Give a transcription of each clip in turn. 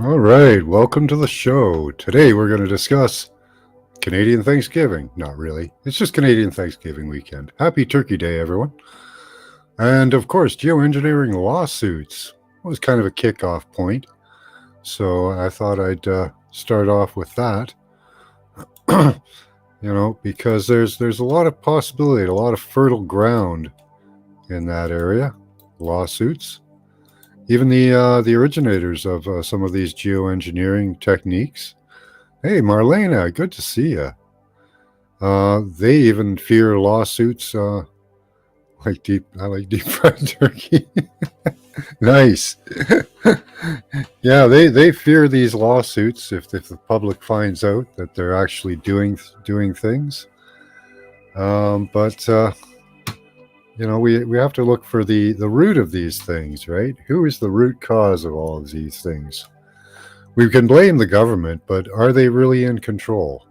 All right, welcome to the show. Today we're going to discuss Canadian Thanksgiving. Not really. It's just Canadian Thanksgiving weekend. Happy Turkey Day, everyone. And of course, geoengineering lawsuits was kind of a kickoff point. So I thought I'd start off with that. Because there's a lot of possibility, a lot of fertile ground in that area. Lawsuits. Even the originators of some of these geoengineering techniques. Hey, Marlena, good to see you. They even fear lawsuits. I like deep fried turkey. Nice. Yeah, they fear these lawsuits if the public finds out that they're actually doing things. But we have to look for the root of these things, right? Who is the root cause of all of these things? We can blame the government, but are they really in control?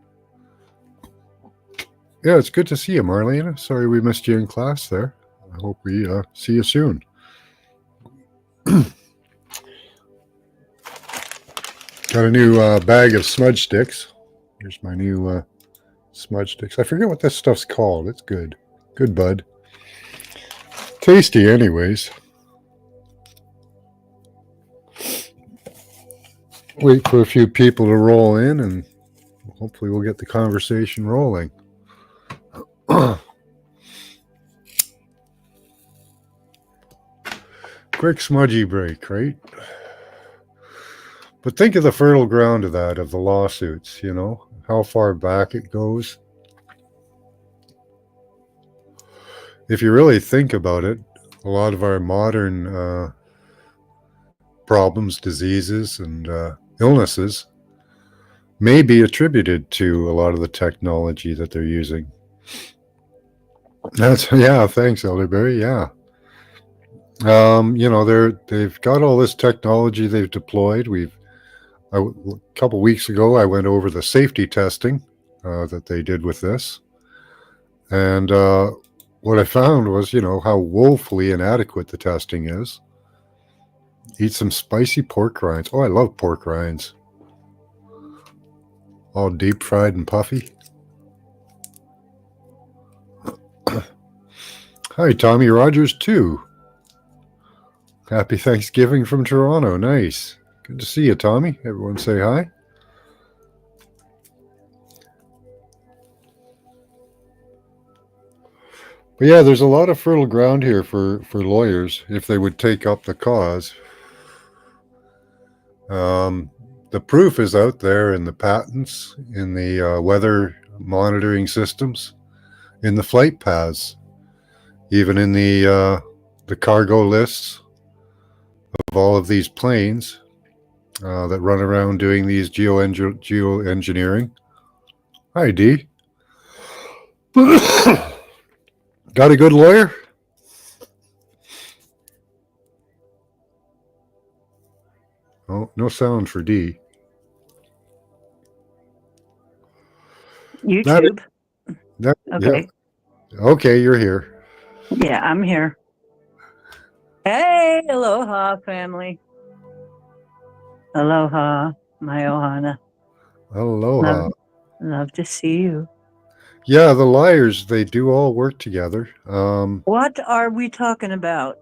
Yeah, it's good to see you, Marlene. Sorry we missed you in class there. I hope we see you soon. Got a new bag of smudge sticks. Here's my new smudge sticks. I forget what this stuff's called. It's good. Good, bud. Tasty, anyways. Wait for a few people to roll in, and hopefully we'll get the conversation rolling. Quick smudgy break, right? But think of the fertile ground of that, of the lawsuits, how far back it goes. If you really think about it, a lot of our modern problems, diseases, and illnesses may be attributed to a lot of the technology that they're using. Thanks, Elderberry. Yeah. They've got all this technology they've deployed. A couple weeks ago, I went over the safety testing that they did with this. And what I found was, how woefully inadequate the testing is. Eat some spicy pork rinds. Oh, I love pork rinds. All deep fried and puffy. Hi, Tommy Rogers, too. Happy Thanksgiving from Toronto. Nice. Good to see you, Tommy. Everyone say hi. But yeah, there's a lot of fertile ground here for lawyers if they would take up the cause. The proof is out there in the patents, in the weather monitoring systems, in the flight paths, even in the cargo lists of all of these planes that run around doing these geoengineering. Hi, D. Got a good lawyer? Oh, no sound for D. YouTube. Okay. Yeah. Okay, you're here. Yeah, I'm here. Hey, aloha, family. Aloha, my Ohana. Aloha. Love to see you. Yeah, the liars, they do all work together. What are we talking about?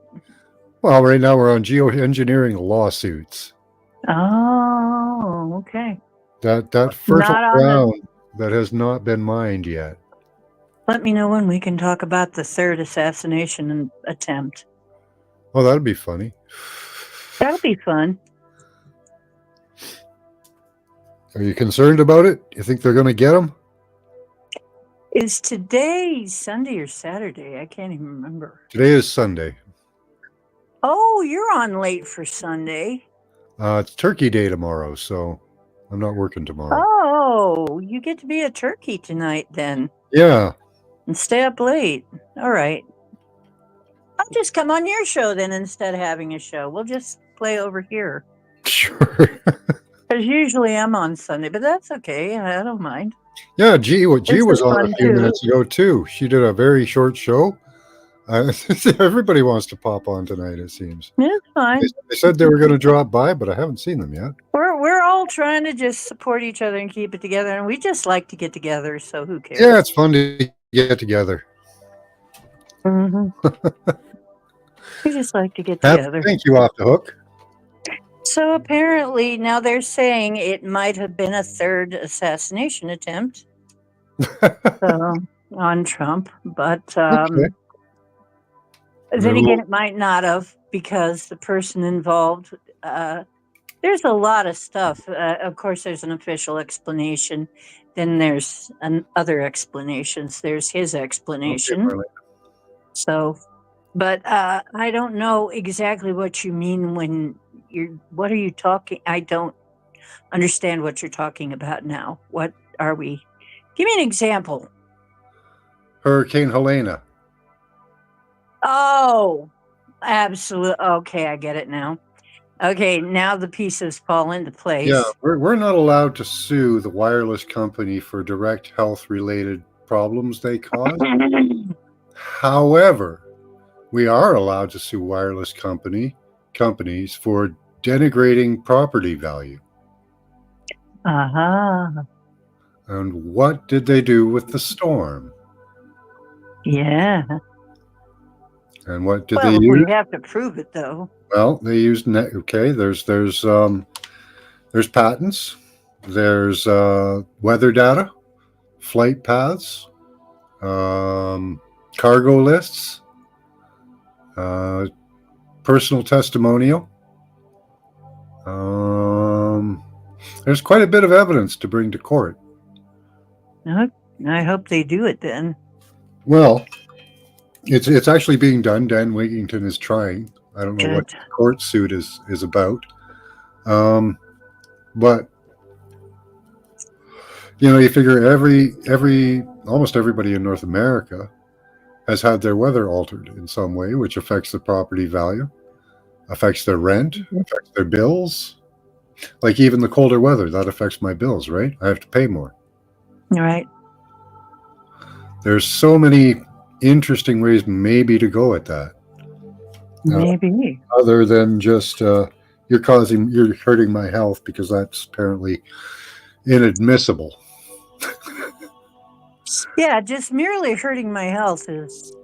Well, right now we're on geoengineering lawsuits. Oh, okay. That fertile ground that has not been mined yet. Let me know when we can talk about the third assassination attempt. Oh, that'd be funny. That'll be fun. Are you concerned about it? You think they're going to get him? Is today Sunday or Saturday? I can't even remember. Today is Sunday. Oh, you're on late for Sunday. It's Turkey Day tomorrow, so I'm not working tomorrow. Oh, you get to be a turkey tonight then. Yeah. And stay up late. All right. I'll just come on your show then instead of having a show. We'll just play over here. Sure. Because usually I'm on Sunday, but that's okay. I don't mind. Yeah, G was on a few minutes ago, too. She did a very short show. Everybody wants to pop on tonight, it seems. It's fine. They said they were going to drop by, but I haven't seen them yet. we're all trying to just support each other and keep it together, and we just like to get together. So who cares? Yeah, it's fun to get together. Hmm. We just like to get Happy together. thank you off the hook. So apparently now they're saying it might have been a third assassination attempt on Trump, but Okay. then Maybe again, we'll, it might not have because the person involved. There's a lot of stuff. Of course, there's an official explanation. Then there's other explanations. There's his okay, explanation. Marlene. So, but I don't know exactly what you mean when you're. What are you talking? I don't understand what you're talking about now. What are we? Give me an example. Hurricane Helena. Oh, absolutely. Okay, I get it now. Okay, now the pieces fall into Yeah, place. we're not allowed to sue the wireless company for direct health related problems they cause. However, we are allowed to sue wireless companies for denigrating property value. Uh-huh. And what did they do with the storm? Yeah. And what did they Well, we use? have to prove it, though. Well, they used okay. There's patents. There's weather data, flight paths, um, cargo lists, uh, personal testimonial. Um, there's quite a bit of evidence to bring to court. I hope they do it then. Well, it's actually being done. Dan Wigington is trying. I don't know what Good. the court suit is about, but you figure every almost everybody in North America has had their weather altered in some way, which affects the property value, affects their rent, Mhm. affects their bills. Like even the colder weather, that affects my bills, right? I have to pay more. All right. There's so many interesting ways maybe to go at that, uh, Maybe. other than just you're hurting my health because that's apparently inadmissible. Yeah, just merely hurting my health is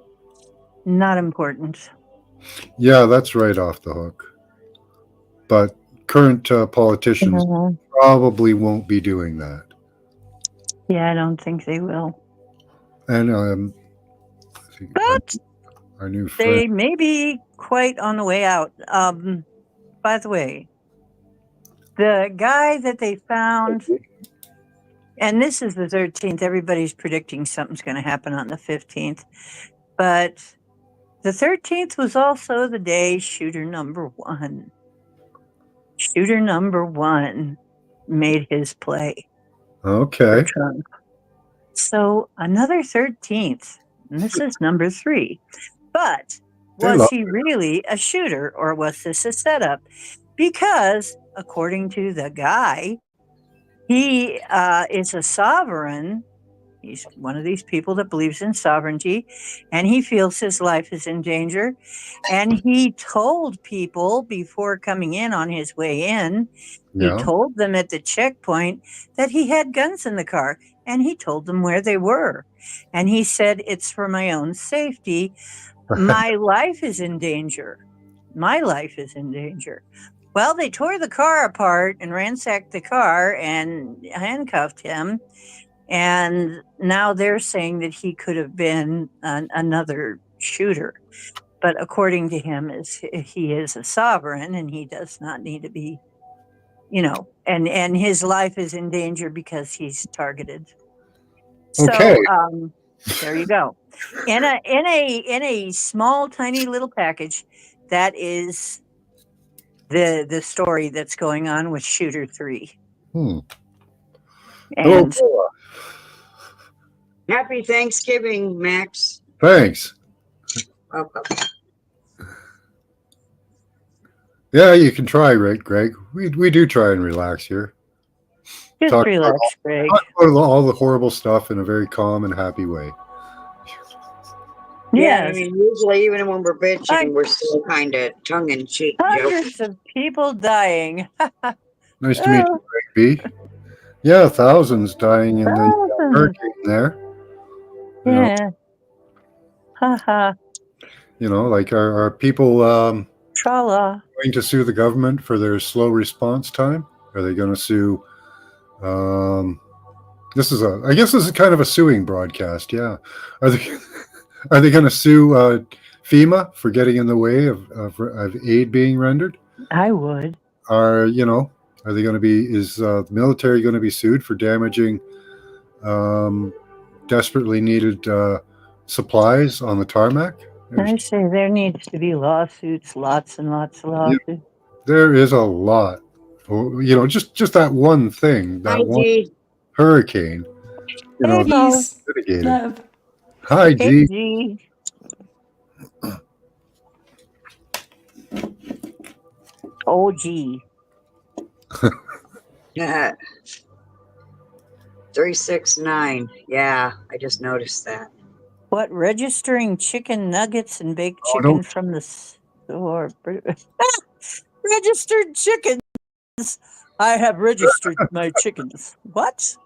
not important. Yeah, that's right off the hook. But current politicians Mhm. probably won't be doing that. Yeah, I don't think they will. And I think But our new friend. they may be quite on the way out. By the way, the guy that they found, and this is the 13th, everybody's predicting something's going to happen on the 15th. But the 13th was also the day shooter number one made his play for Okay. Trump. So another 13th, and this is number 3. But They was love he really a shooter or was this a setup? Because according to the guy, he is a sovereign. He's one of these people that believes in sovereignty, and he feels his life is in danger. And he told people before coming in on his way in, he Yeah. told them at the checkpoint that he had guns in the car, and he told them where they were. And he said, "It's for my own safety. My life is in danger. My life is in danger." Well, they tore the car apart and ransacked the car and handcuffed him. And now they're saying that he could have been another shooter. But according to him, he is a sovereign and he does not need to be, and his life is in danger because he's targeted. Okay. So there you go. In a small, tiny little package, that is the story that's going on with Shooter 3. Hmm. Hello, And Paula. Happy Thanksgiving, Max. Thanks. Welcome. Yeah, you can try, right, Greg? We do try and relax here. just Talk about, relax, Greg. talk about all the horrible stuff in a very calm and happy way. Yeah, I Yes. mean, usually even when we're Like bitching, we're still kind of tongue in cheek joking. hundreds of people dying. Nice to meet you, Oh, Greg B. Yeah, thousands dying in the thousands. hurricane there. Yeah. Haha. Like are people Tra-la. going to sue the government for their slow response time? Are they going to sue? Um, I guess this is kind of a suing broadcast. Yeah, are they are they going to sue FEMA for getting in the way of aid being rendered? I would. Are they going to be? Is the military going to be sued for damaging um, desperately needed supplies on the tarmac? I say there needs to be lawsuits, lots and lots of Yeah, lawsuits. there is a lot. Just that one thing, Hi, that one G. hurricane, Hey, Mo. Peace, mitigated. love. Hi, Hey, G. G. Oh, G. 369. Yeah, I just noticed that. What, registering chicken nuggets and baked Oh, chicken don't. from the store? Registered chickens. I have registered my chickens. What?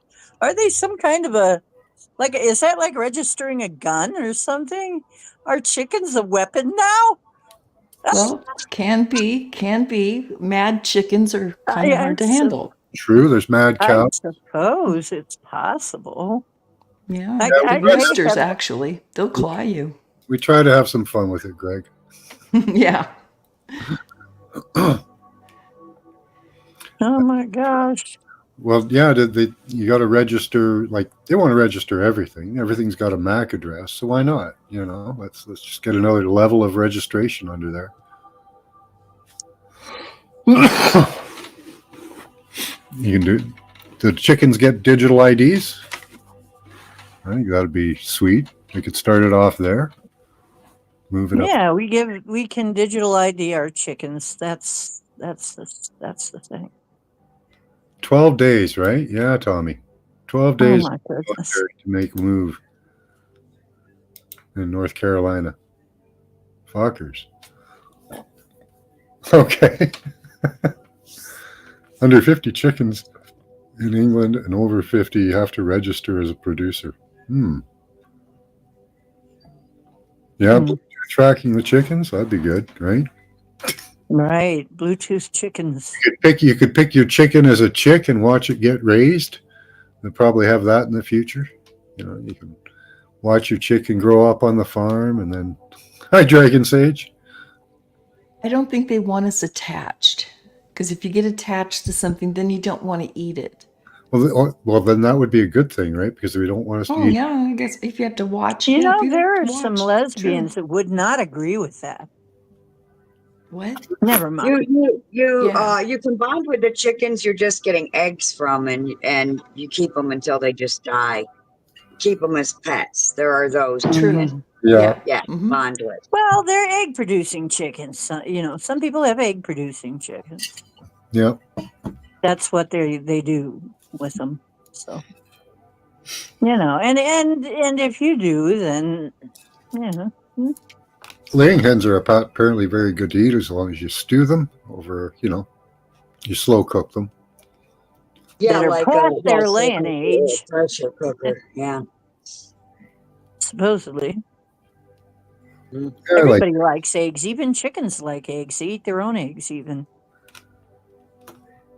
Are they some kind of is that like registering a gun or something? Are chickens a weapon now? Well, can be. Mad chickens are kind of I, hard to handle. True. There's mad I cow. suppose it's possible. Yeah, I, Yeah, I we may roosters have. actually. They'll claw you. we try to have some fun with it, Greg. Yeah. Oh my gosh. Well, yeah, you got to register. Like they want to register everything. Everything's got a MAC address, so why not? Let's just get another level of registration under there. You can do. The chickens get digital IDs. I think that'd be sweet. We could start it off there. Move it up. Yeah, we can digital ID our chickens. That's the thing. 12 days, right? Yeah, Tommy. 12 Oh days my goodness. to make a move in North Carolina. Fuckers. Okay. Under 50 chickens in England and over 50 you have to register as a producer. Yeah, Bluetooth tracking the chickens, that'd be good, right? Right. Bluetooth chickens. You could pick your chicken as a chick and watch it get raised. They'll probably have that in the future. You can watch your chicken grow up on the farm and then hi Dragon Sage. I don't think they want us attached. Because if you get attached to something, then you don't want to eat it. Well, then that would be a good thing, right? Because we don't want us to Oh, eat. yeah. I guess if you have to watch. You yeah, know, if you there are have to some watch, lesbians true. that would not agree with that. What? Never mind. You can bond with the chickens you're just getting eggs from, and you keep them until they just die. Keep them as pets. There are those you True. can, Yeah. Mhm. bond with. Well, they're egg producing chickens. Some people have egg producing chickens. Yeah. That's what they do with them. So, and if you do, then Laying hens are apparently very good to eat as long as you stew them over, you slow cook them. Yeah, that are like past their yes, like laying a age, pressure cooker. Yeah. supposedly. Yeah, Everybody likes eggs. Even chickens like eggs. They eat their own eggs. Even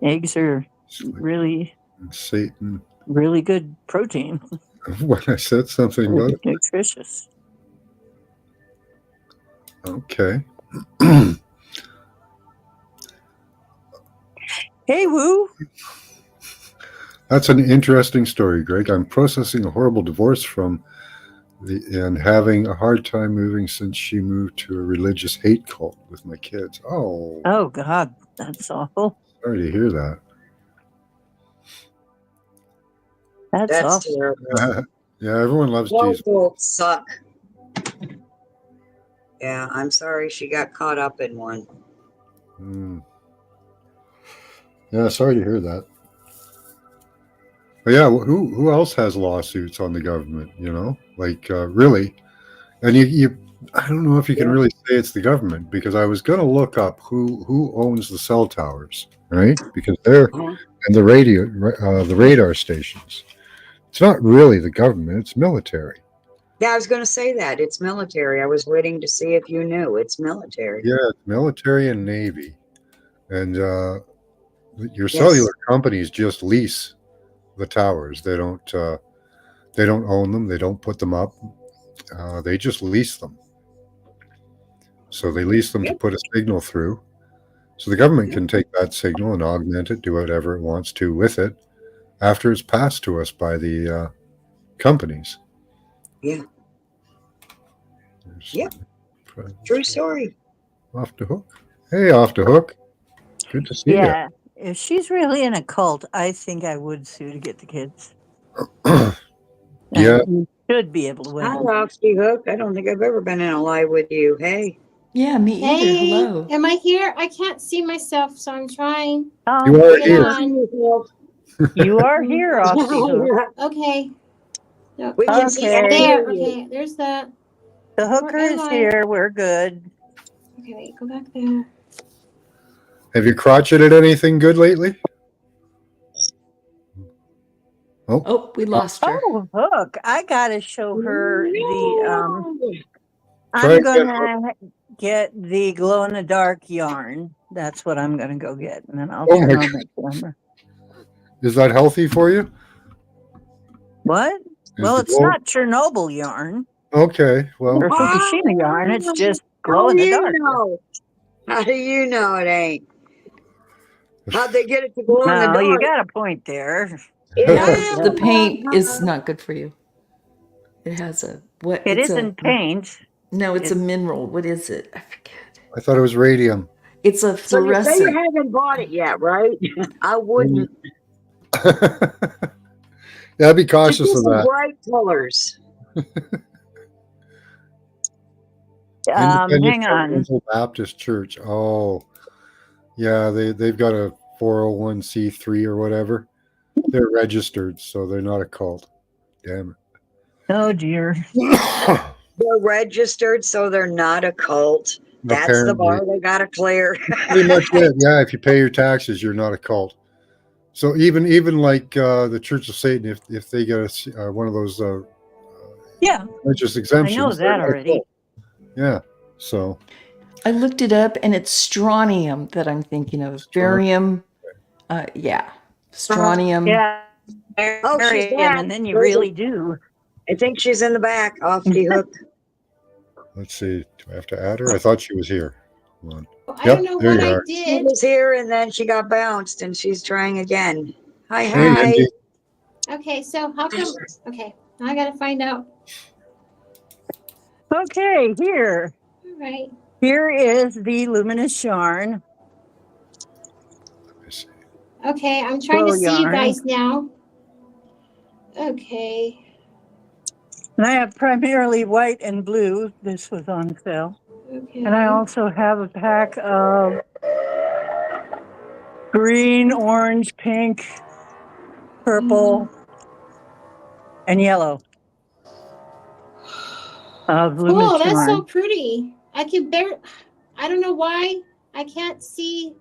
eggs are really, Satan. really good protein. When I said something about Really it. nutritious. Okay. Hey, Woo. That's an interesting story, Greg. I'm processing a horrible divorce and having a hard time moving since she moved to a religious hate cult with my kids. Oh, God, that's awful. sorry to hear that. That's That's awful. terrible. Yeah, everyone loves Well, Jesus. folks suck. Yeah, I'm sorry she got caught up in one. Yeah, sorry to hear that. But yeah, who else has lawsuits on the government? Really, and you I don't know if you can really say it's the government because I was going to look up who owns the cell towers, right? Because they're Uh-huh. and the radar stations. It's not really the government; it's military. Yeah, I was going to say that. It's military. I was waiting to see if you knew. It's military. Yeah, it's military and navy, and your Yes. cellular companies just lease the towers. They don't own them. They don't put them up. They just lease them. So they lease them to Yep. put a signal through. So the government Yep. can take that signal and augment it, do whatever it wants to with it after it's passed to us by the companies. Yeah. There's Yep. True story. Off the hook. Hey, off the hook. Good to see Yeah. If she's really in a cult, I think I would sue to get the kids. you. Yeah. You should be able to Hi, win. Lofty Hook. I don't think I've ever been in a live with you. Hey. Yeah, me either. Hey, Hello. am I here? I can't see myself, so I'm trying. You are Get here. on. You are here, Oxy Hook. Okay. No. We can see and Okay. hear There. you. Okay. There's that. The hooker Where am is I? here. We're good. Okay, wait. Go back there. Have you crotcheted anything good lately? Oh, Oh, we lost her. Oh, Hook. I got to show her the. Try I'm again, going to get the glow in the dark yarn. That's what I'm going to go get. And then I'll Oh my turn on God. the camera. Is that healthy for you? What? Is Well, the it's glow- not Chernobyl yarn Okay, well, or Fukushima yarn. It's just How glow in do the you dark. know? How do you know it ain't? How'd they get it to glow in the No, dark? you got a point there. The paint is not good for you. It has a what? It it's isn't paint. No, it's a It's- mineral. What is it? I forget. I thought it was radium. It's a So you say you fluorescent. haven't bought it yet, right? I wouldn't. Yeah, be Just cautious do of some that. bright colors. Independent Hang on. Fundamental Baptist Church. Oh, yeah, they've got a 401c3 or whatever. They're registered, so they're not a cult. Damn Oh dear. it. They're registered, so they're not a cult. That's the Apparently. bar they got to clear. Pretty much it. Yeah, if you pay your taxes, you're not a cult. So even like the Church of Satan, if they get one of those Yeah, religious I exemptions, know they're that not a already. cult. Yeah. So I looked it up, and it's strontium that I'm thinking of. Barium. Yeah, strontium. Yeah. Oh, she's Barium, back. and then you There's a- really do. I think she's in the back, off the hook. let's see. Do I have to add her? I thought she was here. Hold on. I Yep, don't know there what you I are. She did. was here and then she got bounced and she's trying again. Hi, Hey, hi. Mindy. Okay, so how come? Okay, now I gotta find out. Okay, here. All right. Here is the luminous yarn. Let me see. Okay, I'm trying to Glow see you yarn. guys now. Okay. And I have primarily white and blue. This was on sale. Okay. And I also have a pack of green, orange, pink, purple, and yellow of Cool, luminous that's so yarn. pretty. I can bear. I don't know why I can't see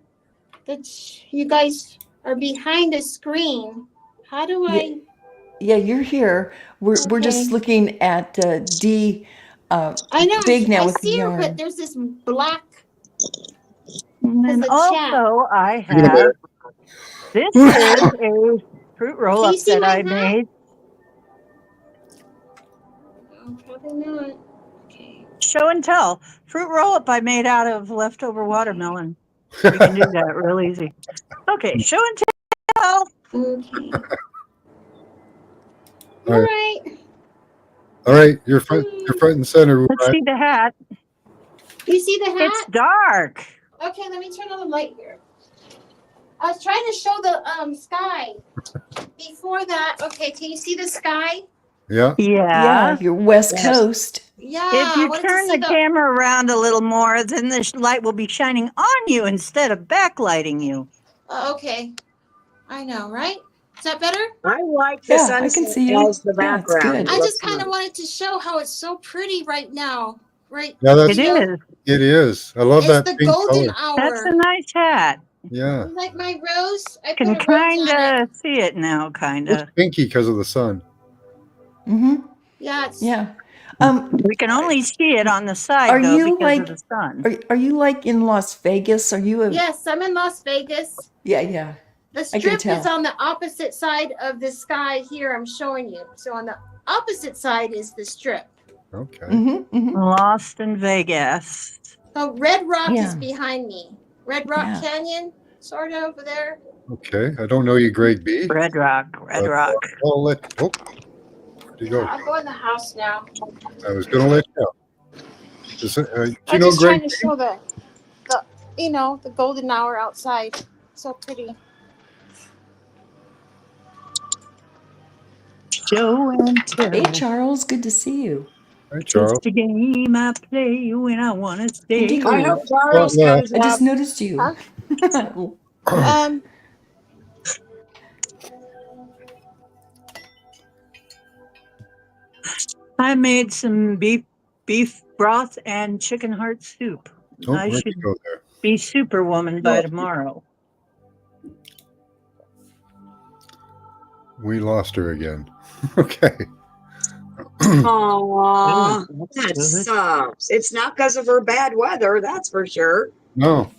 that you guys are behind the screen. How do I? Yeah, you're here. We're just Okay. looking at D. I know. Big now I with the see her, yarn. but there's this black. And then the chat. also I Look at have, this is a fruit roll Can up you see that my I hat? made. Oh, probably not. Okay. Show and tell. Fruit roll up I made out of leftover watermelon. You can do that real easy. Okay, show and tell. Okay. All All right. right. All right, you're front and center. Let's see the hat. You see the hat? It's dark. Okay, let me turn on the light here. I was trying to show the sky. Before that, okay, can you see the sky? Yeah. Yeah. You're West Yes. Coast. Yeah. If I you wanted to turn see the camera around a little more, then the light will be shining on you instead of backlighting you. Okay. I know, right? Is that better? I like the Yeah, I can sunset see you. as the Yeah, it's background. good. I It just looks kind of nice. wanted to show how it's so pretty right now. Right? Yeah, It You know, is. it is. I love it's that the pink golden color. hour. That's a nice hat. Yeah. You like my rose? I Can put a rose on it. kind of see it now, kind It's of. pinky because of the sun. Mm-hmm. Yeah, it's Yeah. We can only see it on the Are side, though, you because like of the sun. are you like in Las Vegas? Are you a yes, I'm in Las Vegas. yeah. The I can strip is tell. on the opposite side of the sky here. I'm showing you. So on the opposite side is the strip. Okay. Mm-hmm. Mm-hmm. Lost in Vegas. So Red Rock is Yeah. behind me. Red Rock Yeah. Canyon, sort of over there. Okay. I don't know you, Greg B. Red Rock, Red but, Rock. I'll let. Oh, where'd you go? I'll go in the house now. I was going to let you. Do you I'm know just Greg? trying to show the the golden hour outside. So pretty. Show and tell. Hey Charles, good to see you. Hi, Charles. Just a game I play when I want to stay. Indigo. I hope Charles Well, comes I up. just noticed you. Huh? I made some beef broth and chicken heart soup. Oh, I where'd should you go there? be superwoman by tomorrow. We lost her again. Okay. Aww, That's that good. sucks. It's not because of her bad weather, that's for sure. No.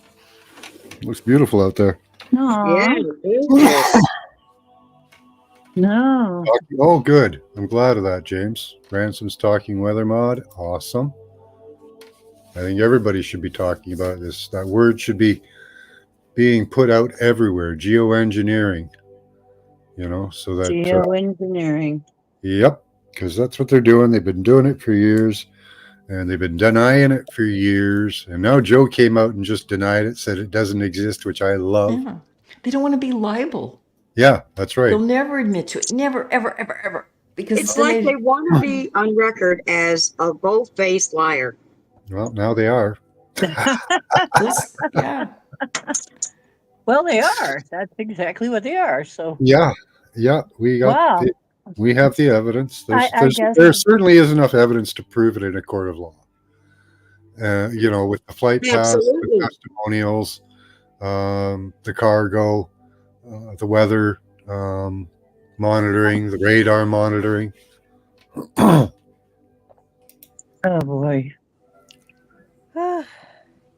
Looks beautiful out there. No, Yeah, it is. no. Oh, good. I'm glad of that, James. Ransom's talking weather mod. Awesome. I think everybody should be talking about this. That word should be being put out everywhere. Geoengineering. So that, Geoengineering. yep, because that's what they're doing. They've been doing it for years, and they've been denying it for years. And now Joe came out and just denied it, said it doesn't exist, which I love. Yeah. They don't want to be liable. Yeah, that's right. They'll never admit to it. Never, ever, ever, ever. Because It's then like they want to be on record as a bold-faced liar. Well, now they are. yeah. Well, they are. That's exactly what they are. So, Yeah, we got. wow. We have the evidence. I guess- There certainly is enough evidence to prove it in a court of law. With the flight paths, Absolutely. the testimonials, the cargo, the weather monitoring, the radar monitoring. Oh boy.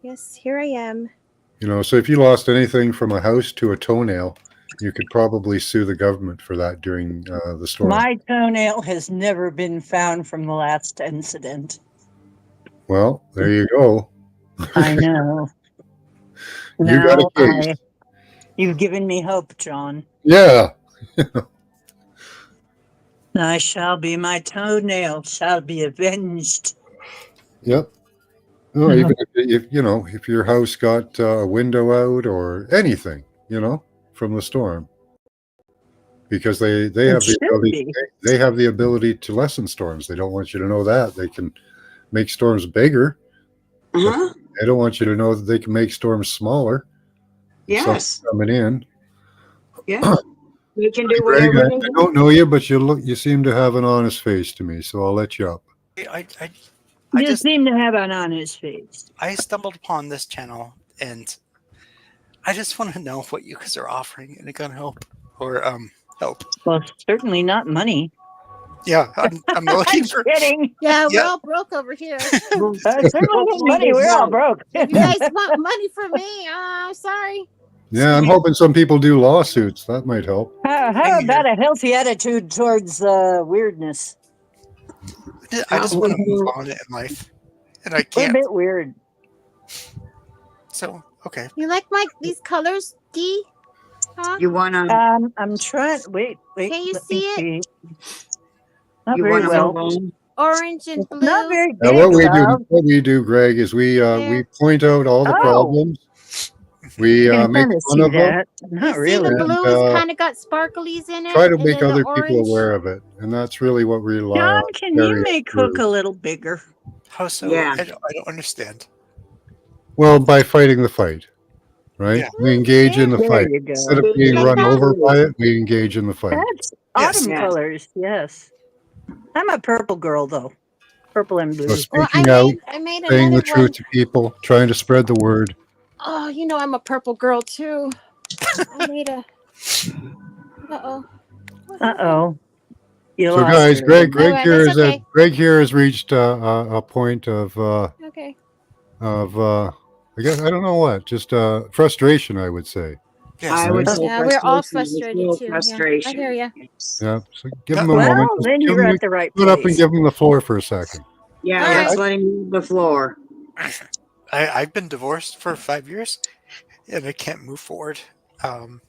Yes, here I am. So if you lost anything from a house to a toenail, you could probably sue the government for that during the storm. My toenail has never been found from the last incident. Well, there you go. I know. You got a case. You've given me hope, John. Yeah. I shall be, my toenail shall be avenged. Yep. No, even if your house got a window out or anything, from the storm, because they have the ability, they have the ability to lessen storms. They don't want you to know that they can make storms bigger. Uh-huh. They don't want you to know that they can make storms smaller. Yes. Coming in. Yeah. We can do Greg, whatever. I don't know you, but you seem to have an honest face to me, so I'll let you up. I just seem to have an honest face. I stumbled upon this channel and I just want to know what you guys are offering and it can help or help. Well, certainly not money. Yeah, I'm looking I'm for. kidding. Yeah, we're Yeah. all broke over here. Certainly not money. We're all broke. If you guys want money from me, sorry. Yeah, I'm hoping some people do lawsuits. That might help. How about a healthy attitude towards weirdness? I just want to move on in life, and I We're a can't. bit weird. So okay. You like these colors, Dee? Huh? You want to? I'm trying. Wait. Can you let me see Not You very want to well. move on? Orange and blue. Not very Now, big. what we do, Greg, is we point out all the Oh. problems. We You can make kinda fun see of them. that. You Not see really. the And, blue is kind of got sparklies in it. Try to and make then the other people orange. aware of it, and that's really what we rely John, on. can you carry it make through. Hook a little bigger? How so? Yeah. I don't understand. Well, by fighting the fight, right? Yeah. We engage in the There fight you go. instead of being Like run that? over by it. We engage in the fight. That's Yes. autumn Yeah. colors. Yes. I'm a purple girl, though. Purple and blue. So Well, speaking out, I made saying another the truth one. to people, trying to spread the word. Oh, you know I'm a purple girl too. I made a. Uh-oh. What happened? Uh-oh. You So, lost guys, her. Greg, Oh, well, that's okay. Greg here has reached a point of Okay. I guess I don't know what, just frustration, I would say. Yes. I would Right? say Yeah, we're all frustration. frustrated Full too. Yeah, I frustration. hear you. Yes. Yeah. So give Yeah. him a Well, moment. Just then give you're him at the right put up and place. give him the floor for a second. Yeah, All let's right. let him move the floor. I've been divorced for 5 years, and I can't move forward. Um,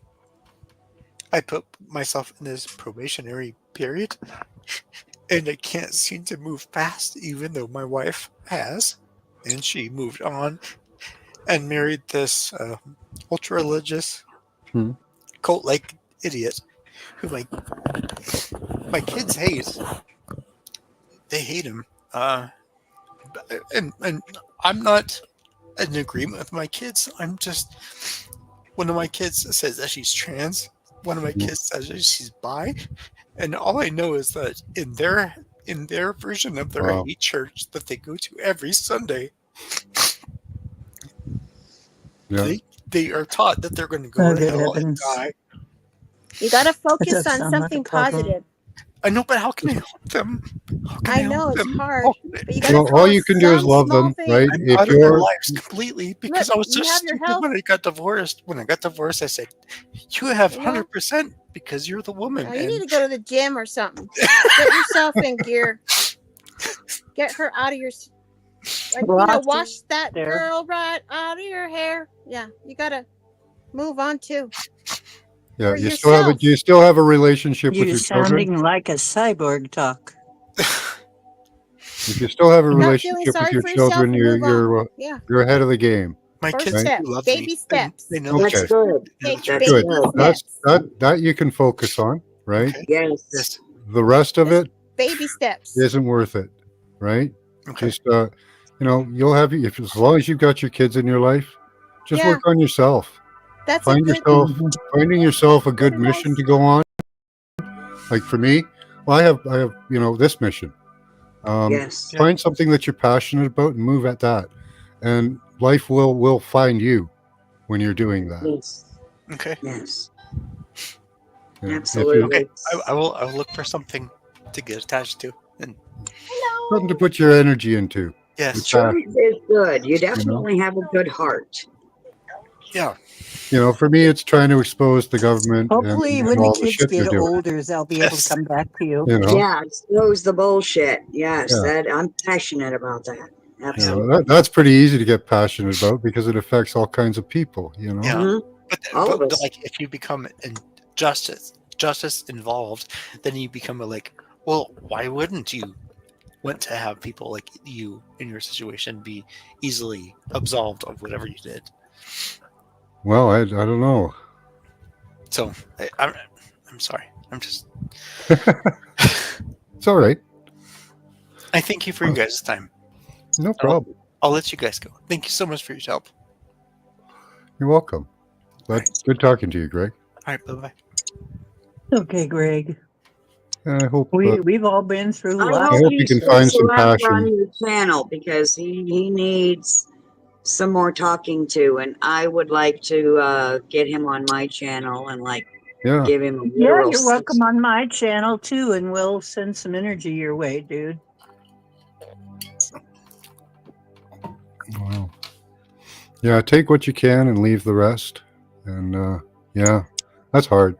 I put myself in this probationary period, and I can't seem to move past, even though my wife has, and she moved on and married this ultra religious Hmm. cult like idiot who my kids hate. They hate him. And I'm not in agreement with my kids. I'm just one of my kids says that she's trans. One of my Hmm. kids says that she's bi, and all I know is that in their version of their Wow. hate church that they go to every Sunday, Yeah. they are taught that they're going to go Oh, to good hell and heavens. die. You got to That focus does on sound like a something problem. positive. I know, but how can I help them? How can I I know help it's them? hard, but you got to Well, all follow you can do is some love small them, thing. right? I'm If out of their you're lives completely because Look, I was you so have your stupid health. when I got divorced. When I got divorced, I said, "You have You know, 100% because you're the woman." you need And to go to the gym or something. Get yourself in gear. Get her out of your, Lost wash that there. girl right out of your hair. Yeah, you got to move on too. yeah, For you still have yourself. you still have a relationship with You your children. sounding like a cyborg talk. If you still have a Not feeling relationship with sorry your for yourself children, and move on. Yeah. you're ahead of the game. my First kids Right? step. do love Baby me. steps. They know That's Okay. good. the Take truth. That's baby good. That's steps. that you can focus on, right? Okay. Yes. Yes. The rest of Just it baby steps. isn't worth it, right? Okay. Just you'll have if as long as you've got your kids in your life, just Yeah, work on yourself. that's a Find good yourself Mhm. finding yourself a good good mission advice. to go on. Like for me, well, I have this mission. Yes. Yeah. Find something that you're passionate about and move at that, and life will find you when you're doing that. Yes. Okay. Yes. Yeah. If you Absolutely. Okay. I will look for something to get attached to. And something to put your energy into, yes. with Truth passion, is good. You you know. definitely have a good heart. Yeah. For me, it's trying to expose the government Hopefully, and when the all the kids shit they're get doing. older, they'll be able to Yes. come back to you. You know, Yeah, expose the bullshit. Yes, Yeah. that I'm passionate about that. Absolutely. that's pretty easy to get passionate about because it affects all kinds of people. Yeah. Mhm. All of us. Like if you become in justice involved, then you become well, why wouldn't you want to have people like you in your situation be easily absolved of whatever you did? Well, I don't know. So I'm sorry. I'm just. It's all right. I thank you for your guys' time. No problem. I'll let you guys go. Thank you so much for your help. You're welcome. But Right. good talking to you, Greg. All right. Bye bye. Okay, Greg. And I hope We've all been through I lots. hope hope he you can sticks find some around on passion. your channel because he needs some more talking to, and I would like to get him on my channel and Yeah. give him a Yeah, literal you're welcome on my channel too, and we'll send some energy your way, dude. Wow. Yeah, take what you can and leave the rest. And yeah, that's hard.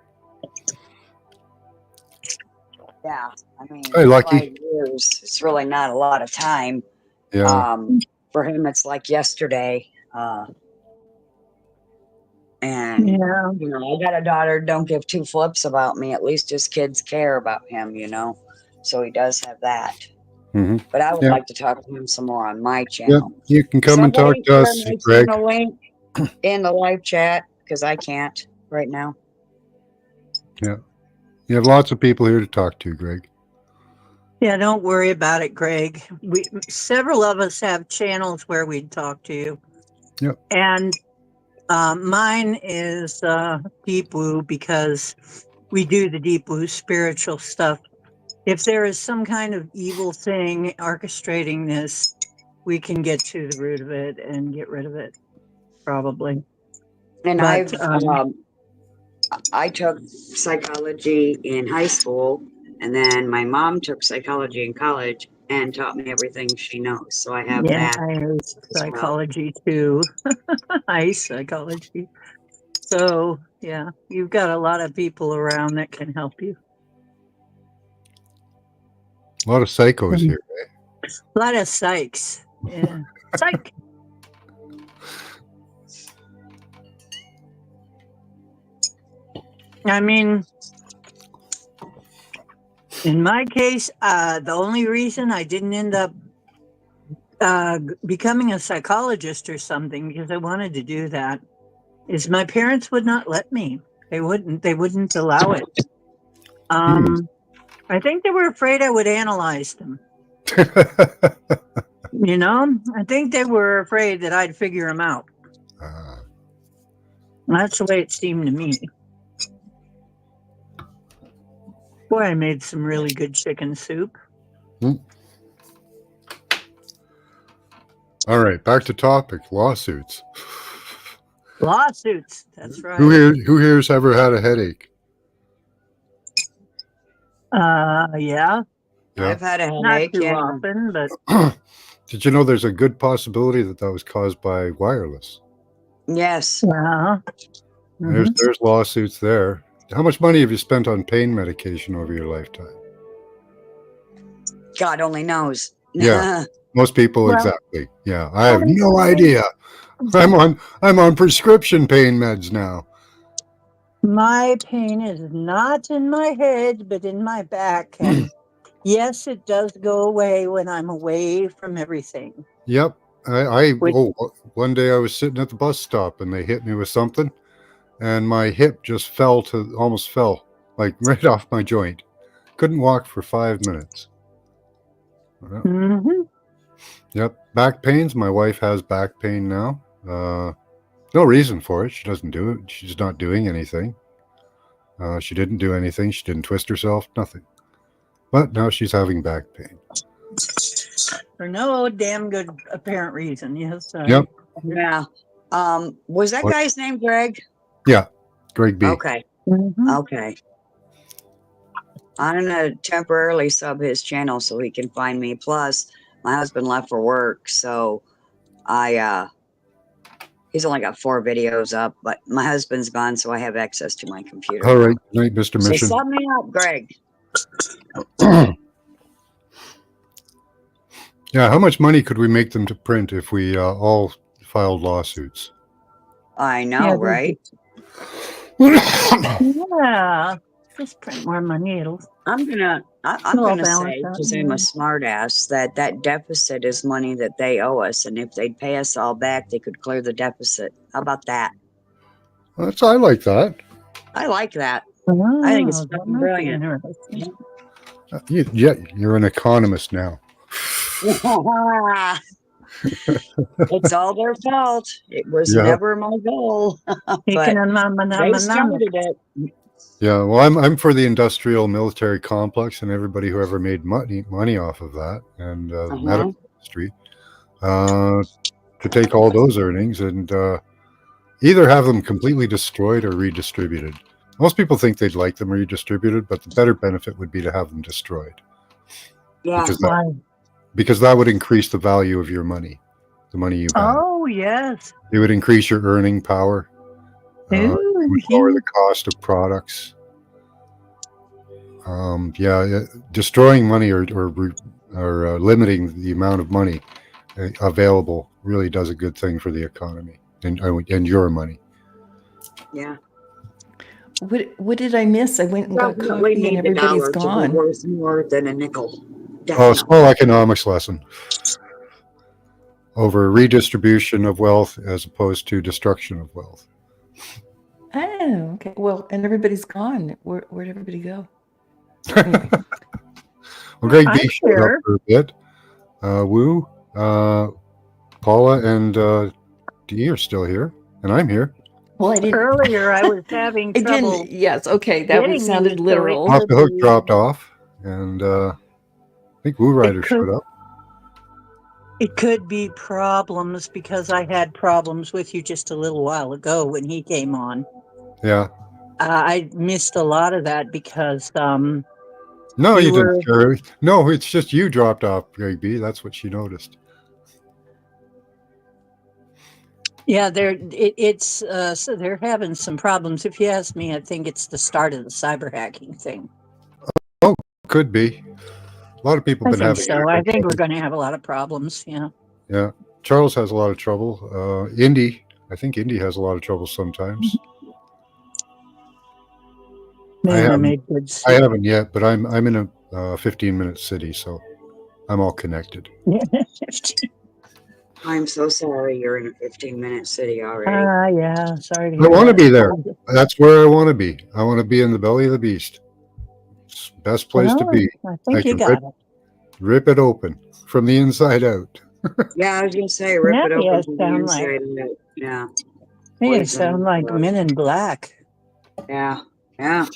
Yeah, I mean, Hey, Lucky. 5 years. It's really not a lot of time. Yeah. For him, it's like yesterday. And Yeah. I got a daughter. Don't give two flips about me. At least his kids care about him. So he does have that. Hmm. But I would Yeah. like to talk to him some more on my Yeah. channel. You can come and talk Somebody to share us, my Greg. channel link in the live chat because I can't right now. Yeah. You have lots of people here to talk to, Greg. Yeah, don't worry about it, Greg. Several of us have channels where we'd talk to you. Yep. And mine is Deep Woo because we do the Deep Woo spiritual stuff. If there is some kind of evil thing orchestrating this, we can get to the root of it and get rid of it. probably. And But, I took psychology in high school, and then my mom took psychology in college and taught me everything she knows. So I have yeah, that I have as well. psychology too. Ice psychology. So, yeah, you've got a lot of people around that can help you. A lot of psychos here. A lot of psychs. Yeah. Psych. I mean, in my case, the only reason I didn't end up becoming a psychologist or something, because I wanted to do that, is my parents would not let me. They wouldn't allow it. I think they were afraid I would analyze them. You know, I think they were afraid that I'd figure them out. That's the way it seemed to me. Boy, I made some really good chicken soup. All right, back to topic. Lawsuits. Lawsuits. That's right. Who here's ever had a headache? Yeah. I've had a Not headache. too Yeah. often, but Did you know there's a good possibility that was caused by wireless? Yes. yeah. There's lawsuits there. How much money have you spent on pain medication over your lifetime? God only knows. Yeah. Most people, Well, exactly. Yeah, I have no idea. I'm on prescription pain meds now. My pain is not in my head, but in my back. And yes, it does go away when I'm away from everything. Yep. One day I was sitting at the bus stop and they hit me with something, and my hip just almost fell, like right off my joint. Couldn't walk for 5 minutes. Mm-hmm. Yep. Back pains. My wife has back pain now. No reason for it. She doesn't do it. She's not doing anything. She didn't do anything. She didn't twist herself. Nothing. But now she's having back pain. For no damn good apparent reason. Yes. Yep. Yeah. Was that guy's name Greg? Yeah. Greg B. Okay. Mm-hmm. Okay. I'm gonna temporarily sub his channel so he can find me. Plus, my husband left for work, so he's only got 4 videos up, but my husband's gone, so I have access to my computer. All right. Good night, Mr. So Mission. sub me up, Greg. Yeah. How much money could we make them to print if we all filed lawsuits? I know, right? Yeah. Just print more money. I'm gonna say, because I'm a smart ass, that deficit is money that they owe us, and if they'd pay us all back, they could clear the deficit. How about that? I like that. I like that. I think it's fucking brilliant. You're an economist now. It's all their fault. It was never my goal. But they started it. Yeah, well, I'm for the industrial military complex and everybody who ever made money off of that, and the medical industry, to take all those earnings and either have them completely destroyed or redistributed. Most people think they'd like them redistributed, but the better benefit would be to have them destroyed. Yeah. Because that would increase the value of your money, the money you have. Oh, yes. It would increase your earning power. It would lower the cost of products. Destroying money or limiting the amount of money available really does a good thing for the economy and your money. Yeah. What did I miss? I went and got coffee and everybody's gone. Worth more than a nickel. Oh, small economics lesson over redistribution of wealth as opposed to destruction of wealth. Oh, okay. Well, and everybody's gone. Where'd everybody go? Anyway. Well, Greg B showed up for a bit. Wu, Paula, and Dee are still here, and I'm here. Well, I didn't. Earlier, I was having trouble. Yes, okay, that sounded literal. Off the hook dropped off, and I think Woo Rider showed up. It could be problems because I had problems with you just a little while ago when he came on. Yeah. I missed a lot of that because No, you you didn't, were, Sherry. No, it's just you dropped off, Greg B. That's what she noticed. yeah, so they're having some problems. If you ask me, I think it's the start of the cyber hacking thing. Could be. A lot of people I have been think having so. I think we're trouble. going to have a lot of problems. Yeah. Yeah. Charles has a lot of trouble. Indy, I think Indy has a lot of trouble sometimes. I Man, I haven't, made good I soup. haven't yet, but I'm in a 15-minute city, so I'm all connected. I'm so sorry you're in a 15-minute city already. Yeah. Sorry to I hear want to that. be there. That's where I want to be. I want to be in the belly of the beast. It's the best place to Well, be. I I think you can got it. rip it open from the inside out. Yeah, I was gonna say rip Now it you open from the sound like inside out. Yeah, you poison. sound like Men in Black. Yeah, yeah,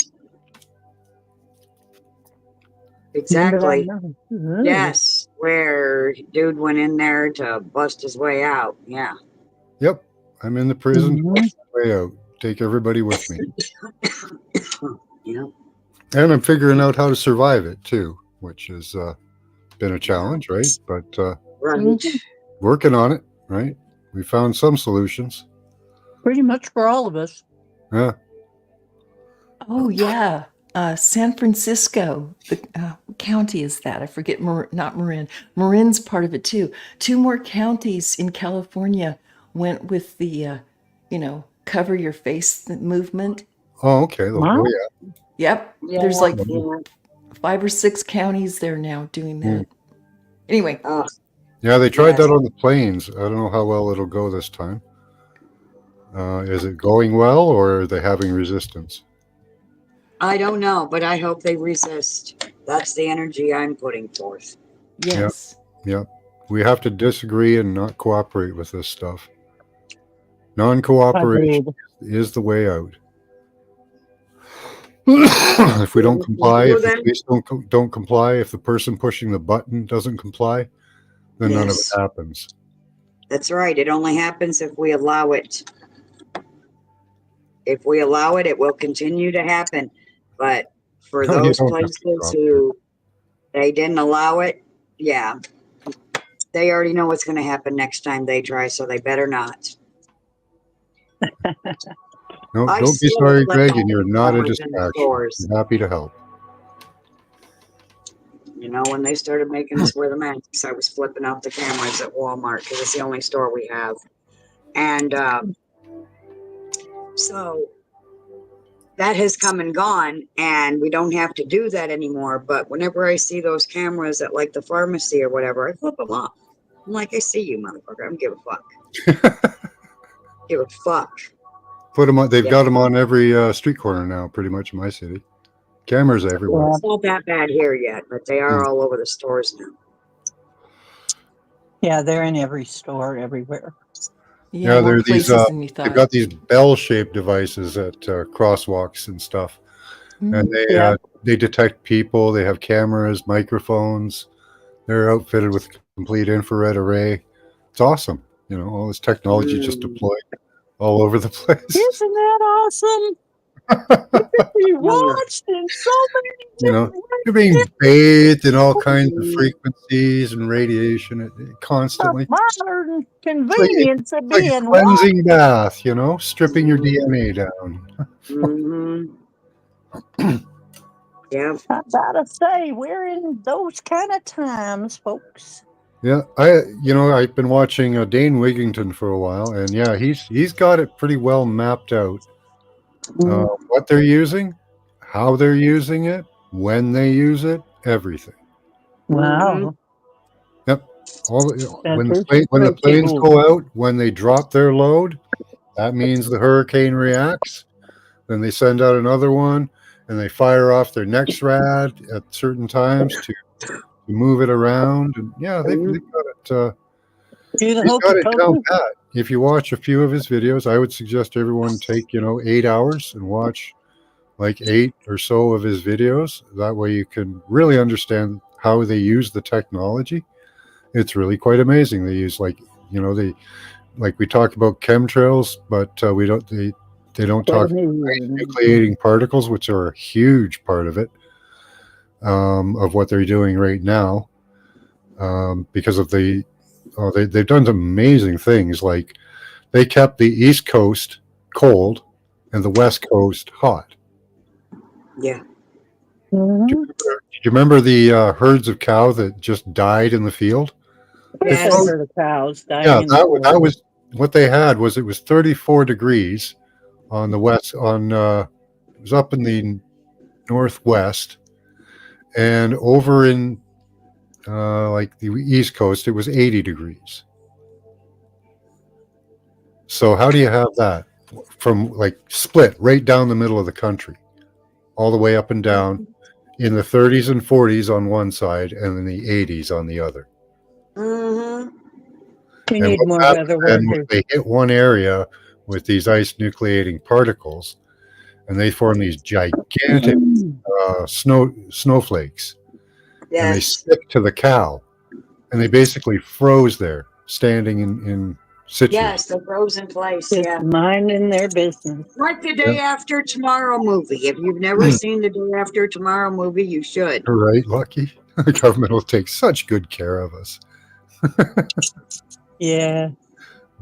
Remember that exactly. movie? Ooh. Yes, where dude went in there to bust his way out. Yeah. Yep. I'm in the prison to Mhm. bust my way out. Take everybody with me. Yeah. And I'm figuring out how to survive it too, which has been a challenge, right? But Right. Mhm. working on it, right? We found some solutions. Pretty much for all of us. Yeah. Oh yeah, San Francisco. The county is that? I forget. Not Marin. Marin's part of it too. Two more counties in California went with the, cover your face movement. Oh, okay. Wow. Oh, yeah. Yep. Yeah. There's like Yeah. 5 or 6 counties there now doing Mm. that. Anyway, Oh, Yeah, they tried yes. that on the planes. I don't know how well it'll go this time. Is it going well, or are they having resistance? I don't know, but I hope they resist. That's the energy I'm putting forth. yes. Yeah. We have to disagree and not cooperate with this stuff. Non-cooperation Agreed. is the way out. If we don't comply, Well, if the then, police don't comply, if the person pushing the button doesn't comply, then none of yes, it happens. that's right. It only happens if we allow it. If we allow it, it will continue to happen. But for No, you those don't have to places stop there. who they didn't allow it, yeah, they already know what's going to happen next time they try, so they better not. No, I don't be still sorry, flip Greg, and out you're the not a cameras in the distraction. stores. I'm happy to help. You know, when they started making us wear the masks, I was flipping out the cameras at Walmart because it's the only store we have. And so that has come and gone, and we don't have to do that anymore. But whenever I see those cameras at like the pharmacy or whatever, I flip them off. I'm like, I see you, motherfucker. I don't give a fuck. Give a fuck. Put them on. They've Yeah. got them on every street corner now, pretty much in my city. Cameras everywhere. Yeah. It's not that bad here yet, but they are all over the stores now. Yeah, they're in every store everywhere. Yeah, Yeah, more there are these. places than you They've thought. got these bell-shaped devices at crosswalks and stuff, and Yeah. they detect people. They have cameras, microphones. They're outfitted with complete infrared array. It's awesome. You know, all this technology just deployed all over the place. Isn't that awesome? We watched in so many You know, different you're ways. being bathed in all kinds of frequencies and radiation The constantly. modern It's like, convenience of it's like a being what? cleansing bath, you know, stripping your DNA down. Mm-hmm. Yeah. I gotta say, we're in those kind of times, folks. Yeah, I've been watching Dane Wigington for a while, and yeah, he's got it pretty well mapped out. What they're using, how they're using it, when they use it, everything. Wow. Yep. That When the is when the pretty planes cool. go out, when they drop their load, that means the hurricane reacts. Then they send out another one, and they fire off their next rad at certain times to move it around. And yeah, they've got it. Do the He's hokey got it down pokey. pat. If you watch a few of his videos, I would suggest everyone take 8 hours and watch like 8 or so of his videos. That way, you can really understand how they use the technology. It's really quite amazing. They use they like we talk about chemtrails, but we don't they don't talk about nucleating particles, which are a huge part of it, of what they're doing right now, because of they've done some amazing things. Like they kept the East Coast cold and the West Coast hot. Yeah. Mhm. Do you remember the herds of cow that just died in the field? Yes, Yes. I heard of cows dying Yeah, in the field. that was what they had. Was it was 34 degrees on the west it was up in the northwest, and over in like the East Coast, it was 80 degrees. So how do you have that from like split right down the middle of the country, all the way up and down in the 30s and 40s on one side, and in the 80s on the other? Mm-hmm. We And need what more happened weather then was workers. they hit one area with these ice nucleating particles, and they form these gigantic snowflakes, and they Yes. stick to the cow, and they basically froze there, standing in situ. Yes, the frozen place. Just Yeah. minding their business. Like the Yeah. Day After Tomorrow movie. If you've never seen the Day After Tomorrow movie, you should. Right, Lucky. The government will take such good care of us. Yeah,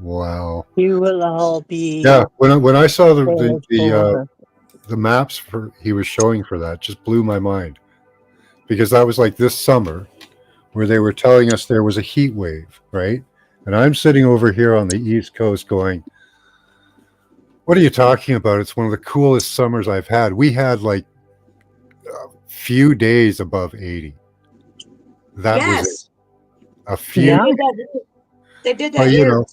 Wow. you will all be Yeah, when I saw full of us. the maps for he was showing for that, just blew my mind, because that was like this summer where they were telling us there was a heat wave, right? And I'm sitting over here on the East Coast going, what are you talking about? It's one of the coolest summers I've had. We had like a few days above 80. That was it. Yes. A They few. Yeah. did that, they did Well, that you here.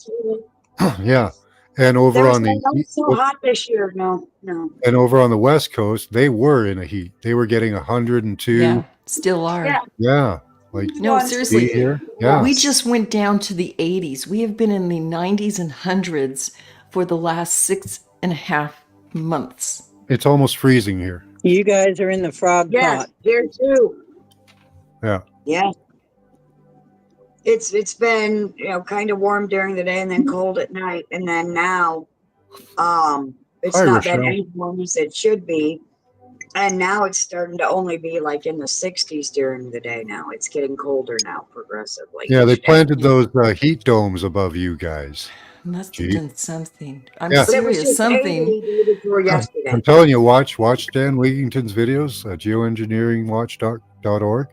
know, yeah. And There over was on not so hot this year. No, no. and over on the West Coast, they were in a heat. They were getting 102. Yeah, still are. Yeah. Yeah, like No, seriously. here. Yeah, We just went down to the 80s. We have been in the 90s and hundreds for the last 6.5 months. it's almost freezing here. You guys are in the frog Yes, pot. here too. Yeah. Yeah. It's been, kind of warm during the day and then cold at night. And then now it's Hi, not been Rochelle. as warm as it should be. And now it's starting to only be like in the 60s during the day now. It's getting colder now progressively. Yeah, they each day. planted those heat domes above you guys. Must have Gee. done something. I'm Yeah. But it was serious. just Something. 80 the day before yesterday. I'm telling you, watch Dan Wigington's videos, geoengineeringwatch.org.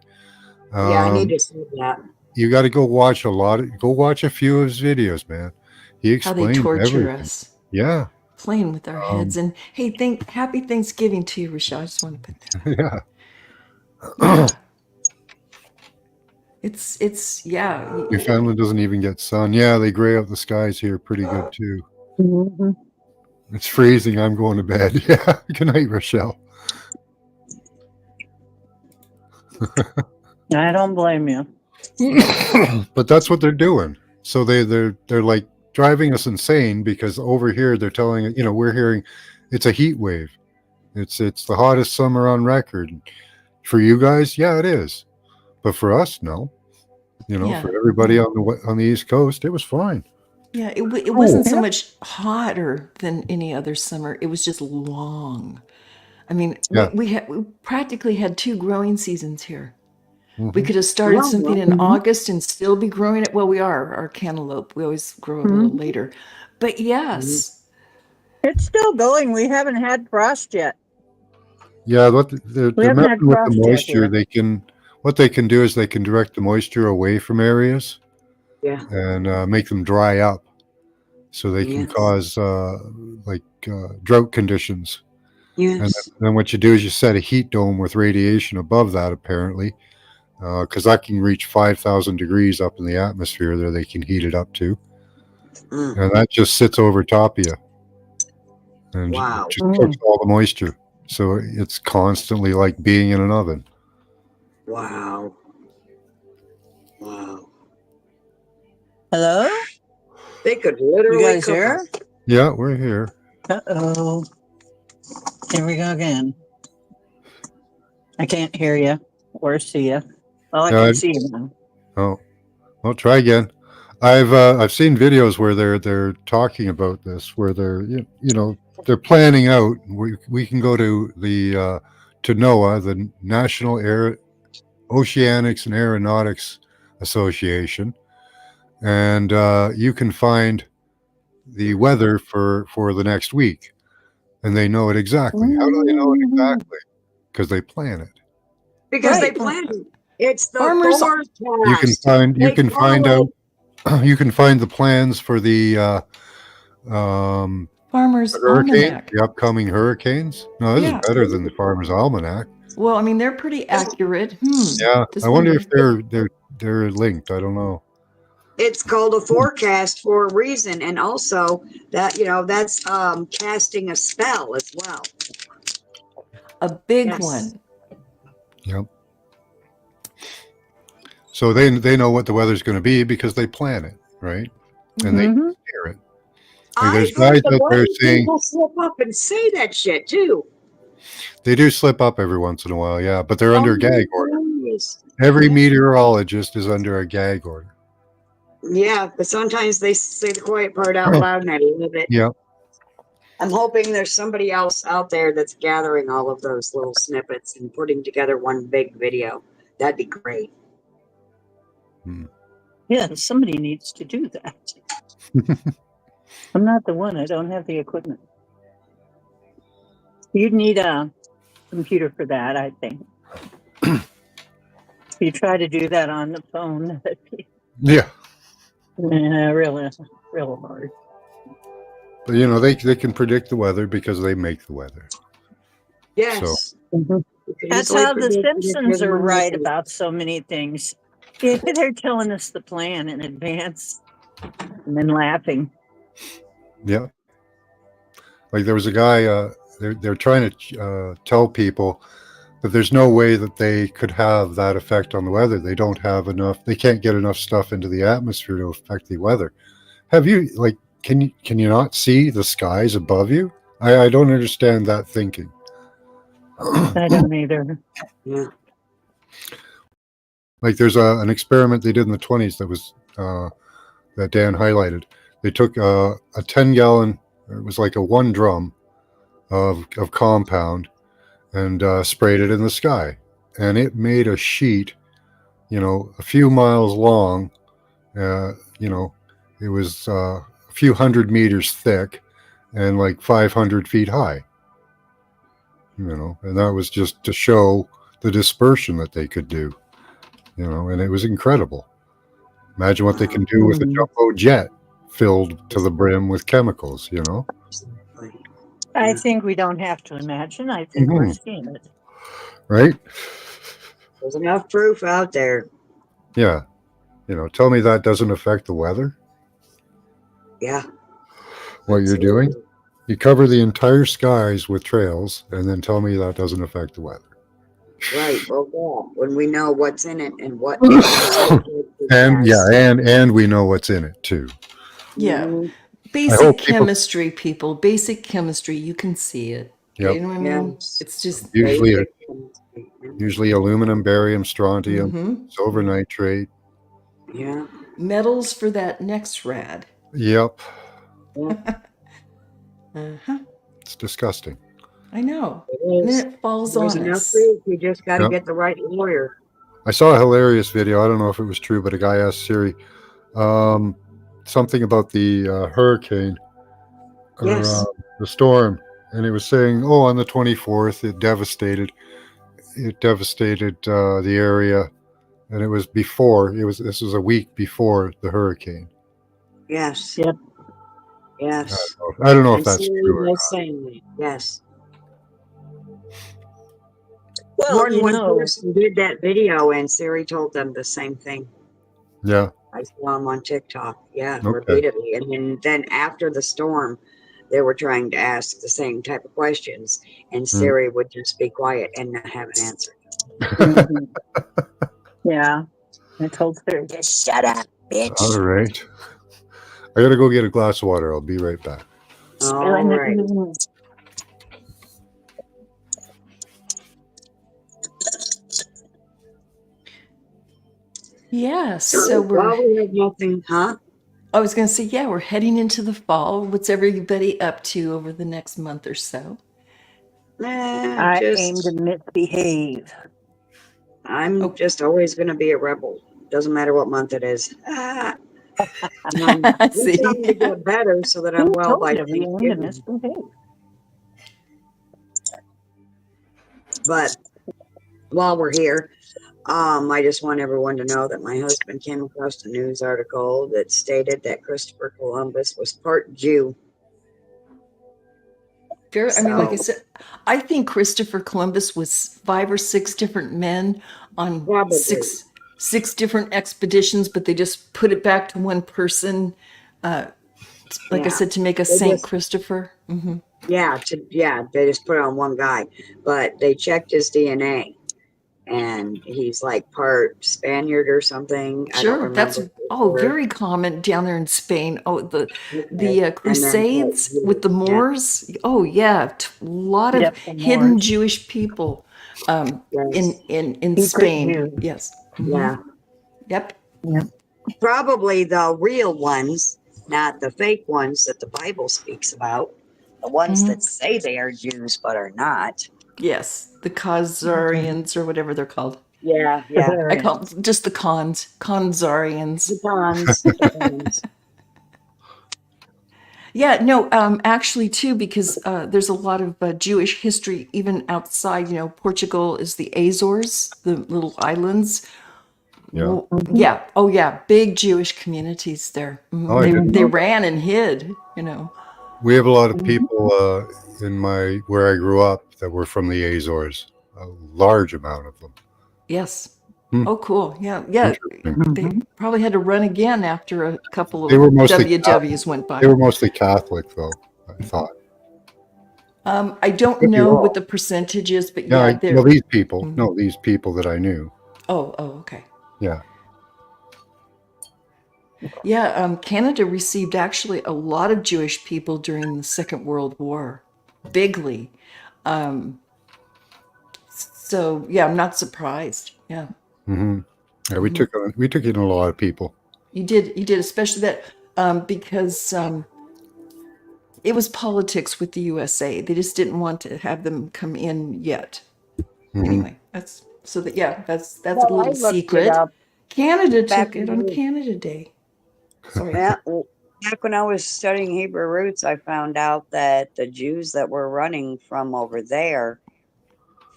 Yeah, I need to see that. You got to go watch a few of his videos, man. He How they explains torture everything. us. Yeah, Playing with our heads. And hey, happy Thanksgiving to you, Rochelle. I just want to put that. yeah. Yeah. It's yeah. Newfoundland doesn't even get sun. Yeah, they gray out the skies here pretty good too. Mhm. It's freezing. I'm going to bed. Yeah. Good night, Rochelle. I don't blame you. But that's what they're doing. So they're like driving us insane, because over here they're telling we're hearing it's a heat wave. It's the hottest summer on record. For you guys, yeah, it is. But for us, no. Yeah. For everybody on the East Coast, it was fine. Yeah, it wasn't so Yeah. much hotter than any other summer. It was just long. I mean, Yeah. we practically had 2 growing seasons here. Mhm. We could have started Yeah, something in Mhm. August and still be growing it. Well, we are our cantaloupe. We always grow a little later. But yes, It's still going. We haven't had frost yet. Yeah, We they're haven't had messing with the frost yet moisture. here. What they can do is they can direct the moisture away from areas Yeah. and make them dry up, so they can Yes. cause drought conditions. And Yes. then what you do is you set a heat dome with radiation above that, apparently, because that can reach 5,000 degrees up in the atmosphere there. They can heat it up to, Mm. and that just sits over top of you and Wow. just cooks all the moisture. So it's constantly like being in an oven. Wow. Wow. Hello? They could You literally guys cook here? us. Yeah, we're here. Uh-oh. Here we go again. I can't hear you or see you. Well, I Yeah, can see you now. Oh, Well, try again. I've seen videos where they're talking about this, where they're planning out. We can go to the to NOAA, the National Oceanics and Aeronautics Association, and you can find the weather for the next week, and they know it exactly. How do they know it exactly? Because they plan it. Because they Right. planned it. It's the Farmers- You can forecast. find you They can find follow out you can find the plans for the um, Farmer's hurricane, Almanac. the upcoming hurricanes. No, this Yeah. is better than the Farmer's Almanac. Well, I mean, they're pretty accurate. Yeah, Just I wonder if wondering. they're linked. I don't know. It's called a forecast for a reason, and also that that's casting a spell as well. A big Yes. one. Yep. So they know what the weather's going to be because they plan it, right? And they Mhm. hear it. I've there's heard guys the out there weather saying people slip up and say that shit too. they do slip up every once in a while, yeah, but they're under a gag order. Yes. Every meteorologist is under a gag order. Yeah, but sometimes they say the quiet part out loud, and I love it. Yeah. I'm hoping there's somebody else out there that's gathering all of those little snippets and putting together one big video. That'd be great. Yeah, somebody needs to do that. I'm not the one. I don't have the equipment. You'd need a computer for that, I think. If you try to do that on the phone, that'd be Yeah. real hard. But they can predict the weather because they make the weather. Yes. Mhm. You can That's easily how the predict it if Simpsons you're are one right person. about so many things. Yeah, they're telling us the plan in advance and then laughing. Yeah. Like there was a guy. They're trying to tell people that there's no way that they could have that effect on the weather. They don't have enough. They can't get enough stuff into the atmosphere to affect the weather. Have you can you not see the skies above you? I don't understand that thinking. I don't either. Yeah. Like there's an experiment they did in the 20s that was that Dan highlighted. They took a 10-gallon, it was like a one drum of compound, and sprayed it in the sky, and it made a sheet, a few miles long. It was a few hundred meters thick and like 500 feet high. And that was just to show the dispersion that they could do. And it was incredible. Imagine what they can do with a jumbo jet filled to the brim with chemicals. I think we don't have to imagine. I think we're seeing it. Right? There's enough proof out there. Yeah. Tell me that doesn't affect the weather. Yeah. What you're doing? You cover the entire skies with trails, and then tell me that doesn't affect the weather. Right. Well, yeah. When we know what's in it and what and we know what's in it too. Yeah. Mhm. Basic chemistry, people. Basic chemistry. You can see it. Yep. You know what I mean? Yes. It's just Usually aluminum, barium, strontium, silver nitrate. Yeah. metals for that next rad. Yep. Uh-huh. It's disgusting. I know. It And is. then it falls There's on enough us. proof. You just got to Yep. get the right lawyer. I saw a hilarious video. I don't know if it was true, but a guy asked Siri something about the hurricane or Yes. the storm, and it was saying, "Oh, on the 24th, it devastated the area," and it was before. This was a week before the hurricane. Yes. Yep. Yes. I don't know if And that's Siri true or not. was saying that. Yes. Well, More than one person did that video, and Siri told them the same thing. Yeah. I saw them on TikTok. Yeah, Okay. repeatedly. And then after the storm, they were trying to ask the same type of questions, and Siri would just be quiet and not have an answer. Mhm. Yeah. I told her, just shut up, bitch. All right. I gotta go get a glass of water. I'll be right back. All right. Yeah, So so we're, while we have nothing, huh? I was going to say, yeah, we're heading into the fall. What's everybody up to over the next month or so? I aim to Just misbehave. I'm Oh, just always going to be a rebel. Doesn't matter what month it is. I I'm trying see. to get better so that I'm Who well told by you we aim to Thanksgiving. misbehave? But while we're here, I just want everyone to know that my husband came across a news article that stated that Christopher Columbus was part Jew. Very, I mean, like I So said, I think Christopher Columbus was 5 or 6 different men on probably, six different expeditions, but they just put it back to one person. Like I yeah. said, to make a They Saint just Christopher. Hmm. they just put it on one guy, but they checked his DNA and he's like part Spaniard or something. I don't Sure, that's remember for sure. very common down there in Spain. Oh, the Okay. the And then part Crusades with Jew. the Yeah. Moors. Oh yeah, a lot of Yep, the hidden Moors. Jewish people Yes. in Secret Spain. Jews. Yes. Hmm. Yeah. Yep. Yep. Probably the real ones, not the fake ones that the Bible speaks about. The ones Hmm. that say they are Jews but are not. Yes, the Mhm. Khazarians or whatever they're called. Yeah, yeah. I call Bavarians. them just the The Khanzarians. cons. The cons. Yeah, no, actually, too, because there's a lot of Jewish history even outside. Portugal is the Azores, the little islands. Yeah. Mhm. Yeah, oh yeah, big Jewish communities there. Oh, Mhm. I They didn't they know that. ran and hid. We have a lot of Mhm. people in my where I grew up that were from the Azores. A large amount of them. Yes. Hmm, Oh, cool. Yeah, yeah. interesting. They Mhm. probably had to run again after a couple They of were mostly WWs went they by. were mostly Catholic, though. I thought. I don't Could be know what wrong. the percentage is, but Yeah. yeah, Well, they're. these people. Mhm. No, these people that I knew. Oh, okay. Yeah. Yeah, Canada received actually a lot of Jewish people during the Second World War, bigly. Um, so yeah, I'm not surprised. Yeah. Hmm. Yeah. Hmm. We took in a lot of people. You did, especially that because it was politics with the USA. They just didn't want to have them come in yet. Hmm. Anyway, that's so that yeah, that's a Well, I little looked it secret. up Canada back took when it I on was, Canada Day. Sorry. yeah, well, back when I was studying Hebrew roots, I found out that the Jews that were running from over there,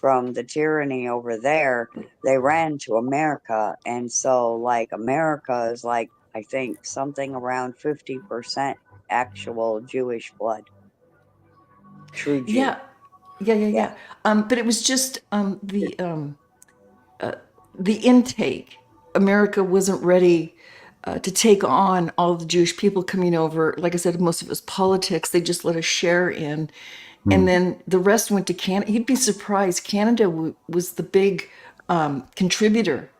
from the tyranny over there, they ran to America. And so, like, America is like, I think something around 50% actual Jewish blood, true Jew. Yeah, yeah. Yeah. Yeah. But it was just the intake. America wasn't ready to take on all the Jewish people coming over. Like I said, most of it was politics. They just let us share in. And then the rest went to Canada. You'd be surprised. Canada was the big contributor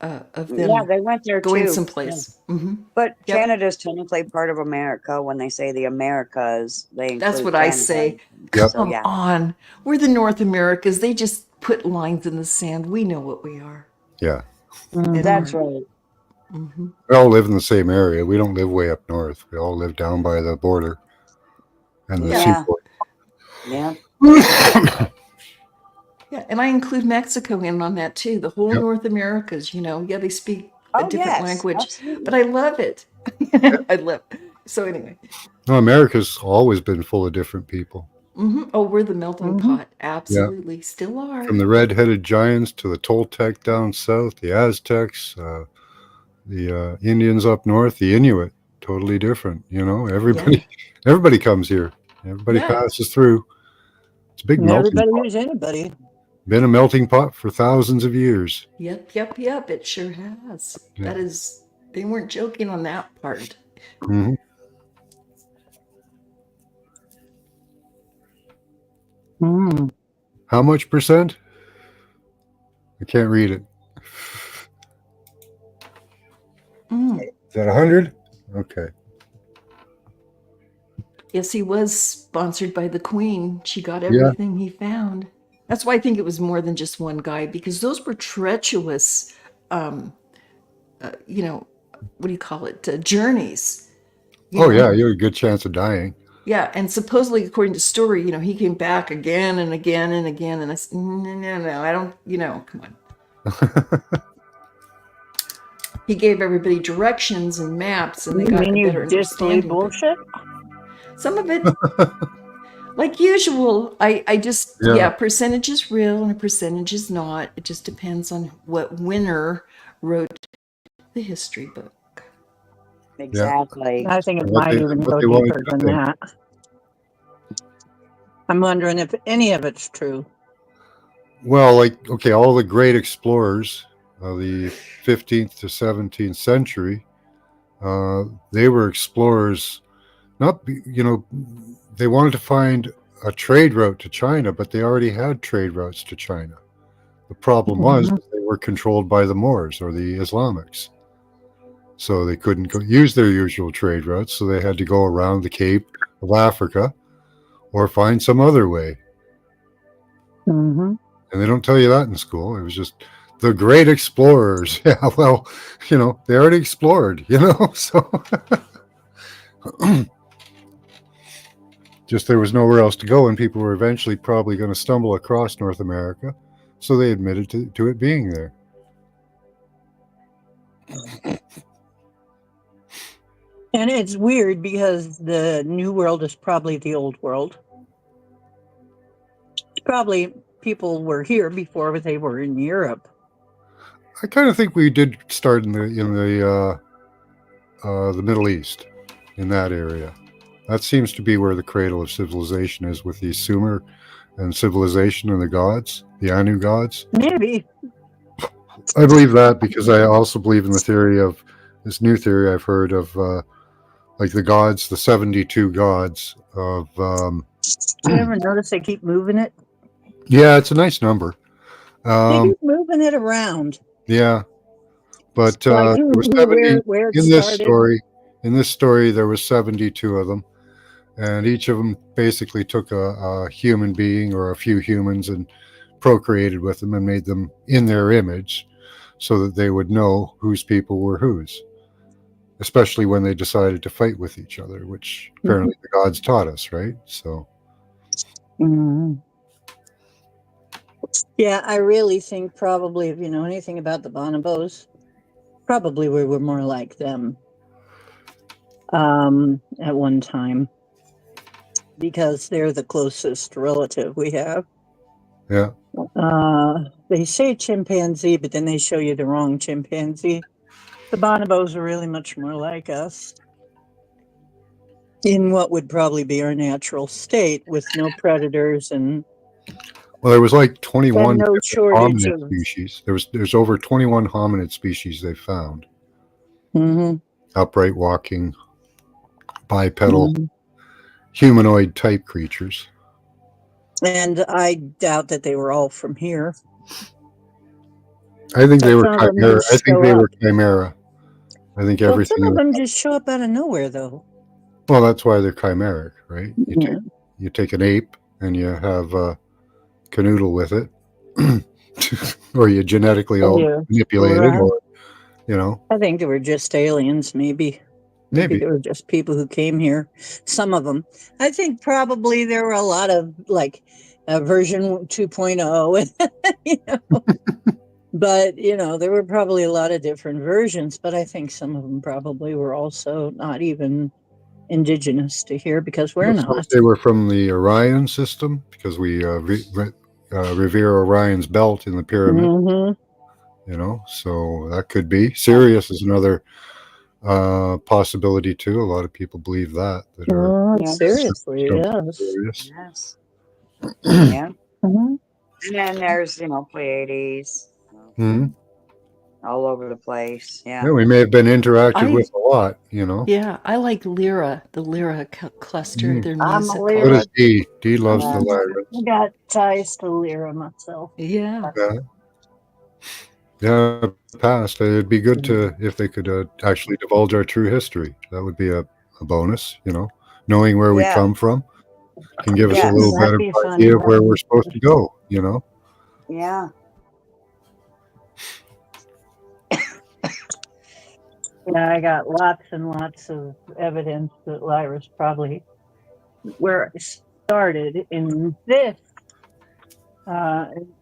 of Yeah, them they went there going too. Yeah. someplace. Hmm. But Yep. Canada's technically part of America. When they say the Americas, they That's include what I Canada. say. Yep. So, Come yeah. on. We're the North Americas. They just put lines in the sand. We know what we are Yeah. and Mhm. That's are. right. Hmm. We all live in the same area. We don't live way up north. We all live down by the border and the Yeah. Yeah. seaport. Yeah. Yeah, and I include Mexico in on that too. The whole Yep. North Americas, yeah, they speak a Oh, different yes. language, but Absolutely. I love it. I love it. So anyway, No, America's always been full of different people. oh, we're the melting Mhm. pot. Yeah. Absolutely, still From are. the red-headed giants to the Toltec down south, the Aztecs, the Indians up north, the Inuit, totally different. Yeah, Everybody comes here. Everybody yeah, passes through. It's a big And melting everybody pot. who's anybody. Been a melting pot for thousands of years. yep. It sure has. Yeah. That is, they weren't joking on that part. Hmm. Mm. How much percent? I can't read it. Mm. Is that 100? Okay. Yes, he was sponsored by the Queen. She got Yeah. everything he found. That's why I think it was more than just one guy, because those were treacherous um, you know, what do you call it? Journeys. You Oh know? yeah, you had a good chance of dying. Yeah, and supposedly, according to story, you know, he came back again and again and again, and I said, no, I don't, you know, come on. He gave everybody directions and maps, and they You got a mean you better disbelieve understanding. bullshit? Some of it, like usual, I just, Yeah. percentage is real and a percentage is not. It just depends on what winner wrote the history book. Exactly. I think it What might they even what go they wanted deeper you to than think. that. I'm wondering if any of it's true. Well, like okay, all the great explorers of the 15th to 17th century, they were explorers. Not you know, they wanted to find a trade route to China, but they already had trade routes to China. The problem was Mhm. they were controlled by the Moors or the Islamics. So they couldn't use their usual trade routes, so they had to go around the Cape of Africa or find some other way. Mhm. And they don't tell you that in school. It was just the great explorers. Yeah, well, you know, they already explored, you know, so just there was nowhere else to go, and people were eventually probably going to stumble across North America. So they admitted to it being there. And it's weird because the New World is probably the Old World. Probably people were here before they were in Europe. I kind of think we did start in the Middle East, in that area. That seems to be where the cradle of civilization is, with the Sumer and civilization and the gods, the Anu gods. Maybe. I believe that because I also believe in the theory of this new theory I've heard of, like the gods, the 72 gods of. Do you ever notice they keep moving it? Yeah, it's a nice number. They Um, keep moving it around. yeah, but Like there were where it in this started. story. In this story, there were 72 of them, and each of them basically took a human being or a few humans and procreated with them and made them in their image, so that they would know whose people were whose. Especially when they decided to fight with each other, which apparently the gods taught us, right? So, Mhm. Yeah, I really think probably if you know anything about the bonobos, probably we were more like them at one time because they're the closest relative we have. yeah. They say chimpanzee, but then they show you the wrong chimpanzee. The bonobos are really much more like us in what would probably be our natural state with no predators Well, there was like 21 and no different shortage hominid of. species. There's over 21 hominid species they found. Mhm, Upright walking, bipedal, mhm. humanoid type creatures. And I doubt that they were all from here. I think they But were some of them chimera. I just think show they up. were chimera. I think Well, some everything of else. them just show up out of nowhere, though. Well, that's why they're chimeric, right? Yeah. You take an ape and you have canoodle with it, or you genetically Yeah. manipulate it, Right. or you know, I think they were just aliens, maybe. Maybe maybe. they were just people who came here. Some of them. I think probably there were a lot of like version 2.0, you know. But, you know, there were probably a lot of different versions, but I think some of them probably were also not even indigenous to here because we're Some not. say we're from the Orion system because we revere Orion's belt in the pyramid. Hmm. You know, so that could be. Sirius is another possibility too. A lot of people believe that are Yes. Seriously, from yes. Sirius. Yes. Yeah. Mhm. And then there's, Pleiades, Mhm. all over the place. Yeah. Yeah, we may have been interacted I with a lot. You know, Yeah, I like Lyra, the Lyra cluster. mm. They're I'm a So musical. Lyra. does Dee. Dee loves the Yeah. I Lyras. got ties to Lyra myself. Yeah. Yeah, yeah. Past. It'd be good to if they could actually divulge our true history. That would be a bonus. You know, knowing where we Yeah. come from can give us a Yes. little That'd better be fun. idea of where we're supposed to go. You know. Yeah. Yeah, I got lots and lots of evidence that Lyra's probably where it started uh,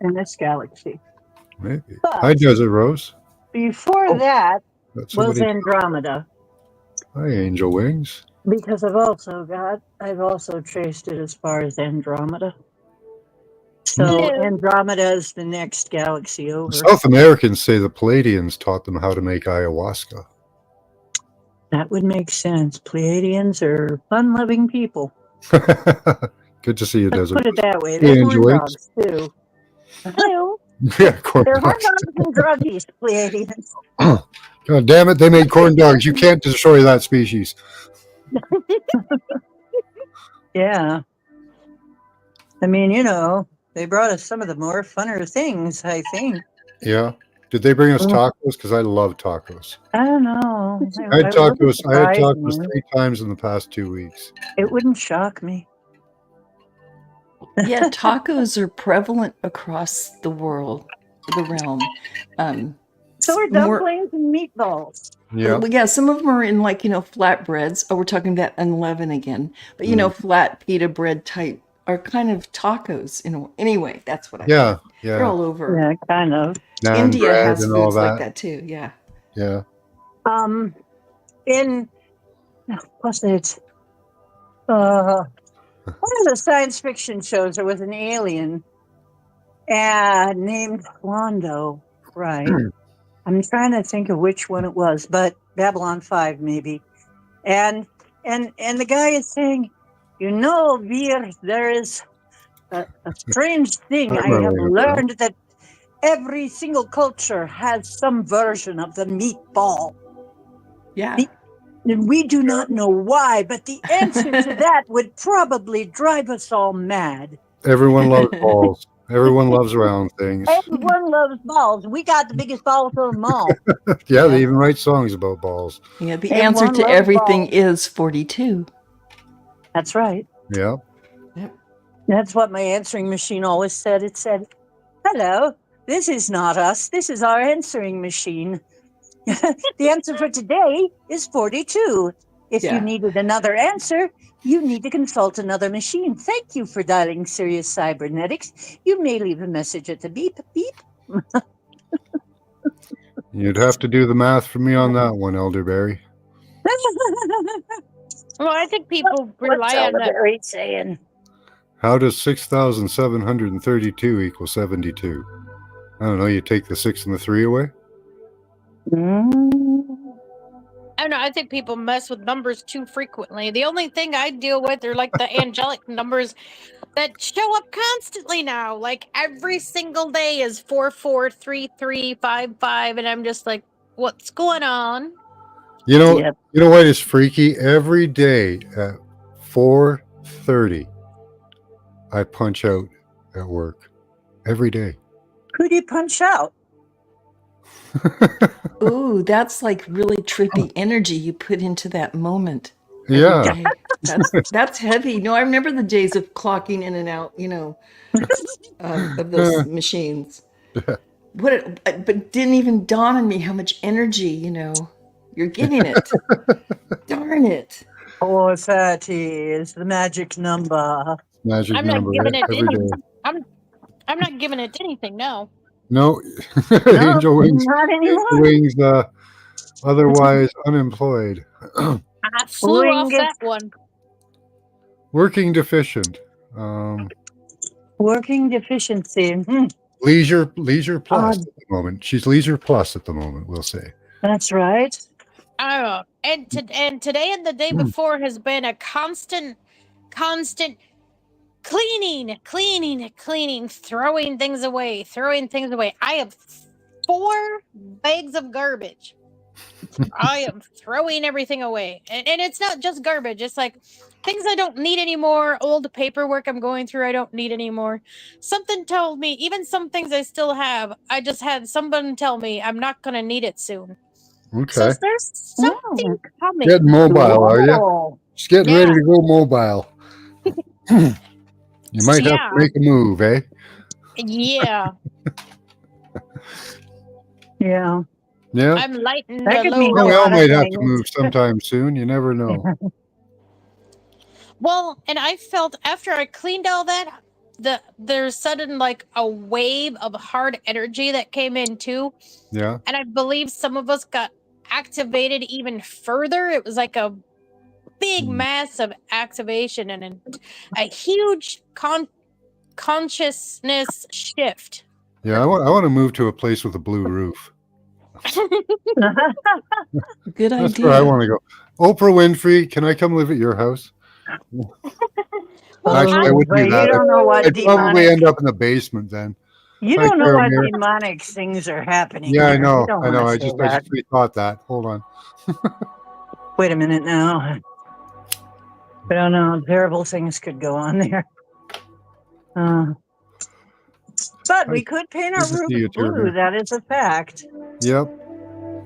in this galaxy. Maybe. Hi, But Desert Rose. before Oh, that got was somebody. Andromeda, Hi, Angel Wings. because I've also traced it as far as Andromeda. So Hello. Andromeda is the next galaxy The over. South Americans say the Palladians taught them how to make ayahuasca. That would make sense. Pleiadians are fun-loving people. Good to see you, Let's Desert put it Rose. that way. Hey, They're Angel horn Wings. dogs too. Hello. Yeah, corn They're horn dogs. dogs and druggies, Pleiadians. God damn it, they made corn dogs. You can't destroy that species. Yeah. I mean, they brought us some of the more funner things, I think. Yeah. Did they bring us Mm, tacos? Because I love tacos. I don't know. I had It wouldn't tacos. I had surprise tacos me. 3 times in the past 2 weeks. It wouldn't shock me. Yeah, tacos are prevalent across the world, the realm. Um, So are more, dumplings and meatballs. Yeah. well, yeah, some of them are in like, flatbreads. Oh, we're talking about unleavened again. But, flat pita bread type are kind of tacos. Anyway, that's what I Yeah. meant. They're Yeah. all over. Yeah, kind of. Naan India bread has and all foods like that. that too. Yeah. Yeah. Um, in what's it? One of the science fiction shows, there was an alien named Londo, right? I'm trying to think of which one it was, but Babylon 5 maybe. And and the guy is saying, Veer, there is a strange thing. I I have remember that. learned that every single culture has some version of the meatball. Yeah. And we do not know why, but the answer to that would probably drive us all mad. Everyone loves balls. Everyone loves round things. Everyone loves balls. We got the biggest balls of them all. Yeah, they Yeah. even write songs about balls. Yeah, the answer Everyone to loves everything balls. is 42. That's right. Yeah. Yep. That's what my answering machine always said. It said, hello, this is not us. This is our answering machine. The answer for today is 42. If you Yeah. needed another answer, you need to consult another machine. Thank you for dialing Sirius Cybernetics. You may leave a message at the beep, beep. You'd have to do the math for me on that one, Elderberry. Well, I think people What's rely on that. Elderberry saying? How does 6,732 equal 72? I don't know. You take the 6 and the 3 away? I don't know. I think people mess with numbers too frequently. The only thing I deal with are like the angelic numbers that show up constantly now. Like every single day is 443355, and I'm just like, what's going on? You know, Yep. you know what is freaky? Every day at 4:30, I punch out at work. Every day. Who do you punch out? Ooh, that's like really trippy energy you put into that moment. every Yeah. day. That's heavy. No, I remember the days of clocking in and out, of those machines. But it didn't even dawn on me how much energy, you're giving it. Darn it. 430 is the magic number. Magic I'm not number giving it every day. I'm not giving it anything now. No, No, Angel Wings. not Angel anymore. Wings, otherwise unemployed. I flew off Wing- that one. Working deficient. Working deficiency. Leisure plus Odd. at the moment. She's leisure plus at the moment, we'll say. That's right. I don't know. And today and the day before has been a constant cleaning, throwing things away. I have 4 bags of garbage. I am throwing everything away. And it's not just garbage. It's like things I don't need anymore. Old paperwork I'm going through I don't need anymore. Something told me, even some things I still have, I just had someone tell me I'm not going to need it soon. So Okay. there's something coming. Getting mobile, are you? Cool. Just getting Yeah. ready to go mobile. You might have Yeah. to make a move, eh? Yeah. Yeah. Yeah. I'm lighting That the could mean Well, a we load. all lot of might have to things. move sometime soon. You never know. Well, and I felt after I cleaned all that, there's sudden like a wave of hard energy that came in too, Yeah. and I believe some of us got activated even further. It was like a big, Mm. massive activation and a huge consciousness shift. Yeah. I want to move to a place with a blue roof. Good That's where I idea. want to go. Oprah Winfrey, can I come live at your house? Well, Actually, I Oh, wouldn't but do you that. don't know what I'd probably demonic. end up in the basement then. You Hi, don't know what Caramir. demonic things are happening Yeah, I here. You know. don't I want know. to I say just that. rethought that. Hold on. Wait a minute now. I don't know. Terrible things could go on there. Uh, but we could paint our Good to see you roofs too, blue. man. That is a fact. Yep.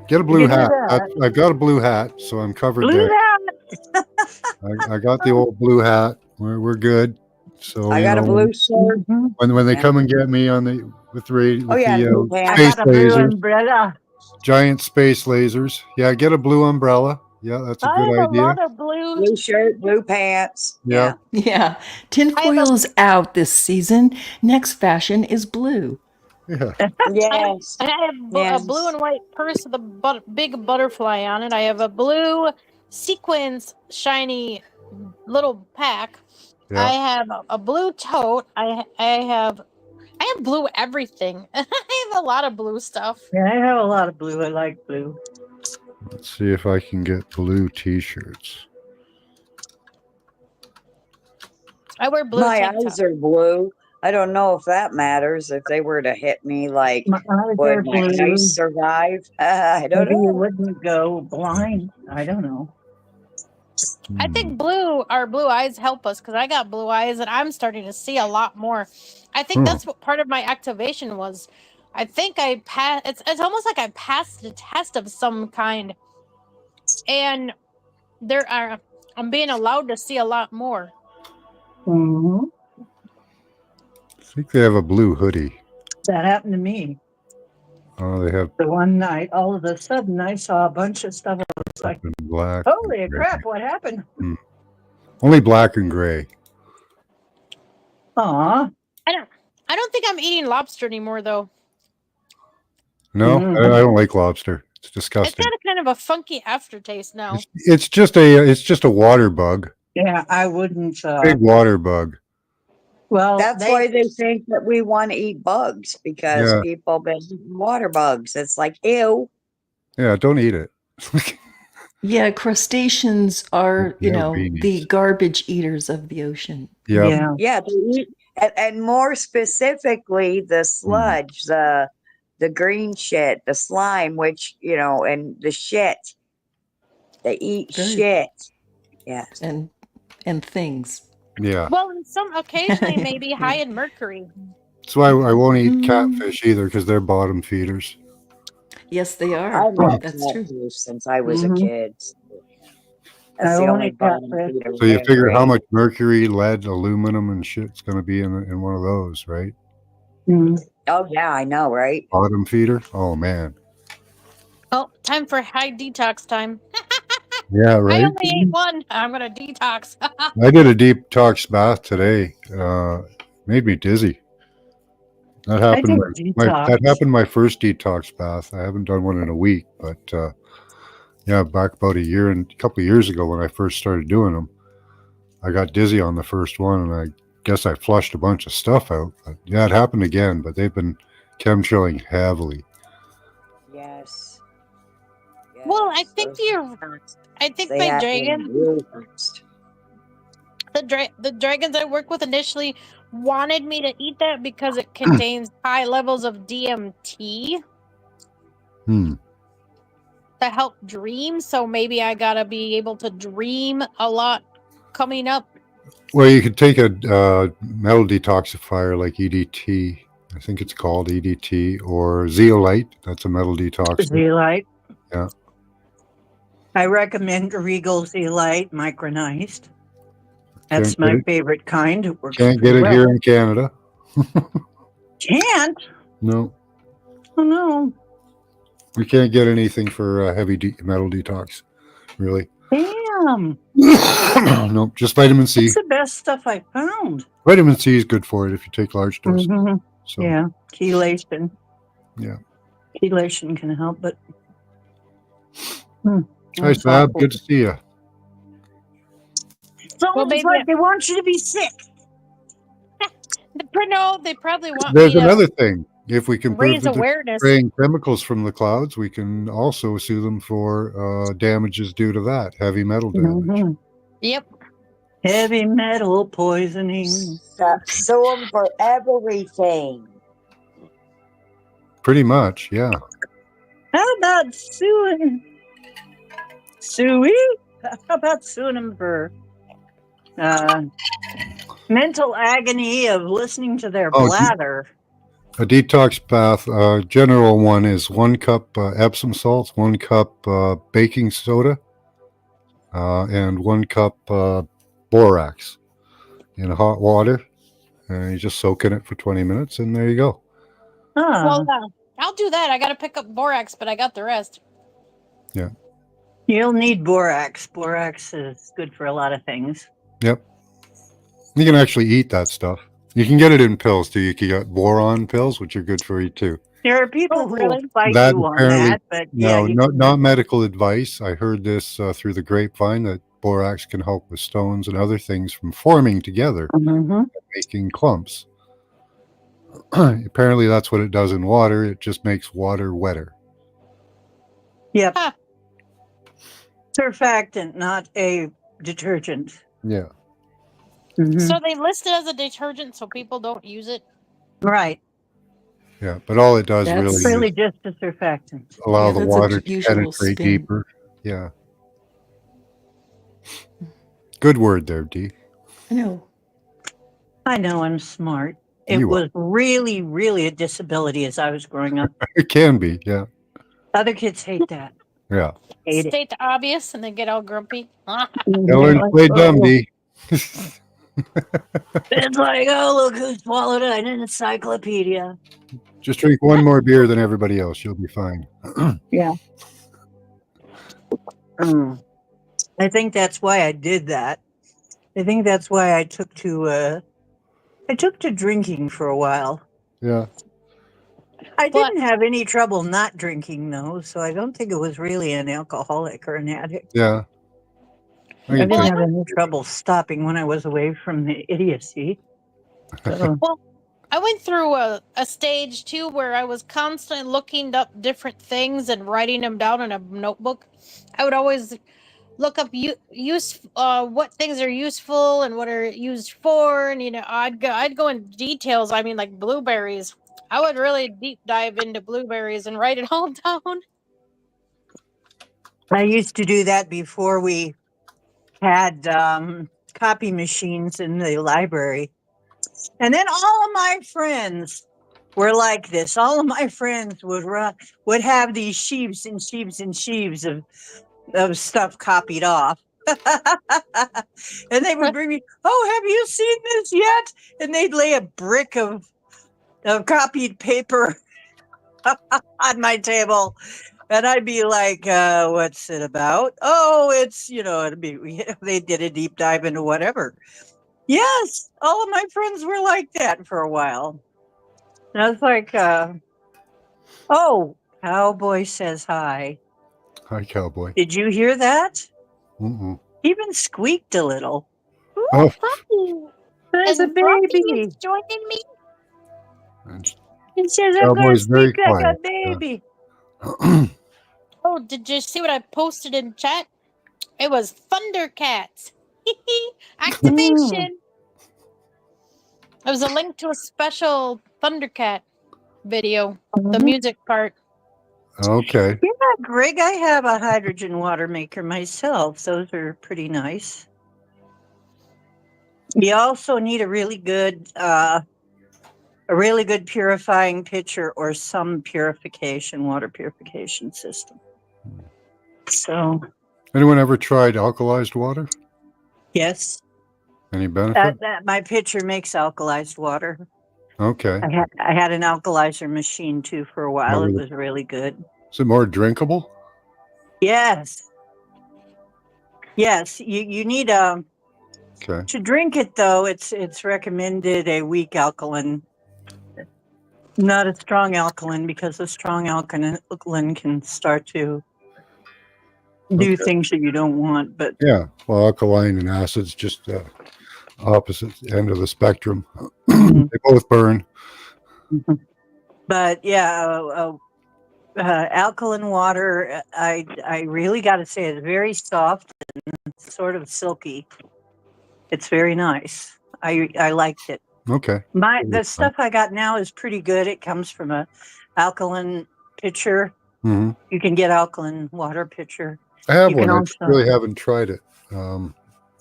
Get a We blue could do hat. that. I've got a blue hat, so I'm covered Blue there. hat. I got the old blue hat. We're good. So I you got a know blue shirt. Mhm. when they Yeah. come and get me on the Oh yeah, blue I pants. space got a blue lasers, umbrella. giant space lasers. Yeah, get a blue umbrella. Yeah, that's a I good have a idea. lot of blue. Blue shirt, blue pants. Yeah. Yeah. Yeah. I have a Tinfoil is out this season. Next fashion is blue. Yeah. Yes. I have a blue Yes. and white purse with a big butterfly on it. I have a blue sequins shiny little pack. I Yeah. have a blue tote. I have blue everything. I have a lot of blue stuff. Yeah, I have a lot of blue. I like blue. Let's see if I can get blue t-shirts. I wear blue My tank eyes top. are blue. I don't know if that matters. If they were to hit me, like, My eyes are would my eyes blue. survive? I don't Maybe you know. wouldn't go blind. I don't know. I think our blue eyes help us because I got blue eyes and I'm starting to see a lot more. I think Huh. that's what part of my activation was. I think I passed. It's almost like I passed a test of some kind, and I'm being allowed to see a lot more. hmm I think they have a blue hoodie. That happened to me. Oh, they have The one night, all of a sudden, I saw a bunch of stuff. I was like, in black. holy and gray. crap, what happened? Only black and gray. Aw. I don't think I'm eating lobster anymore though. No, Mm. I don't like lobster. It's It's disgusting. got a kind of a funky aftertaste now. It's just a water bug. Yeah, I wouldn't. Big water bug. Well, That's why they think that we want to eat bugs because Yeah. people been eating water bugs. It's like, ew. Yeah, don't eat it. Yeah, crustaceans are, They have the weenies. garbage eaters of the ocean. Yeah. yeah. Yeah, they eat, and more specifically, the sludge, the green shit, the slime, which and the shit. They eat Very- shit. Yes. And things. Yeah. Well, and some occasionally maybe high in mercury. That's why I won't eat Mm. catfish either because they're bottom feeders. Yes, they I are. love That's true. catfish since I was Mhm. a kid. I That's the won't only eat bottom catfish. feeder So you I figure ever how ate. much mercury, lead, aluminum, and shit's going to be in one of those, right? Mm. Oh yeah, I know, right? Bottom feeder. Oh man. Oh, time for high detox time. Yeah, I right. only ate one. I'm gonna detox. I did a deep detox bath today. Made me dizzy. That I happened. did My detox. that happened my first detox bath. I haven't done one in a week, but yeah, back about a couple of years ago when I first started doing them, I got dizzy on the first one, and I guess I flushed a bunch of stuff out. But yeah, it happened again. But they've been chemtrailing heavily. Yes. Well, I Yes, think those you're. fast. I think They my happen really fast. the dragons I work with initially wanted me to eat that because it contains high levels of DMT Hmm. to help dream. So maybe I gotta be able to dream a lot coming up. Well, you could take a metal detoxifier like EDT. I think it's called EDT or zeolite. That's a metal detoxer. Zeolite. Yeah. I recommend Regal Zeolite micronized. That's Can't my get it. favorite kind. It works Can't pretty get it well. here in Canada. Can't? No. Oh no. We can't get anything for heavy metal detox, really. Damn. Nope, just vitamin C. It's the best stuff I found. Vitamin C is good for it if you take large doses. Mhm. So Yeah. Chelation. yeah. Chelation can help, but Hi, that's Sab. awful. Good to see you. It's almost maybe- like they want you to be sick. No, they probably want There's me to another thing. If we can prove raise that they're awareness. spraying chemicals from the clouds, we can also sue them for damages due to that heavy metal damage. Mhm. Yep. Heavy metal poisoning. Sue them for everything. Pretty much, yeah. How about suing? How about suing them for mental agony of listening to their Oh, blather? A detox bath, general one is 1 cup Epsom salts, 1 cup baking soda, and 1 cup borax in hot water. And you just soak in it for 20 minutes, and there you go. Huh. Well, I'll do that. I got to pick up borax, but I got the rest. You'll need borax. Borax is good for a lot of things. Yep. You can actually eat that stuff. You can get it in pills too. You can get boron pills, which are good for you too. There are people Oh, who really? will fight That you on apparently- that, but yeah, No, you not medical advice. I heard this through the grapevine that borax can help with stones and other things from forming together, Mhm. making clumps. Apparently, that's what it does in water. It just makes water wetter. Yep. Huh. Surfactant, not a detergent. Yeah. Mhm. So they list it as a detergent so people don't use it. Right. Yeah. But all it does That's really It's really is just a surfactant. allow Yeah, the that's a water to usual penetrate spin. deeper. Yeah. Good word there, D. I know. I know I'm smart. It You are. was really, really a disability as I was growing up. It can be. Yeah. Other kids hate that. Yeah. Hate it. State the obvious and then get all grumpy. Now learn to play dumb, D. It's like, oh, look who swallowed an encyclopedia. Just drink one more beer than everybody else. You'll be fine. Yeah. I think that's why I did that. I think that's why I took to drinking for a while. Yeah. I But- didn't have any trouble not drinking though, so I don't think it was really an alcoholic or an addict. Yeah. I I didn't can have any trouble stopping when I was away from the idiocy. So, I went through a stage too where I was constantly looking up different things and writing them down in a notebook. I would always look up what things are useful and what are used for, and I'd go in details. I mean, like blueberries. I would really deep dive into blueberries and write it all down. I used to do that before we had copy machines in the library. And then all of my friends were like this. All of my friends would have these sheaves and sheaves and sheaves of stuff copied off. And they would bring me, oh, have you seen this yet? And they'd lay a brick of copied paper on my table. And I'd be like, what's it about? Oh, it's, they did a deep dive into whatever. Yes, all of my friends were like that for a while. And I was like, oh, Cowboy says hi. Hi, cowboy. Did you hear that? Mm-mm. Even squeaked a little. Oh, Hi. There's a And Froggy baby. is joining me. and- He says, I'm going to Cowboy's very speak like a quiet, yeah. baby. Oh, did you see what I posted in chat? It was Thundercats. Activation. It was a link to a special Thundercat video, the music part. Okay. Yeah, Greg, I have a hydrogen water maker myself. Those are pretty nice. You also need a really good purifying pitcher or some water purification system. So, Anyone ever tried alkalized water? yes, Any benefit? my pitcher makes alkalized water. Okay. I had an alkalizer machine too for a while. What It were was really good. Is it more drinkable? Yes. Yes. You need Okay. to drink it though. It's recommended a weak alkaline, not a strong alkaline, because a strong alkaline can start to do Okay. things that you don't want. But Yeah. Well, alkaline and acid's just opposite end of the spectrum. Mhm. They both burn. but yeah, alkaline water. I really got to say it's very soft and sort of silky. It's very nice. I liked it. Okay. The stuff I got now is pretty good. It comes from a alkaline pitcher. Hmm. You can get alkaline water pitcher. I have You can one. I just also really haven't tried it, and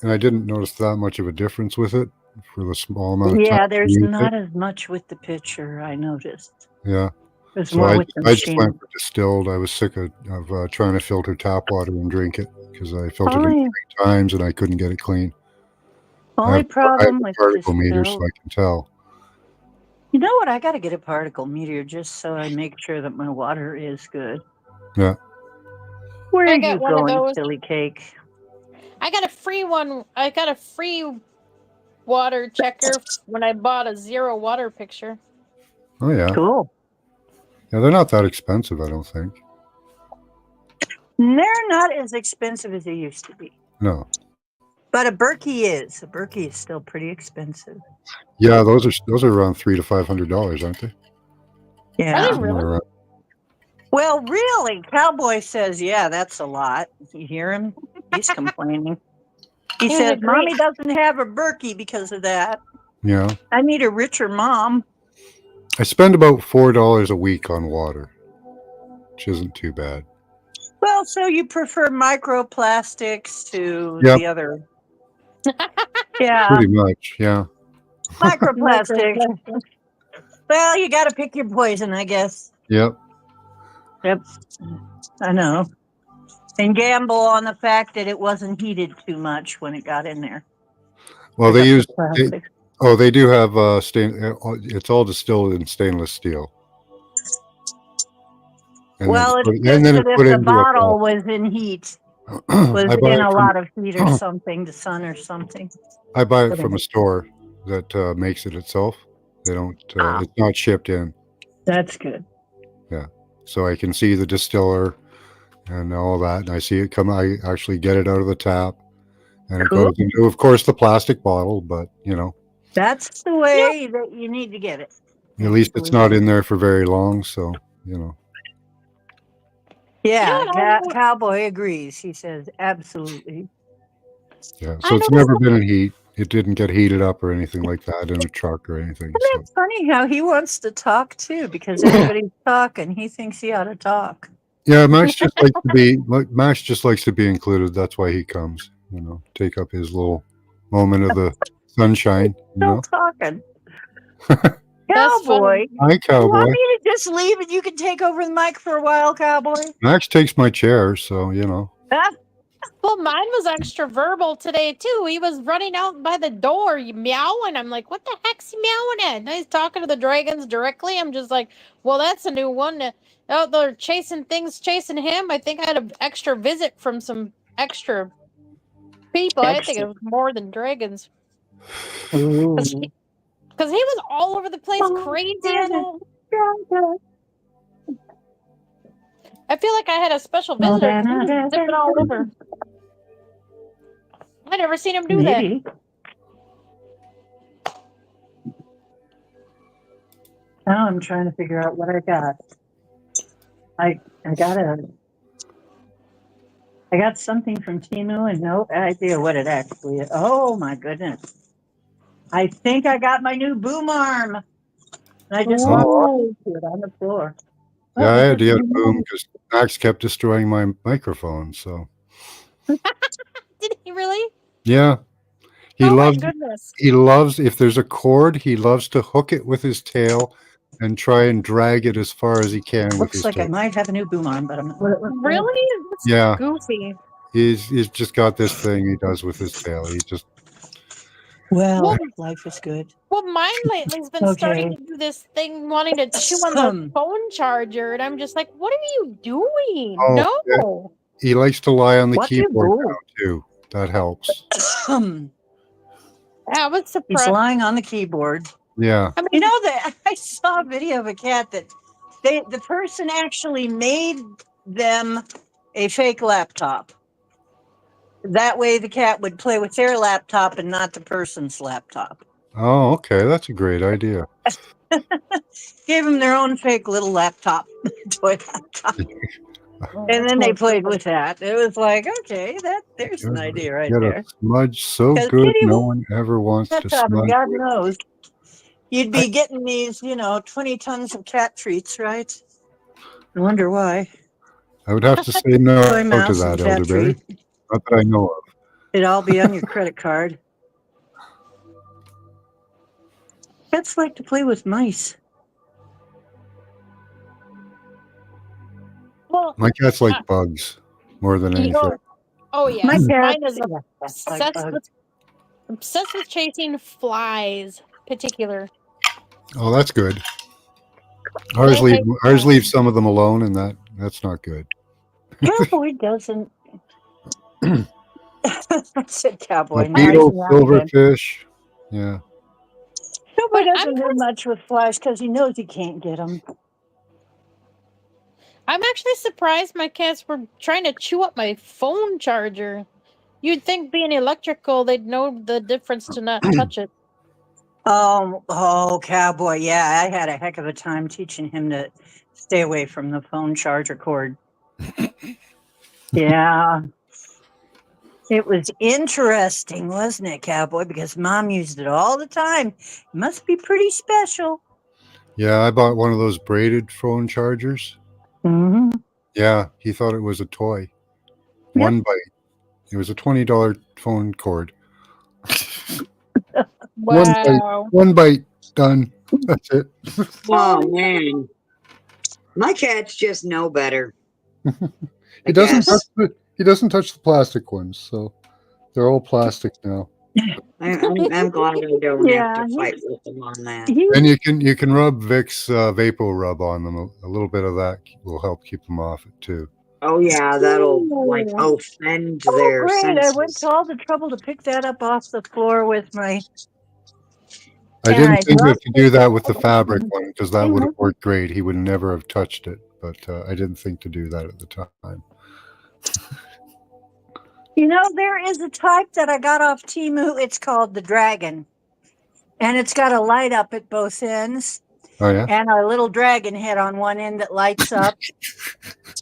I didn't notice that much of a difference with it for the small amount of time yeah. I There's used it. not as much with the pitcher. I noticed. Yeah. There's So more I with the I just went machine. for distilled. I was sick of trying to filter tap water and drink it because I filtered it Only 3 times and I couldn't get it clean. only I have problem a with particle meter, so distilled. I can tell. You know what? I got to get a particle meter just so I make sure that my water is good. Yeah. Where are I you got one of going, those. silly cake? I got a free one. I got a free water checker when I bought a zero water picture. Oh yeah. Cool. Yeah, they're not that expensive, I don't think. They're not as expensive as they used to be. No. But a Berkey is. A Berkey is still pretty expensive. Yeah, those are around $300 to $500, aren't they? Yeah. Are they Somewhere really? around. Well, really, Cowboy says, yeah, that's a lot. You hear him? He's complaining. He He's says, a great- Mommy doesn't have a Berkey because of that. Yeah. I need a richer mom. I spend about $4 a week on water, which isn't too bad. Well, so you prefer microplastics to Yep. the other. Yeah, Pretty much, yeah. microplastics. Well, you got to pick your poison, I guess. Yep. Yep. I know. And gamble on the fact that it wasn't heated too much when it got in there. Well, Pick they up use the plastic. they do have it's all distilled in stainless steel. And Well, it's then just that it's if put the into a bottle was in heat, bottle. was I buy in it a from lot of heat or something, the sun or something. I buy it Put from in a store that makes it itself. They don't. Ah. It's not shipped in, That's good. so I can see the distiller and all that, and I see it come. I actually get it out of the tap, and it Cool. goes into, of course, the plastic bottle. But That's the way that you need to get it. at least it's not in there for very long. So Yeah, Yeah, Cowboy agrees. He says, absolutely. yeah. I So it's know never been in heat. It didn't get heated up or anything like that in a truck or anything. Isn't So it funny how he wants to talk too? Because everybody's talking. He thinks he ought to talk. yeah, Max just likes to be included. That's why he comes. Take up his little moment of the sunshine. Still talking. That's Cowboy. funny. Hi, You cowboy. want me to just leave and you can take over the mic for a while, Cowboy? Max takes my chair, so Huh? Well, mine was extra verbal today too. He was running out by the door, meowing. I'm like, "What the heck's he meowing at?" And he's talking to the dragons directly. I'm just like, "Well, that's a new one." Oh, they're chasing him. I think I had an extra visit from some extra people. I think it was more than dragons because he was all over the place, crazy as all. I feel like I had a special visitor. 'Cause he was zipping all over. I never seen him do Maybe. Now I'm trying to figure out what I got. I got something from Timu and no idea what it actually is. Oh my goodness. I think I got my new boom arm. I just lost it on the floor. yeah, I had to get a boom because Max kept destroying my microphone. So Did he really? yeah, he Oh loves. my goodness. He loves if there's a cord, he loves to hook it with his tail and try and drag it as far as he can with Looks his like I tail. might have a new boom arm, but I'm not. Really? That's Yeah. goofy. He's just got this thing he does with his tail. Well, life is good. Well, mine lately's been Okay. starting to do this thing, wanting to chew on the phone charger, and I'm just like, "What are you doing? Oh, yeah. No!" He likes to lie on the What you keyboard do? now too. That helps. I was He's surprised. lying on the keyboard. Yeah. I mean, You know that I saw a video of a cat that the person actually made them a fake laptop. That way the cat would play with their laptop and not the person's laptop. Oh, okay. That's a great idea. Gave them their own fake little laptop, toy laptop. And then they played with that. It was like, okay, there's an idea right Get a there. smudge so 'Cause good Kitty no will one ever wants to laptop, and smudge. God knows you'd be getting these, 20 tons of cat treats, right? I wonder why. I would have to say no Toy to mouse that, and cat Elderberry. treat. Not that I know of. It'd all be on your credit card. Cats like to play with mice. well, My cats like bugs more than you know, anything. oh yeah, My cat mine is like obsessed with chasing flies, particular. Oh, that's good. They Ours leave hate ours flies. leave some of them alone, and that's not good. Cowboy doesn't. I said cowboy. Now he's Beetle, an African. silverfish. Yeah. Cowboy But doesn't do much with flies because he knows he can't get them. I'm actually surprised my cats were trying to chew up my phone charger. You'd think being electrical, they'd know the difference to not touch it. Oh, cowboy. Yeah, I had a heck of a time teaching him to stay away from the phone charger cord. Yeah. It was interesting, wasn't it, cowboy? Because mom used it all the time. It must be pretty special. Yeah, I bought one of those braided phone chargers. Mm-hmm. Yeah, he thought it was a toy. Yep. One bite. It was a $20 phone cord. Wow. One bite, done. That's it. Oh man, my cats just know better. He doesn't touch the plastic ones, so they're all plastic now. I'm glad I don't Yeah, have to fight with them on that. And you can rub Vicks Vapo Rub on them. A little bit of that will help keep them off it too. Oh yeah, that'll like offend their great. senses. I went to all the trouble to pick that up off the floor with my. I And didn't I think dropped to do that with the fabric it. one because that would have worked great. He would never have touched it, but I didn't think to do that at the time. There is a type that I got off Temu. It's called the Dragon. And it's got a light up at both ends. Oh yeah. And a little dragon head on one end that lights up.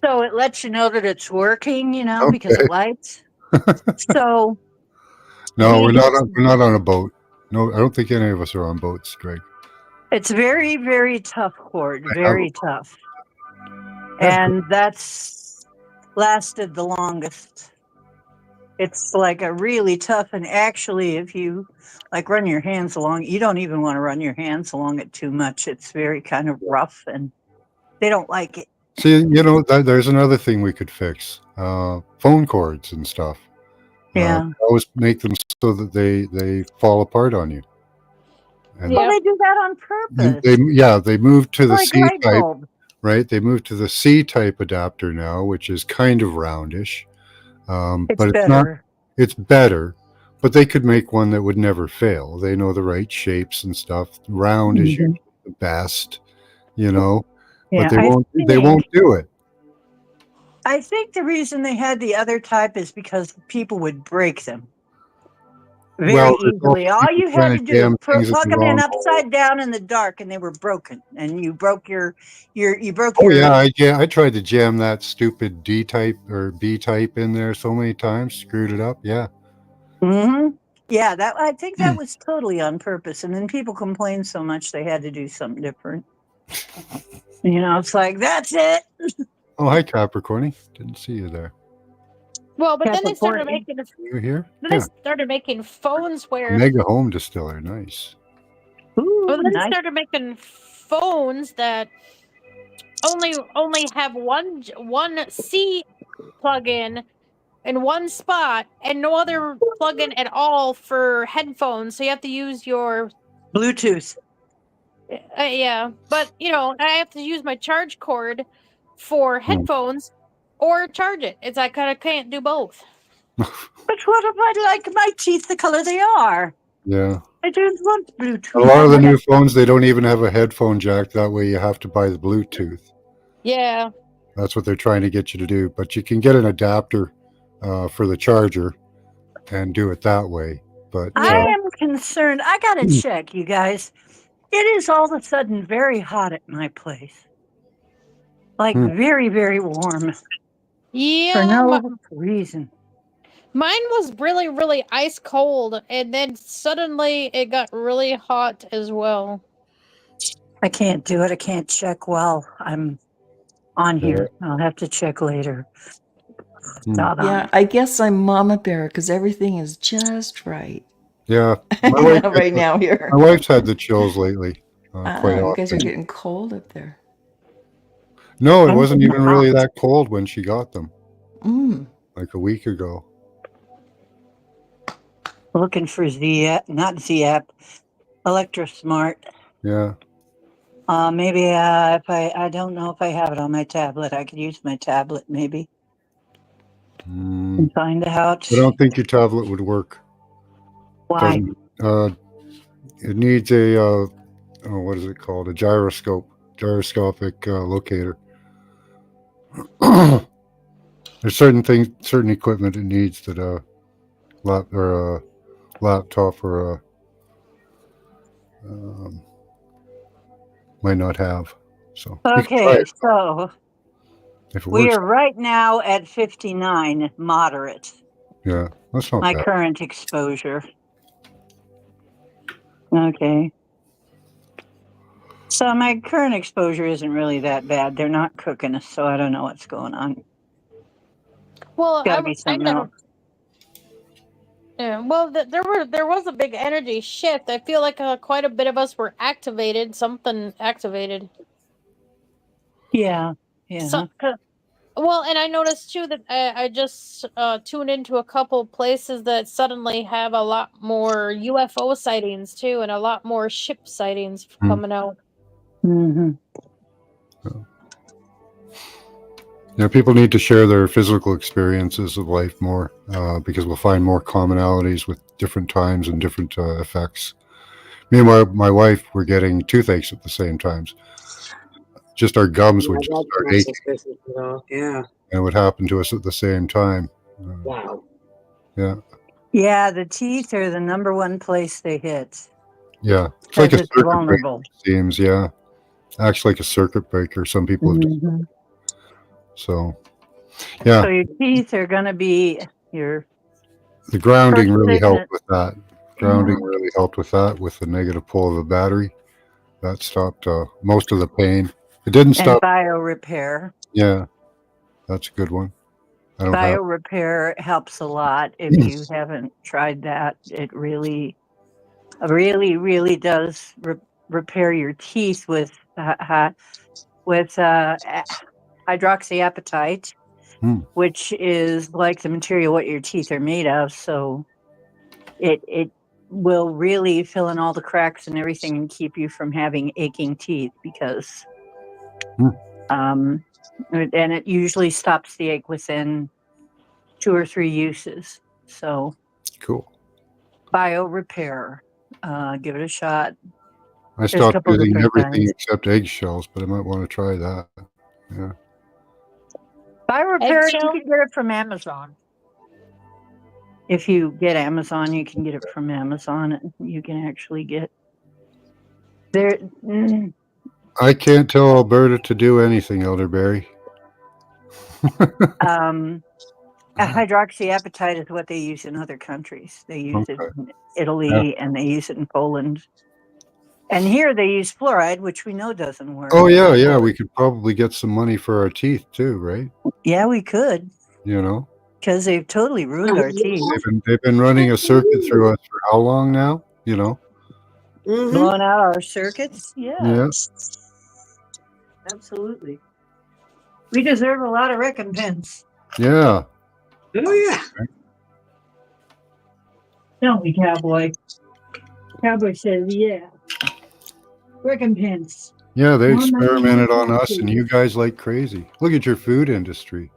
So it lets you know that it's working, because it lights. So No, we're not on a boat. No, I don't think any of us are on boats, Greg. it's very, very tough cord. Very tough. And that's lasted the longest. It's like a really tough, and actually, if you run your hands along, you don't even want to run your hands along it too much. It's very kind of rough, and they don't like it. See, there's another thing we could fix: phone cords and stuff. Yeah. Always make them so that they fall apart on you. And Well, they do that on purpose. they moved to the Like C light type, bulb. right? They moved to the C type adapter now, which is kind of roundish. It's but better. it's not. It's better, but they could make one that would never fail. They know the right shapes and stuff. Round is usually the best, Yeah, but they won't do it. I think the reason they had the other type is because people would break them very easily. All you had to do plug them in upside down in the dark, and they were broken. And you broke your. Oh yeah, I tried to jam that stupid D type or B type in there so many times, screwed it up. Yeah. Mm-hmm. Yeah, I think that was totally on purpose. And then people complained so much they had to do something different. It's like, that's it. Oh, hi Capricorny. Didn't see you there. Well, but then they started making. You here? Then they started making phones where. Mega home distiller, nice. Ooh, well, then nice. they started making phones that only have one C plug-in in one spot and no other plug-in at all for headphones. So you have to use your Bluetooth. yeah, but I have to use my charge cord for Hmm. headphones or charge it. It's I kind of can't do both. But what if I like my teeth the color they are? Yeah. I don't want Bluetooth. A lot of the new phones, they don't even have a headphone jack. That way you have to buy the Bluetooth. Yeah. That's what they're trying to get you to do. But you can get an adapter for the charger and do it that way. But I am concerned. I got to Hmm. check, you guys. It is all of a sudden very hot at my place. Like very, very warm for Yeah, no reason. mine was really, really ice cold, and then suddenly it got really hot as well. I can't do it. I can't check while I'm on here. I'll have to check later. Doggone Yeah, it. I guess I'm Mama Bear because everything is just right. yeah, my right now here. wife's had the chills lately quite You guys are often. getting cold up there. No, it wasn't even really that cold when she got them, like a week ago. Looking for not Z-App, ElectroSmart. Yeah. Maybe if I don't know if I have it on my tablet. I could use my tablet maybe and find out. I don't think your tablet would work. Why? It needs a what is it called? A gyroscopic locator. There's certain equipment it needs that a laptop or a might not have. So you can try Okay, it so if it we works. are right now at 59, moderate. Yeah, that's not My bad. current exposure. Okay. So my current exposure isn't really that bad. They're not cooking us, so I don't know what's going on. Well, Gotta be something else. Yeah, well, there was a big energy shift. I feel like quite a bit of us were activated. Something activated. Yeah. Well, and I noticed too that I just tuned into a couple places that suddenly have a lot more UFO sightings too, and a lot more ship sightings coming out. Mm-hmm. Yeah, people need to share their physical experiences of life more because we'll find more commonalities with different times and different effects. Me and my wife were getting toothaches at the same times. Just our gums would just start aching. Yeah. And it would happen to us at the same time. Wow. Yeah. Yeah, the teeth are the number one place they hit. Yeah. It's like a It's circuit vulnerable. breaker, it seems. Yeah. Acts like a circuit breaker. Some people have done. So, yeah. So your teeth are going to be your. The grounding first really segment. helped with that. Grounding really helped with that, with the negative pull of the battery. That stopped most of the pain. It didn't And stop. biorepair. Yeah. That's a good one. I don't have. Biorepair helps a lot. If you haven't tried that, it really, really does repair your teeth with hydroxyapatite, which is like the material what your teeth are made of. So it will really fill in all the cracks and everything and keep you from having aching teeth because and it usually stops the ache within 2 or 3 uses. So cool. Biorepair, give it a shot. I stopped using everything except eggshells, but I might want to try that. Yeah. Biorepair, you can get it from Amazon. If you get Amazon, you can get it from Amazon. You can actually get there. I can't tell Alberta to do anything, Elderberry. Hydroxyapatite is what they use in other countries. They use it in Italy and they use it in Poland. And here they use fluoride, which we know doesn't work. Oh, yeah. We could probably get some money for our teeth, too, right? Yeah, we could. You know? Because they've totally ruined our teeth. They've been running a circuit through us for how long now? You know? Blowing out our circuits? Yeah. Absolutely. We deserve a lot of recompense. Yeah. Oh yeah. Don't we, Cowboy? Cowboy says, yeah. Recompense. Yeah, they More money, experimented more on us and food. you guys like crazy. Look at your food industry.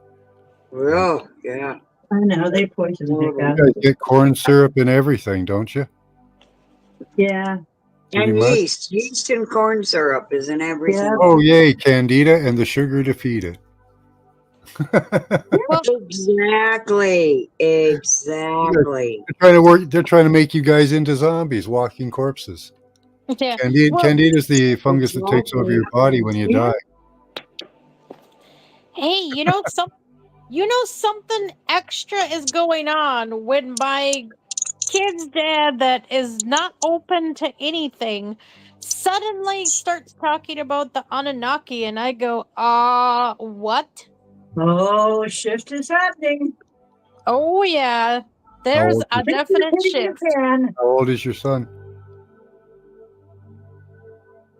Oh yeah. I know, they poisoned it, Horrible. You guys. guys get corn syrup in everything, don't you? Yeah. Pretty And much. yeast and corn syrup is in every Yeah. single. Oh, yay, Candida and the sugar to feed it. Well, Exactly. Exactly. They're trying to make you guys into zombies, walking corpses. yeah. Candida, Well, Candida is the fungus that takes over Exactly. your body when you Yeah. die. hey, something extra is going on when my kid's dad that is not open to anything suddenly starts talking about the Anunnaki and I go, what? Oh, a shift is happening. Oh yeah. How There's old, a Think you definite think you shift. can. how old is your son?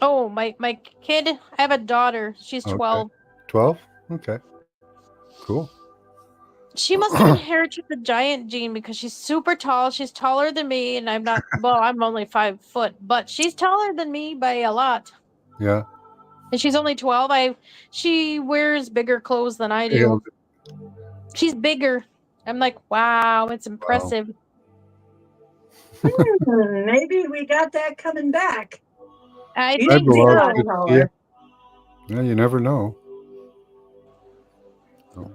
Oh, my kid, I have a daughter. She's Okay. 12. 12? Okay. Cool. She must have inherited the giant gene because she's super tall. She's taller than me, and I'm not, well, I'm only 5 foot, but she's taller than me by a lot. Yeah. And she's only 12. She wears bigger clothes than I Yeah. do. She's bigger. I'm like, wow, it's Wow. impressive. Maybe we got that coming back. I You I'd think be got love so. to see taller. it. Yeah, you never know. Oh,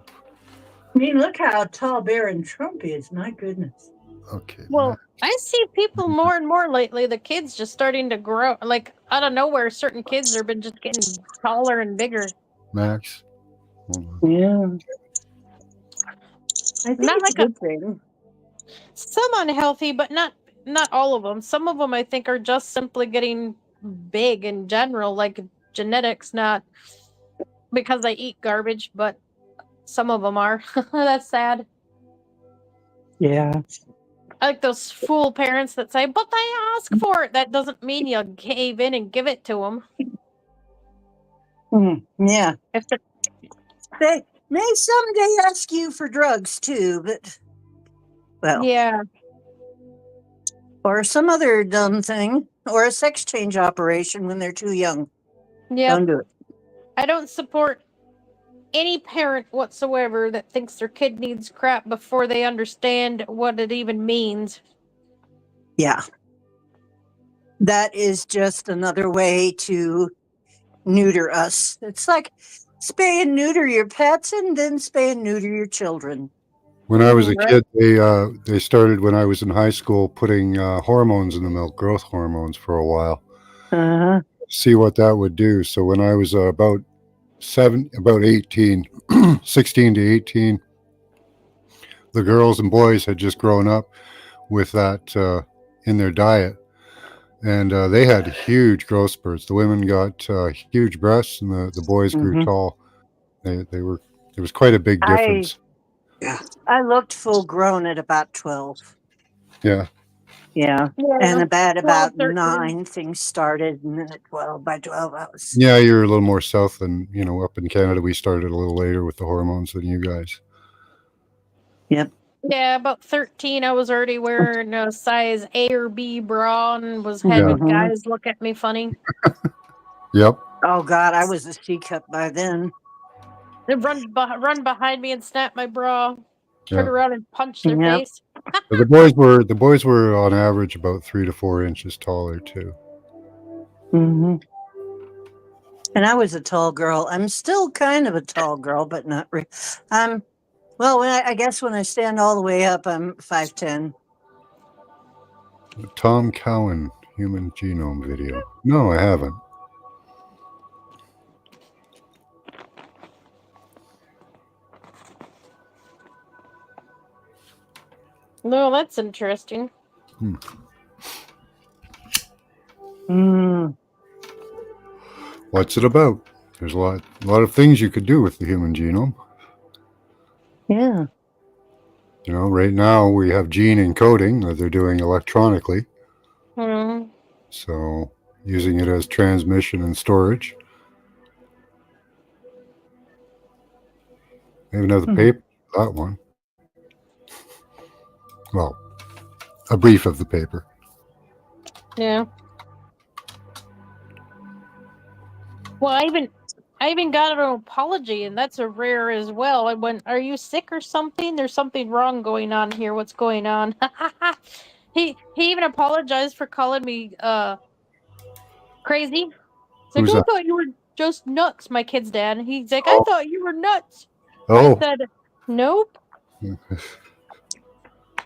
I mean, look how tall Barron Trump is. My goodness. okay. Well, I see people more and more lately. The kids just starting to grow. Like out of nowhere, certain kids have been just getting taller and bigger. Max. Hold on. Yeah. I think Not it's a like a good thing. some unhealthy, but not all of them. Some of them I think are just simply getting big in general, like genetics, not because they eat garbage, but some of them are. That's sad. Yeah. I like those fool parents that say, "But they ask for it." That doesn't mean you cave in and give it to them. Yeah. If the, They may someday ask you for drugs too, but well, yeah, or some other dumb thing, or a sex change operation when they're too young. yep. Don't do it. I don't support any parent whatsoever that thinks their kid needs crap before they understand what it even means. Yeah. That is just another way to neuter us. It's like spay and neuter your pets and then spay and neuter your children. When I was a Right. kid, they started when I was in high school putting hormones in the milk, growth hormones for a while. Uh-huh. See what that would do. So when I was about 18, 16 to 18, the girls and boys had just grown up with that in their diet. And they had huge growth spurts. The women got huge breasts and the boys grew Mhm. tall. They were, there was quite a big difference. Yeah. I looked full grown at about 12. Yeah. Yeah. Yeah, And about 12, 13. 9, things started. And then at 12, by 12, I was. Yeah, you're a little more south than, up in Canada. We started a little later with the hormones than you guys. Yep. Yeah, about 13, I was already wearing a size A or B bra and was Yeah. having Mhm. guys look at me funny. Yep. Oh, God, I was a C cup by then. They run behind me and snap my bra, turn Yeah. around and punch their Yep. face. But the boys were on average about 3 to 4 inches taller too. Hmm. And I was a tall girl. I'm still kind of a tall girl, but not really. Well, I guess when I stand all the way up, I'm 5'10". Tom Cowan human genome video. No, I haven't. No, that's interesting. Mm, What's it about? There's a lot of things you could do with the human genome. yeah. Right now we have gene encoding that they're doing electronically. Hmm. So using it as transmission and storage. They even have the Mhm. paper for that one. Well, a brief of the paper. Yeah. Well, I even got an apology, and that's a rare as well. I went, "Are you sick or something? There's something wrong going on here. What's going on?" He even apologized for calling me crazy. He's like, Who's "I that? thought you were just nuts." My kid's dad. He's like, "I Oh, thought you were nuts." I oh. said, "Nope."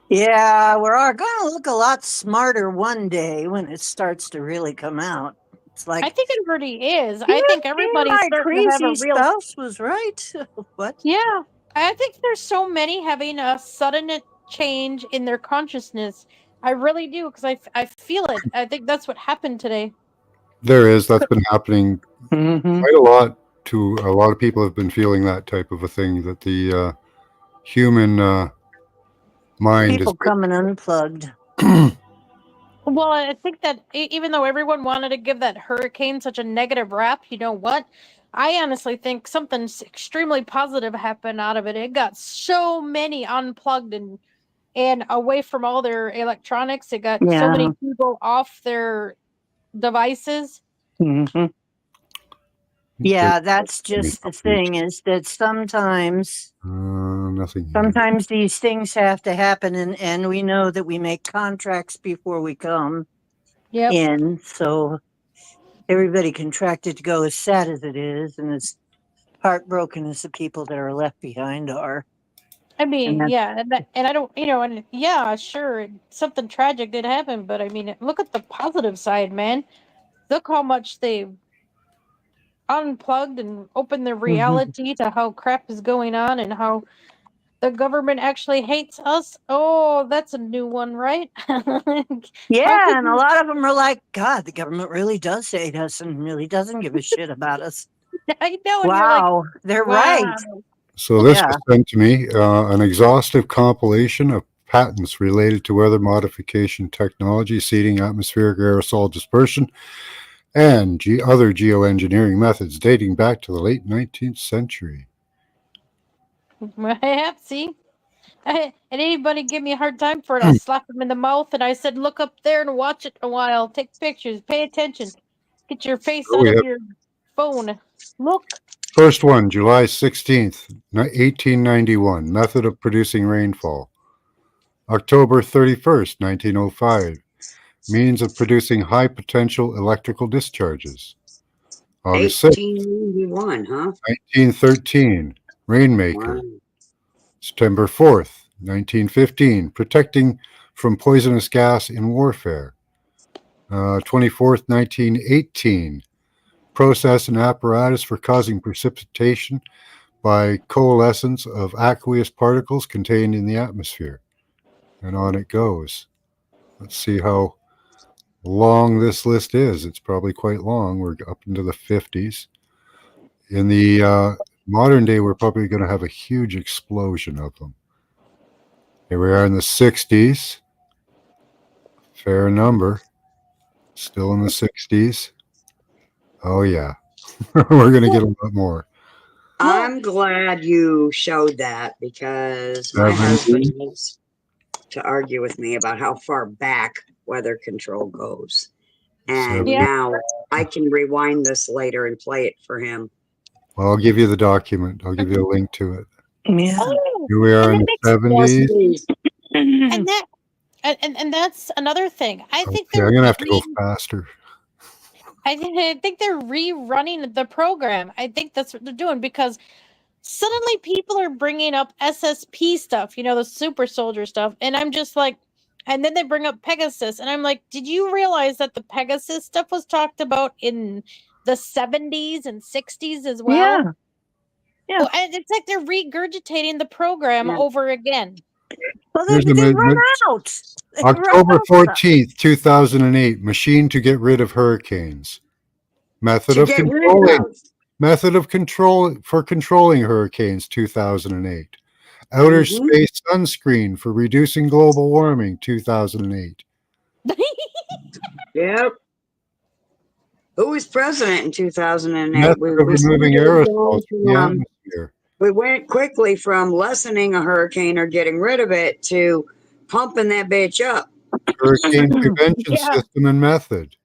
Yeah, we're all going to look a lot smarter one day when it starts to really come out. It's I like, think it already is. yeah, I think see, everybody's my starting to have a crazy real. spouse was right. What? Yeah, I think there's so many having a sudden change in their consciousness. I really do, because I feel it. I think that's what happened today. There is. That's been happening Mm-hmm. quite a lot. To a lot of people have been feeling that type of a thing. That the human mind is. People coming unplugged. Well, I think that even though everyone wanted to give that hurricane such a negative rap, you know what? I honestly think something extremely positive happened out of it. It got so many unplugged and away from all their electronics. It got so many Yeah. people off their devices. Mm-hmm. There's Yeah, that's many just the companies. thing is that Nothing here. sometimes these things have to happen, and we know that we make contracts before we come Yep. in. So everybody contracted to go, as sad as it is, and as heartbroken as the people that are left behind are. I And mean, that, yeah, and I don't, and yeah, sure, something tragic did happen, but I mean, look at the positive side, man. Look how much they've unplugged and opened their Mhm. reality to how crap is going on and how the government actually hates us. Oh, that's a new one, right? How Yeah, could and a you? lot of them are like, God, the government really does hate us and really doesn't give a shit about us. I know, and you're like, Wow, they're right. wow. So this Yeah. was sent to me, an exhaustive compilation of patents related to weather modification technology, seeding, atmospheric aerosol dispersion, and other geoengineering methods dating back to the late 19th century. I have, see? And anybody give me a hard time for it, I'll slap them in the mouth. And I said, look up there and watch it a while. Take pictures. Pay attention. Get your face So out we of have your phone. Look. first one, July 16th, 1891, method of producing rainfall. October 31st, 1905, means of producing high potential electrical discharges. August 1891, huh? 6th, 1913, Wow. rainmaker. September 4th, 1915, protecting from poisonous gas in warfare. 24th, 1918, process and apparatus for causing precipitation by coalescence of aqueous particles contained in the atmosphere. And on it goes. Let's see how long this list is. It's probably quite long. We're up into the 50s. In the modern day, we're probably going to have a huge explosion of them. Here we are in the 60s. Fair number. Still in the 60s. Oh, yeah. We're going to get a lot more. Well, I'm glad you showed that because my 70s. husband loves to argue with me about how far back weather control goes. And yeah. 70s. now I can rewind this later and play it for him. Well, I'll give you the document. I'll give you a link to it. Yeah. Oh, Here we are and in that the makes, Yes, 70s. please. and that, and that's another thing. I think Okay, I'm going to have to go faster. I think they're rerunning the program. I think that's what they're doing because suddenly people are bringing up SSP stuff, the super soldier stuff. And I'm just like, and then they bring up Pegasus. And I'm like, did you realize that the Pegasus stuff was talked about in the 70s and 60s as well? Yeah. Yeah. Oh, and it's like they're regurgitating the program Yeah. over again. Well, Here's they the run out. They run October out stuff. 14th, 2008, machine to get rid of hurricanes. Method To of get rid controlling. of. Method of control for controlling hurricanes, 2008. Outer Mhm. space sunscreen for reducing global warming, 2008. Yep. Who was president in 2008? Method of We seem removing to be aerosols going from the from, atmosphere. we went quickly from lessening a hurricane or getting rid of it to pumping that bitch up. Hurricane prevention Yeah. system and method.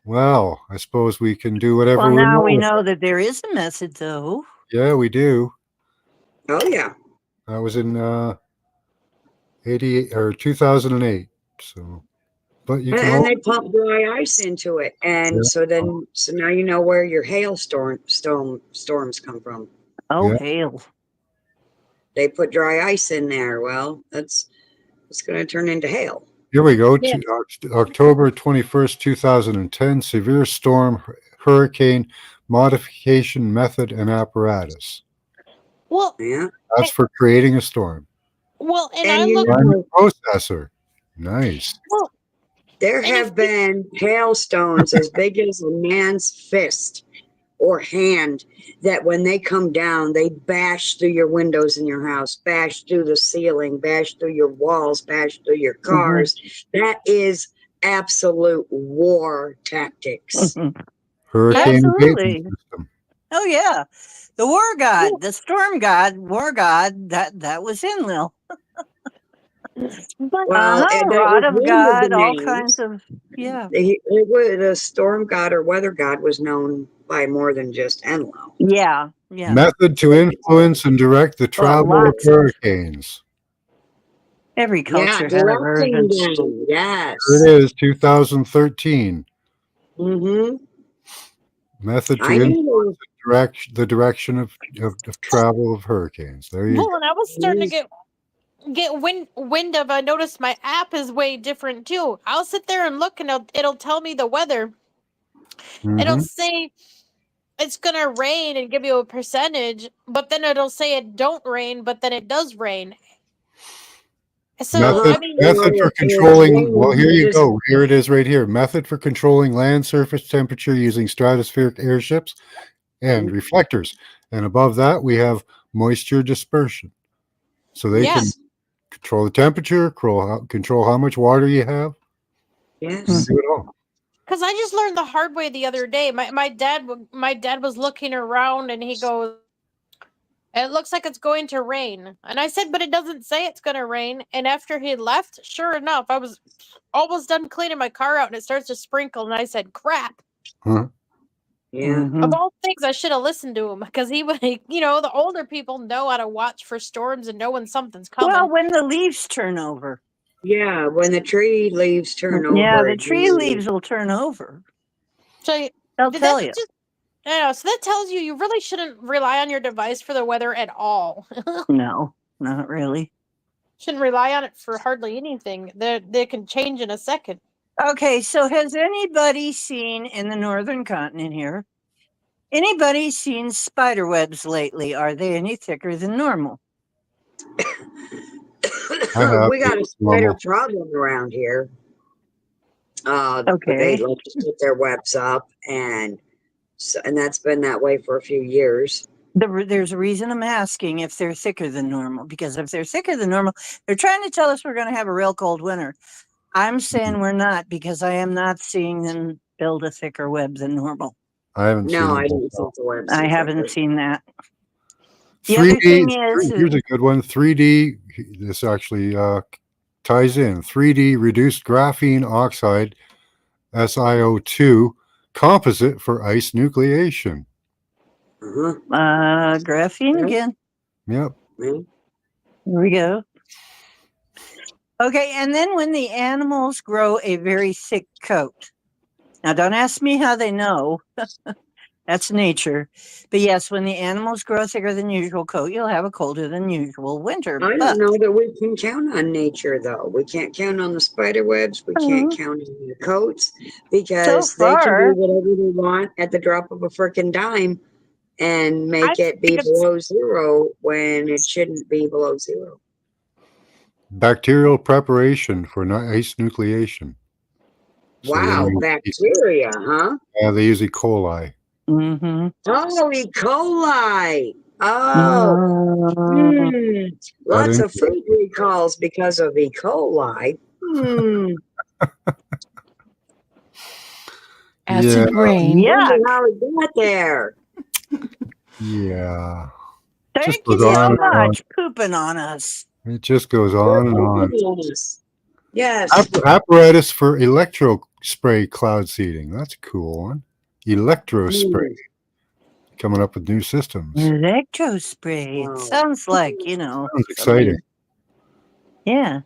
Well, I suppose we can do whatever Well, we now we want. know that there is a method, though. Yeah, we do. Oh yeah. That was in 88 or 2008. So, but you can And all. they pump dry ice into it, and Yeah, so now you know where your storms come from. Oh, yeah. hail. They put dry ice in there. Well, it's going to turn into hail. Here we go. Yeah. To October 21st, 2010. Severe storm hurricane modification method and apparatus. Well, Yeah, That's for creating a storm. well, and I and you look. Climate know processor. Nice. Well, there and if have been hailstones as big as a man's fist or hand that when they come down, they bash through your windows in your house, bash through the ceiling, bash through your walls, bash through your cars. That is absolute war tactics. Hurricane abatement Absolutely. system. Oh, yeah. The war well, god, the storm god, war god, that was Enlil. but Well, and that Rod was of one of the God, all kinds names. of, yeah. The storm god or weather god was known by more than just Enlil. Yeah, yeah. Method to influence and direct the Well, travel of lots. hurricanes. Every Yeah, culture had a version. directing them. Yes. Here it is, 2013. Mm-hmm. Method to I influence knew. the direction of travel of hurricanes. There you well, go. and I was starting to get wind of. I noticed my app is way different too. I'll sit there and look, and it'll tell me the weather. It'll Hmm. say it's gonna rain and give you a percentage, but then it'll say it don't rain, but then it does rain. So Uh-huh. I Method mean, method for Well, it's controlling. Well, raining. here You you just go. Here it is, right here. Method for controlling land surface temperature using stratospheric airships and reflectors. And above that, we have moisture dispersion. So they can yes, control the temperature, control how much water you have. They can yes. do it all. because I just learned the hard way the other day. My dad was looking around and he goes, "It looks like it's going to rain." And I said, "But it doesn't say it's going to rain." And after he left, sure enough, I was almost done cleaning my car out and it starts to sprinkle. And I said, "Crap." Huh? Yeah. Of Mhm. all things, I should have listened to him because he would, the older people know how to watch for storms and know when something's Well, coming. when the leaves turn over. Yeah. When the tree leaves turn Yeah, over, the tree leaves will turn over. So They'll that's tell you. just, I know. So that tells you you really shouldn't rely on your device for the weather at all. No, not really. Shouldn't rely on it for hardly anything. They can change in a second. Okay, so has anybody seen in the northern continent here? Anybody seen spider webs lately? Are they any thicker than normal? I have we got a spider normal. problem around here. But they Okay. like to put their webs up, and that's been that way for a few years. There's a reason I'm asking if they're thicker than normal, because if they're thicker than normal, they're trying to tell us we're going to have a real cold winter. I'm saying we're not, because I am not seeing them build a thicker web than normal. I haven't seen No, them I didn't myself. think the webs I were haven't thicker. seen that. The other 3D. thing is, Here's a good one. 3D. This actually ties in. 3D reduced graphene oxide SiO2 composite for ice nucleation. Uh-huh. graphene Yeah. again. Yep. Yeah. Here we go. Okay, and then when the animals grow a very thick coat. Now, don't ask me how they know. That's nature. But yes, when the animals grow a thicker than usual coat, you'll have a colder than usual winter. I But don't know that we can count on nature, though. We can't count on the spider webs. We can't count on the coats so because they can do far, whatever they want at the drop of a freaking dime and I make it be think it's below zero when it shouldn't be below zero. Bacterial preparation for ice nucleation. So Wow, bacteria, huh? they use E. coli. mm-hmm. Oh, E. coli. Oh, Uh, Got lots into of food recalls because of E. coli. Acid Yeah. rain. Wonder yuck. how it got there. Yeah. Just Thank goes you on so and on. much, pooping on us. It just goes on and on. Yes. Apparatus for electro spray cloud seeding. That's a cool one. Electro spray. Coming up with new systems. Electro spray. It Wow. sounds like, Sounds exciting. something. Yeah.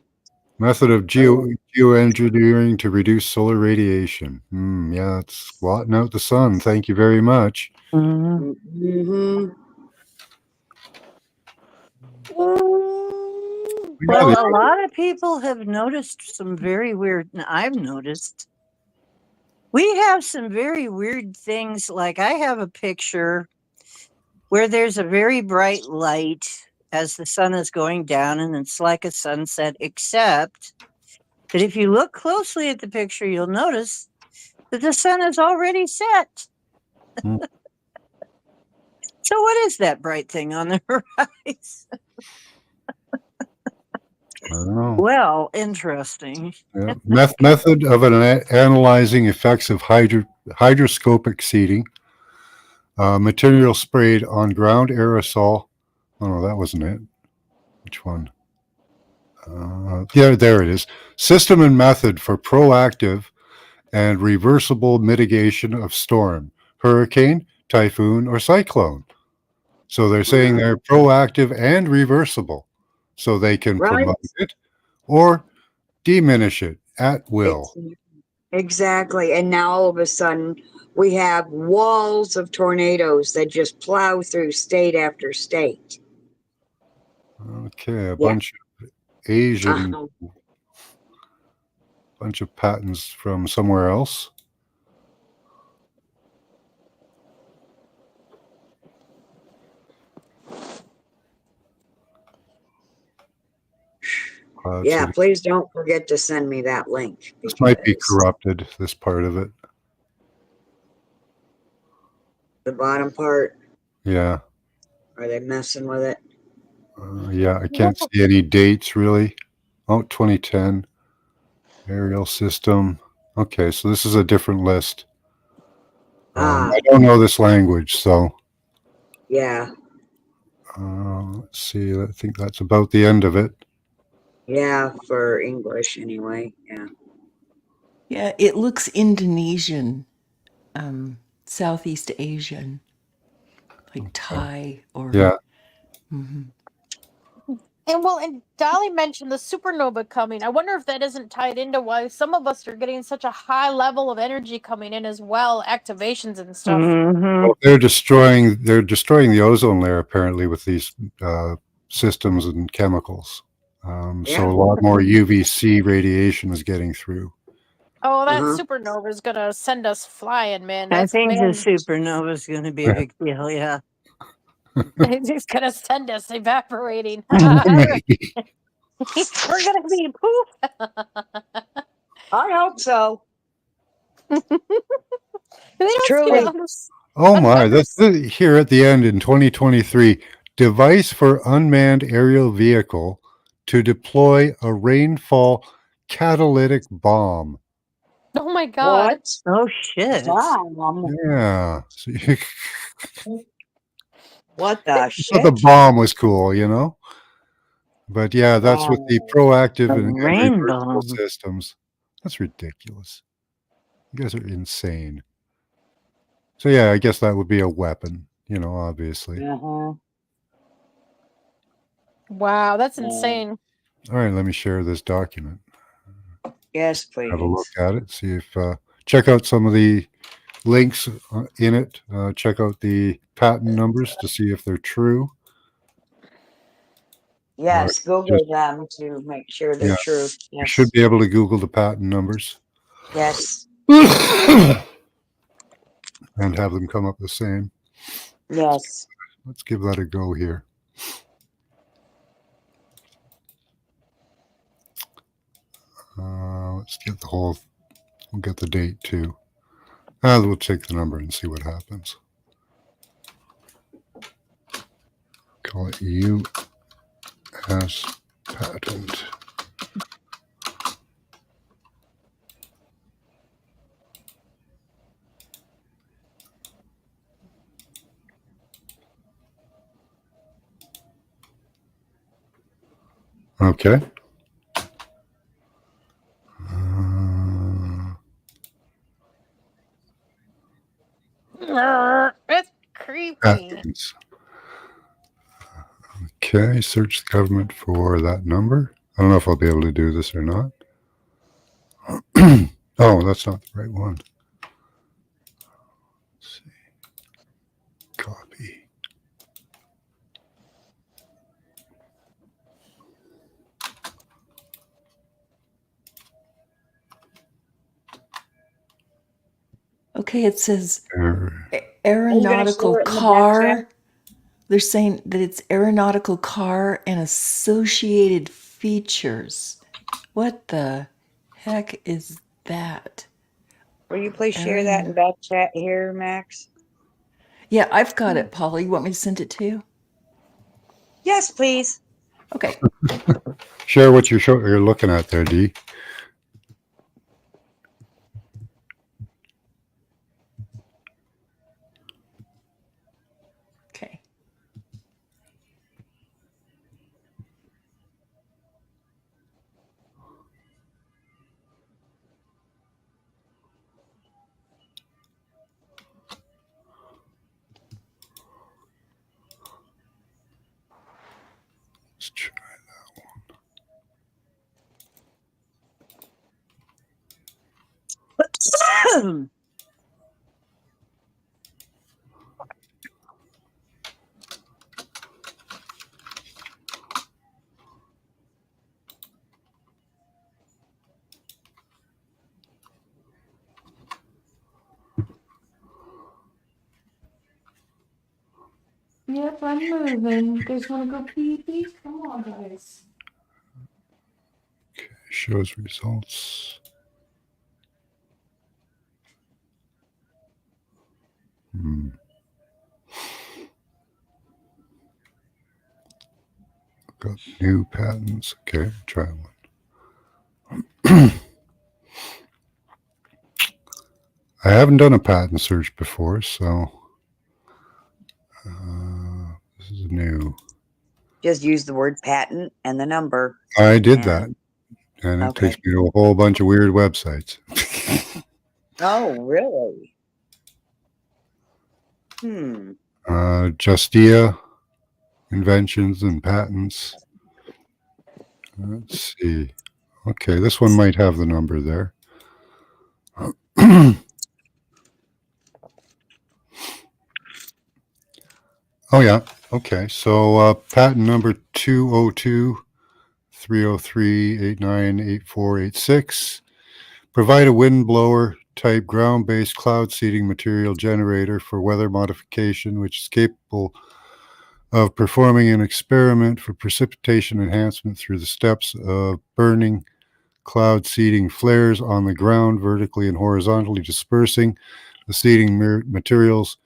Method of geoengineering to reduce solar radiation. Yeah, it's blotting out the sun. Thank you very much. Mhm. Mm-hmm. Yeah, Well, a lot of people have noticed some very weird, I've noticed. We have some very weird things. Like I have a picture where there's a very bright light as the sun is going down, and it's like a sunset, except that if you look closely at the picture, you'll notice that the sun is already set. Hmm. So, what is that bright thing on the horizon? I don't know. Well, interesting. Yeah. Method of analyzing effects of hydroscopic seeding. Material sprayed on ground aerosol. Oh, no, that wasn't it. Which one? Yeah, there it is. System and method for proactive and reversible mitigation of storm, hurricane, typhoon, or cyclone. So they're saying they're proactive and reversible. So they can Right. promote it or diminish it at will. Exactly. And now all of a sudden we have walls of tornadoes that just plow through state after state. Okay, a bunch of Asian, Uh-huh. bunch of patents from somewhere else. Cloud Yeah, seeding. please don't forget to send me that link. This might be because corrupted, this part of it. the bottom part, Yeah. are they messing with it? Yeah, I can't see any dates really. Oh, 2010. Aerial system. Okay, so this is a different list. I don't know this language, so Yeah. let's see. I think that's about the end of it. Yeah, for English anyway. Yeah. Yeah, it looks Indonesian, Southeast Asian, like Thai or. Yeah. Mhm. And Dolly mentioned the supernova coming. I wonder if that isn't tied into why some of us are getting such a high level of energy coming in as well, activations and stuff. Mhm. Well, they're destroying the ozone layer apparently with these systems and chemicals. So a lot more UVC radiation is getting through. Oh, that Uh-huh. supernova is gonna send us flying, man. I That's think the man. supernova is going to be a big deal. Yeah. It's gonna send us evaporating. We're gonna be poof. I hope so. We don't Truly. Oh my! That's here at the end in 2023. Device for unmanned aerial vehicle to deploy a rainfall catalytic bomb. Oh my god. What? Oh, shit. Yeah. So you What the thought shit? the bomb was cool, you know? But yeah, that's with the Wow. proactive A and reversible rainbow. systems. That's ridiculous. You guys are insane. So yeah, I guess that would be a weapon, obviously. Uh-huh. Wow, that's insane. All right, let me share this document. Yes, Have a look please. at it. See if check out some of the links in it. Check out the patent numbers to see if they're true. Yes, Google just- them to make sure they're Yeah. true. You Yes. should be able to Google the patent numbers Yes. and have them come up the same. Yes. Let's give that a go here. Let's get we'll get the date too. We'll take the number and see what happens. Call it U.S. patent. Okay. It's creepy. Patents. Okay, search the government for that number. I don't know if I'll be able to do this or not. Oh, that's not the right one. Let's see. Copy. Okay, it says Error. Are you gonna aeronautical share it in the back chat? car. They're saying that it's aeronautical car and associated features. What the heck is that? Will you please share that in Aeron- back chat here, Max? Yeah, I've got it, Paula. You want me to send it to you? Yes, please. Okay. Share what you're looking at there, Dee. Okay. Let's try. Yep, I'm moving. You guys want to go pee-pee? Come on, guys. Shows results. Got new patents. Okay, try one. I haven't done a patent search before, so this is new. Just use the word patent and the number. I did that, and it Okay. takes me to a whole bunch of weird websites. Oh, really? Justia, inventions and patents. Let's see. Okay, this one might have the number there. Oh, yeah. Okay, so patent number 202-303-898486. Provide a windblower type ground-based cloud seeding material generator for weather modification, which is capable of performing an experiment for precipitation enhancement through the steps of burning cloud seeding flares on the ground, vertically and horizontally dispersing the seeding materials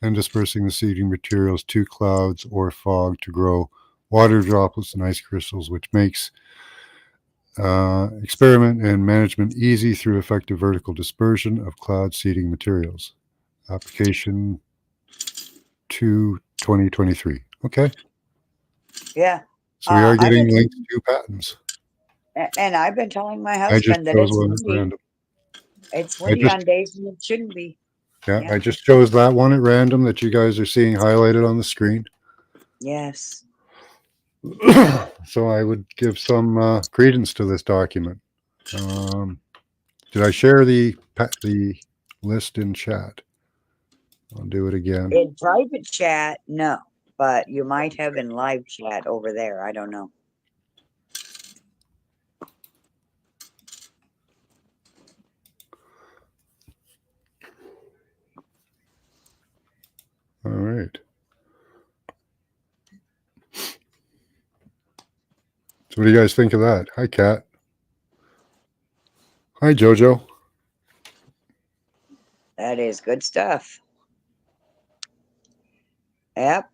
and dispersing the seeding materials to clouds or fog to grow water droplets and ice crystals, which makes experiment and management easy through effective vertical dispersion of cloud seeding materials. Application 2023. Okay. Yeah. So we are I've getting been, links to patents. and I've been telling my I just husband that chose it's one at windy. random. It's I windy just, on days when it shouldn't be. yeah, Yeah. I just chose that one at random that you guys are seeing highlighted on the screen. Yes. So I would give some credence to this document. Did I share the list in chat? I'll do it again. In private chat, no. But you might have in live chat over there. I don't know. All right. So what do you guys think of that? Hi, Kat. Hi, Jojo. That is good stuff. Yep.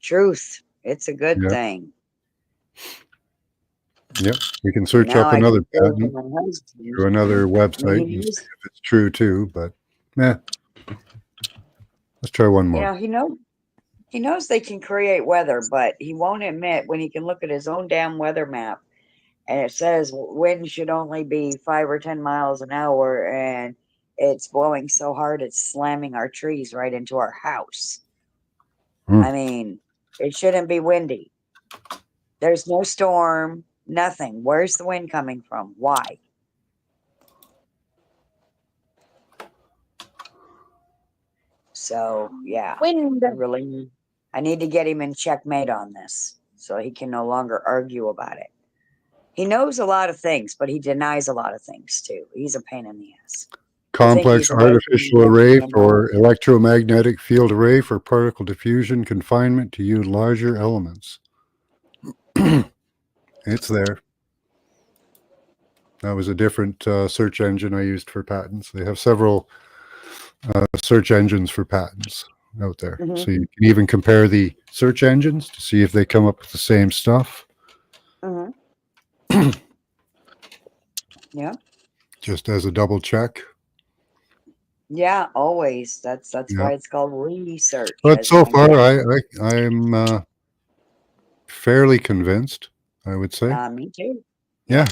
Truth. It's a good Yeah. thing. Yep. We can search Now up I another can say to patent my husband, through another I website mean, and see if it's true too, but let's try one more. he He knows they can create weather, but he won't admit when he can look at his own damn weather map and it says wind should only be 5 or 10 miles an hour and it's blowing so hard it's slamming our trees right into our house. I mean, it shouldn't be windy. There's no storm, nothing. Where's the wind coming from? Why? So, yeah, Wind. I need to get him in checkmate on this so he can no longer argue about it. He knows a lot of things, but he denies a lot of things too. He's a pain in the ass. Complex artificial array for electromagnetic field array for particle diffusion confinement to use larger elements. It's there. That was a different search engine I used for patents. They have several search engines for patents out there. So you can even compare the search engines to see if they come up with the same stuff. Yeah. Just as a double check. Yeah, always. That's why it's called research. But so far, I'm fairly convinced, I would say. Me too. Yeah.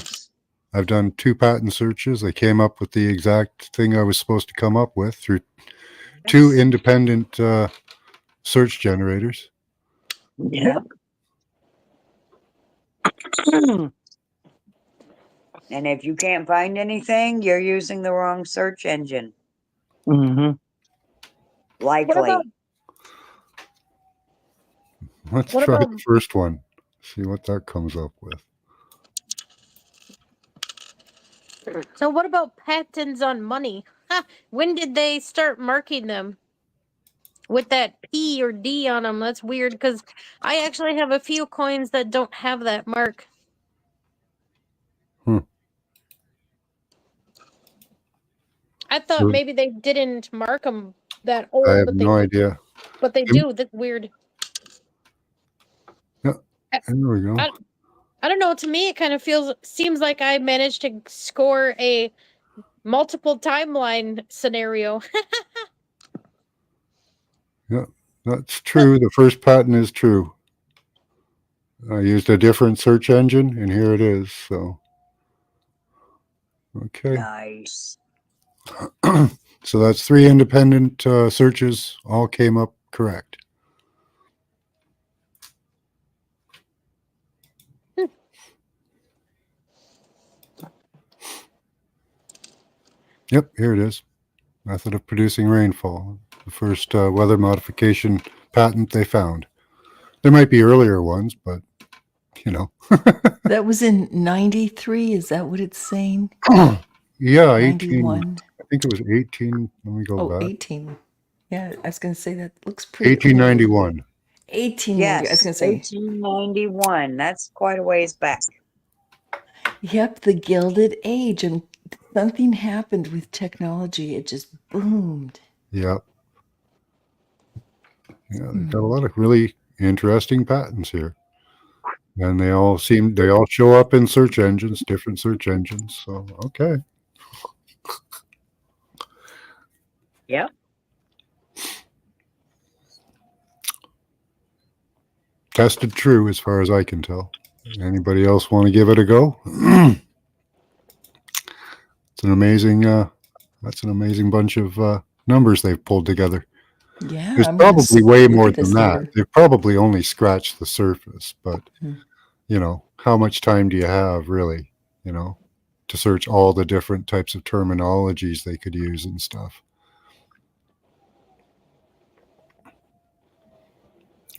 I've done 2 patent searches. I came up with the exact thing I was supposed to come up with through 2 independent search generators. Yeah. And if you can't find anything, you're using the wrong search engine. Likely. Let's try the first one. See what that comes up with. So what about patents on money? When did they start marking them with that P or D on them? That's weird because I actually have a few coins that don't have that mark. I thought maybe they didn't mark them that old. I have no idea. But they do. That's weird. Yeah, there we go. I don't know. To me, it kind of seems like I managed to score a multiple timeline scenario. Yeah, that's true. The first patent is true. I used a different search engine, and here it is. So, okay. Nice. So that's 3 independent searches. All came up correct. Yep, here it is. Method of producing rainfall. The first weather modification patent they found. There might be earlier ones, but, you know. That was in 93. Is that what it's saying? Yeah, 91. 18. I think it was 18. Let me go back. 18. Yeah, I was going to say that looks pretty 1891. Old. 1890. Yes, I was going to say 1891. That's quite a ways back. Yep, the Gilded Age, and something happened with technology. It just boomed. Yep. Yeah, they've got a lot of really interesting patents here. And they all show up in search engines, different search engines. So, okay. Yep. Tested true as far as I can tell. Anybody else want to give it a go? It's an amazing that's an amazing bunch of numbers they've pulled together. Yeah. There's probably way more than that. They've probably only scratched the surface, but you know, how much time do you have really, you know, to search all the different types of terminologies they could use and stuff?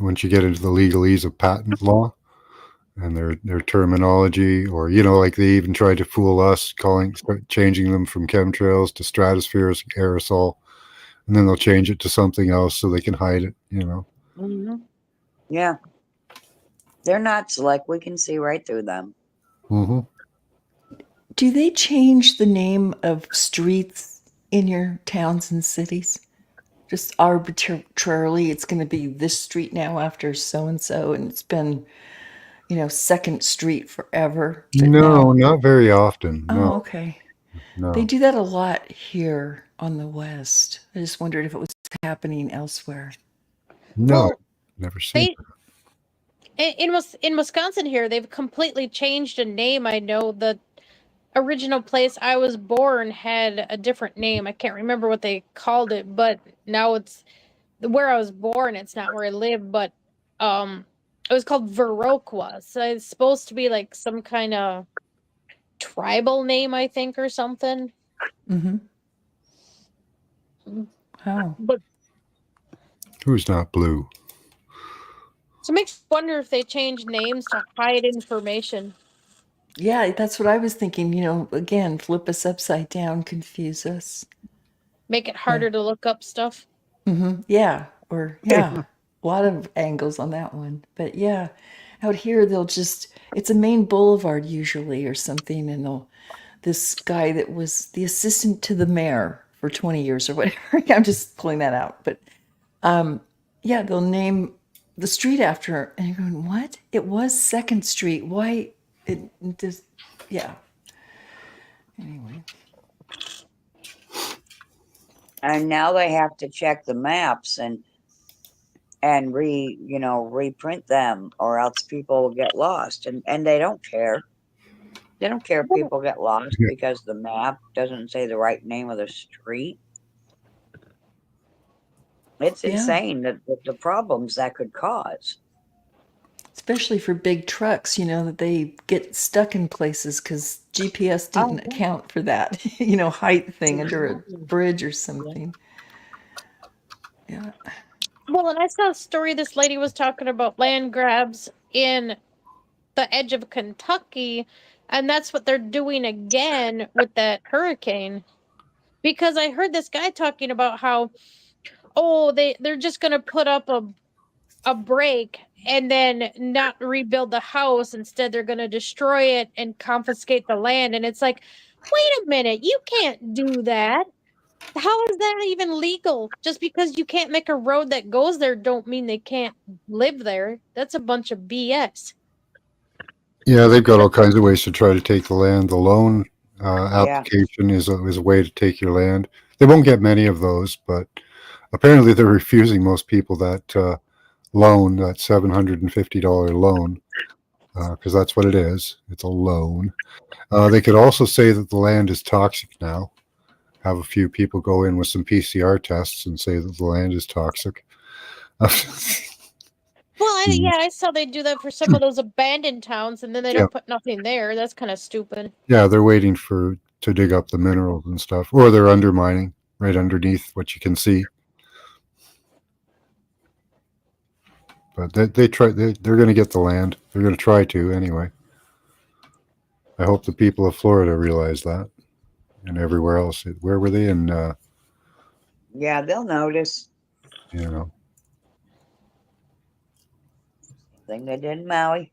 Once you get into the legalese of patent law and their terminology, or, you know, like they even tried to fool us changing them from chemtrails to stratospheres, aerosol, and then they'll change it to something else so they can hide it, you know. Yeah. They're nuts. Like, we can see right through them. Do they change the name of streets in your towns and cities? Just arbitrarily, it's going to be this street now after so-and-so, and it's been, you know, 2nd Street forever. No, not very often. No. Oh, okay. No. They do that a lot here on the West. I just wondered if it was happening elsewhere. No. Never seen They in Wisconsin here, they've completely changed a name. I know the original place I was born had a different name. I can't remember what they called it, but now it's where I was born. It's not where I live, but it was called Viroqua. So it's supposed to be like some kind of tribal name, I think, or something. Mm-hmm. Wow. But Who's not blue? so it makes you wonder if they changed names to hide information. Yeah, that's what I was thinking. Again, flip us upside down, confuse us. Make it harder to look up stuff. Mm-hmm. Yeah, a lot of angles on that one. But yeah, out here it's a main boulevard usually or something, and this guy that was the assistant to the mayor for 20 years or whatever. I'm just pulling that out. But yeah, they'll name the street after her, and you're going, what? It was Second Street. Why? It just, yeah. Anyway. And now they have to check the maps and reprint them, or else people will get lost. And they don't care. They don't care if people get lost Yeah. because the map doesn't say the right name of the street. It's Yeah. insane the problems that could cause. Especially for big trucks, that they get stuck in places because GPS didn't account for that, height thing under a bridge or something. Yeah. Well, and I saw a story this lady was talking about land grabs in the edge of Kentucky, and that's what they're doing again with that hurricane. Because I heard this guy talking about how, they're just going to put up a break and then not rebuild the house. Instead, they're going to destroy it and confiscate the land. And it's like, wait a minute, you can't do that. How is that even legal? Just because you can't make a road that goes there don't mean they can't live there. That's a bunch of BS. Yeah, they've got all kinds of ways to try to take the land. The loan application is a way to take your land. They won't get many of those, but apparently they're refusing most people that loan, that $750 loan, because that's what it is. It's a loan. They could also say that the land is toxic now. Have a few people go in with some PCR tests and say that the land is toxic. Well, I saw they do that for some of those abandoned towns, and then they don't put nothing there. That's kind of stupid. Yeah, they're waiting to dig up the minerals and stuff, or they're undermining right underneath what you can see. But they're going to get the land. They're going to try to anyway. I hope the people of Florida realize that, and everywhere else. Where were they in? Yeah, they'll notice. Thing they did in Maui.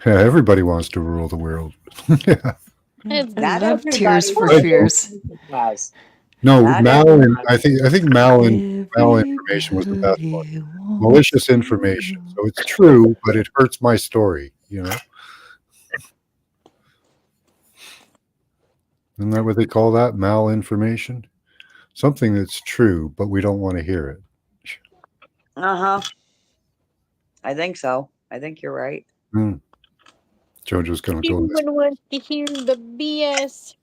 Yeah, everybody wants to rule the world. It's I Not love everybody. Tears for I Fears. No, Not Mal. everybody. I think malinformation was the best one. Malicious information. So it's true, but it hurts my story. Isn't that what they call that? Malinformation? Something that's true, but we don't want to hear it. I think so. I think you're right. Jojo's going to go. Everyone wants to hear the BS.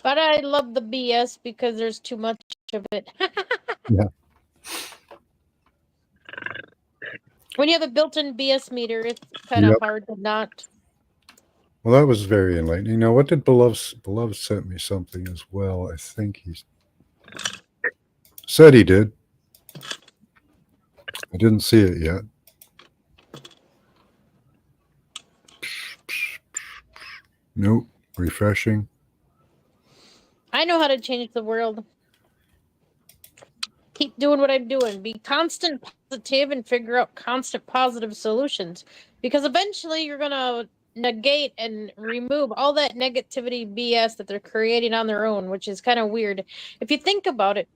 But I love the BS because there's too much of it. Yeah. When you have a built-in BS meter, it's kind of hard to not. Well, that was very enlightening. Now, what did Beloved sent me something as well? I think he said he did. I didn't see it yet. Nope. Refreshing. I know how to change the world. Keep doing what I'm doing. Be constant positive and figure out constant positive solutions. Because eventually you're going to negate and remove all that negativity BS that they're creating on their own, which is kind of weird. If you think about it,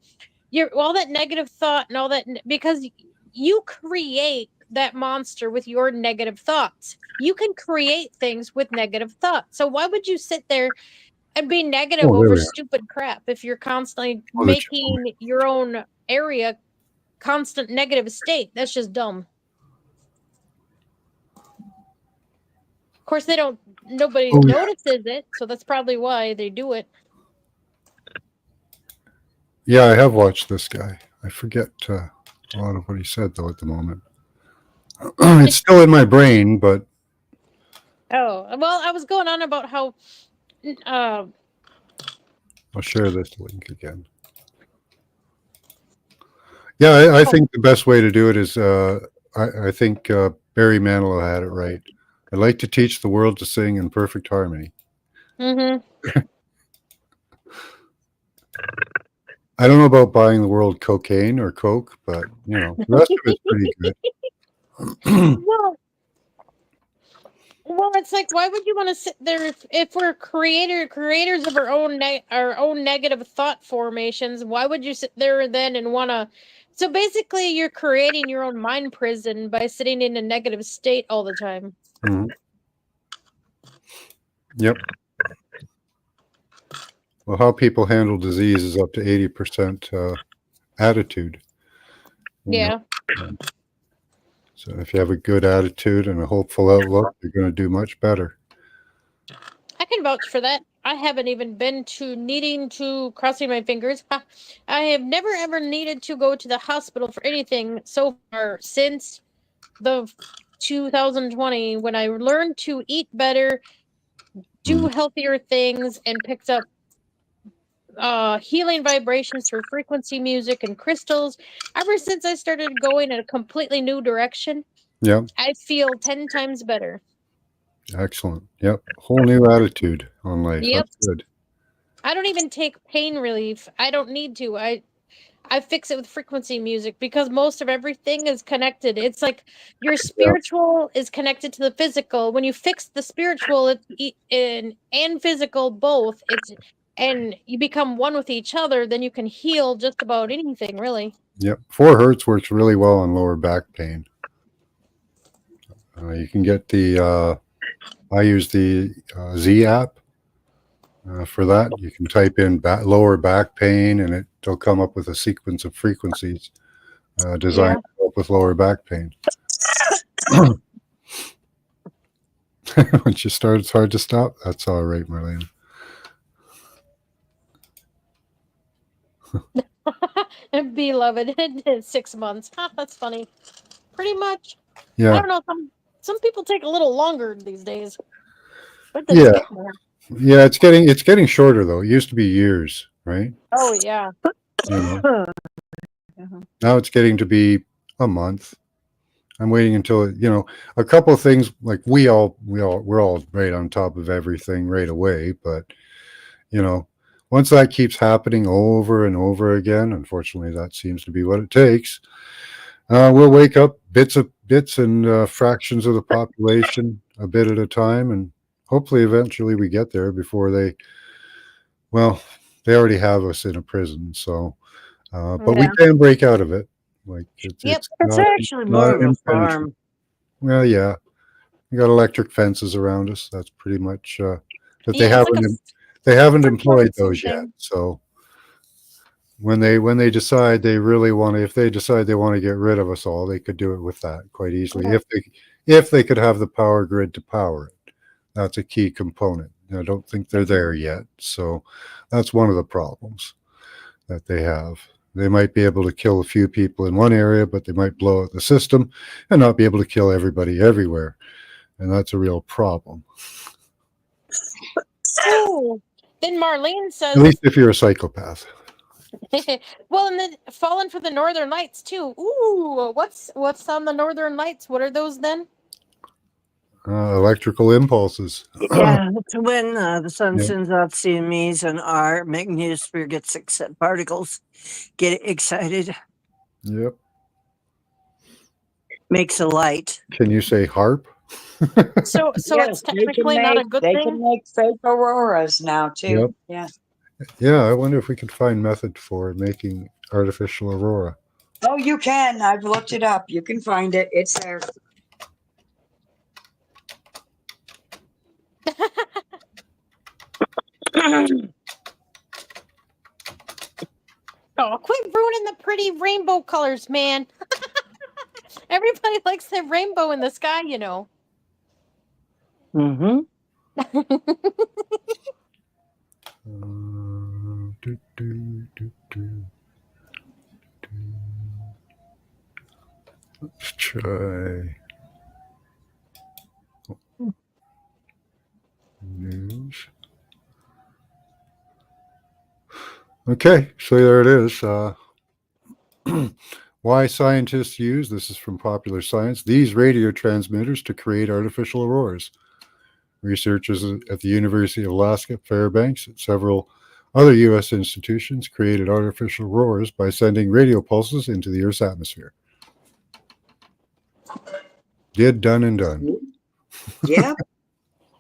all that negative thought and all that, because you create that monster with your negative thoughts. You can create things with negative thoughts. So why would you sit there and be negative over stupid crap if you're constantly making your own area constant negative state. That's just dumb. Of course, nobody Oh, yeah. notices it, so that's probably why they do it. Yeah, I have watched this guy. I forget a lot of what he said, though, at the moment. It's still in my brain, but Oh, well, I was going on about how I'll share this link again. Yeah, I think the best way to do it is I think Barry Manilow had it right. I'd like to teach the world to sing in perfect harmony. mhm. I don't know about buying the world cocaine or coke, but the rest of it's pretty good. Well, it's like, why would you want to sit there if we're creators of our own negative thought formations? Why would you sit there then and want to? So basically, you're creating your own mind prison by sitting in a negative state all the time. Mhm. Yep. Well, how people handle disease is up to 80% attitude. Yeah, So if you have a good attitude and a hopeful outlook, you're going to do much better. I can vouch for that. I haven't even been to needing to crossing my fingers. I have never ever needed to go to the hospital for anything so far since the 2020 when I learned to eat better, do Mhm. healthier things, and picked up healing vibrations through frequency music and crystals. Ever since I started going in a completely new direction, Yep. I feel 10 times better. Excellent. Yep. Whole new attitude on life. Yep. That's good. I don't even take pain relief. I don't need to. I fix it with frequency music because most of everything is connected. It's like your Yeah. spiritual is connected to the physical. When you fix the spiritual and physical both, and you become one with each other, then you can heal just about anything, really. Yep. 4 Hertz works really well on lower back pain. You can get I use the Z app for that. You can type in lower back pain and it'll come up with a sequence of frequencies designed Yeah. to help with lower back pain. Once you start, it's hard to stop. That's all right, Marlene. Beloved in 6 months. That's funny. Pretty much. I Yeah. don't know. Some people take a little longer these days, but it's Yeah. getting there. Yeah. It's getting shorter though. It used to be years, right? Oh yeah. Now it's getting to be a month. I'm waiting until a couple of things like we're all right on top of everything right away, but you know, once that keeps happening over and over again, unfortunately, that seems to be what it takes. We'll wake up bits and fractions of the population a bit at a time, and hopefully, eventually, we get there before well, they already have us in a prison, so but we Yeah. can break out of it. Like Yep. It's actually more not of a impenetrable. farm. Well, yeah, we got electric fences around us. That's pretty much that Yeah, it's like a they haven't employed frequency those yet. thing. So when they decide they really want to, if they decide they want to get rid of us all, they could do it with that quite easily. Yeah. If they could have the power grid to power it, that's a key component. I don't think they're there yet. So that's one of the problems that they have. They might be able to kill a few people in one area, but they might blow out the system and not be able to kill everybody everywhere. And that's a real problem. Ooh. Then Marlene At says, least if you're a psychopath. well, and then falling for the Northern Lights too. Ooh, what's on the Northern Lights? What are those then? Electrical impulses. Yeah, it's when the sun Yeah. sends out CMEs and our magnetosphere gets particles get excited, Yep. makes a light. Can you say harp? So Yes, it's technically not a good they thing. can make fake auroras now too. Yep. Yeah. Yeah, I wonder if we could find method for making artificial aurora. Oh, you can. I've looked it up. You can find it. It's there. Oh, quit ruining the pretty rainbow colors, man. Everybody likes the rainbow in the sky, you know. Mm-hmm. Do, do, do, do, do. Let's try news. Okay, so there it is. Why scientists use, this is from Popular Science, these radio transmitters to create artificial auroras. Researchers at the University of Alaska, Fairbanks, and several other U.S. institutions created artificial auroras by sending radio pulses into the Earth's atmosphere. Did, done, and done. Yep,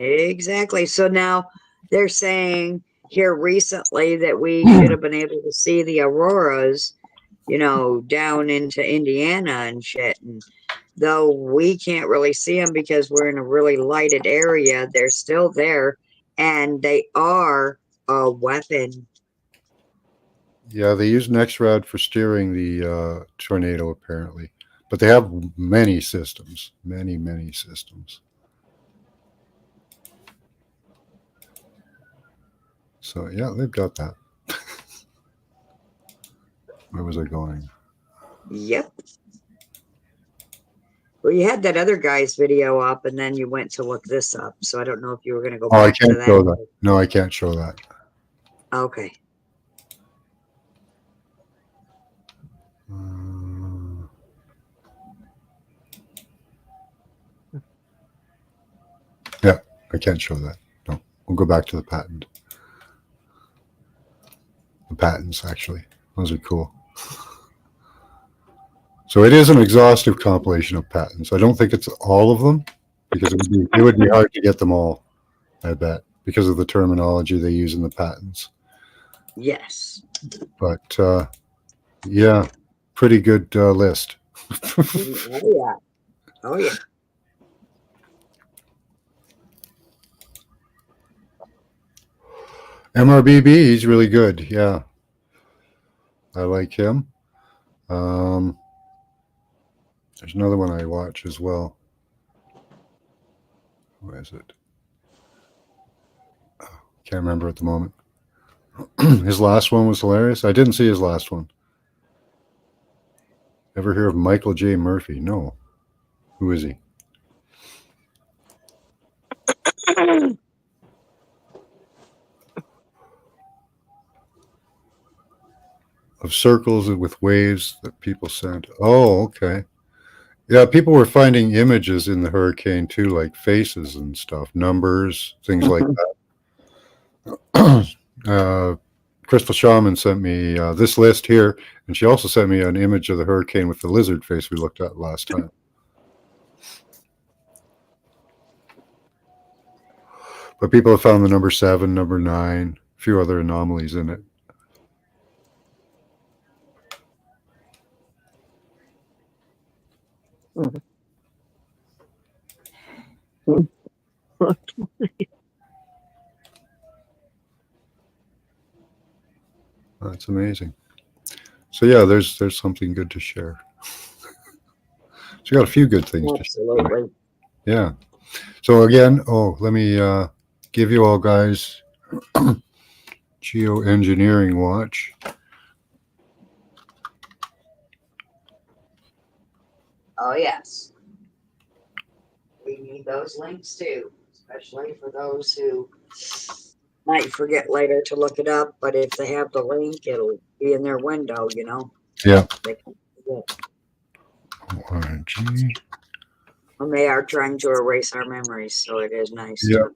exactly. So now they're saying here recently that we should have been able to see the auroras, down into Indiana and shit. And though we can't really see them because we're in a really lighted area, they're still there, and they are a weapon. Yeah, they use NextRad for steering the tornado, apparently. But they have many systems, many systems. So, yeah, they've got that. Where was I going? Yep. Well, you had that other guy's video up, and then you went to look this up. So I don't know if you were going to go Oh, I back to can't that. show that. No, I can't show that. Okay. Yeah, I can't show that. No, we'll go back to the patent. The patents, actually. Those are cool. So it is an exhaustive compilation of patents. I don't think it's all of them, because it would be hard to get them all, I bet, because of the terminology they use in the patents. Yes. But, yeah, pretty good list. Oh, yeah. Oh, yeah. MRBB, he's really good. Yeah. I like him. There's another one I watch as well. Who is it? Oh, can't remember at the moment. His last one was hilarious. I didn't see his last one. Ever hear of Michael J. Murphy? No. Who is he? Of circles with waves that people sent. Oh, okay. Yeah, people were finding images in the hurricane too, like faces and stuff, numbers, things like that. Crystal Shaman sent me this list here, and she also sent me an image of the hurricane with the lizard face we looked at last time. But people have found the number 7, number 9, a few other anomalies in it. That's amazing. So yeah, there's something good to share. So you got a few good things to share. Absolutely. Yeah. So again, let me give you all guys Geoengineering watch. Oh, yes. We need those links too, especially for those who might forget later to look it up. But if they have the link, it'll be in their window, Yeah. They can forget. ORG. When they are trying to erase our memories, so it is nice. Yeah.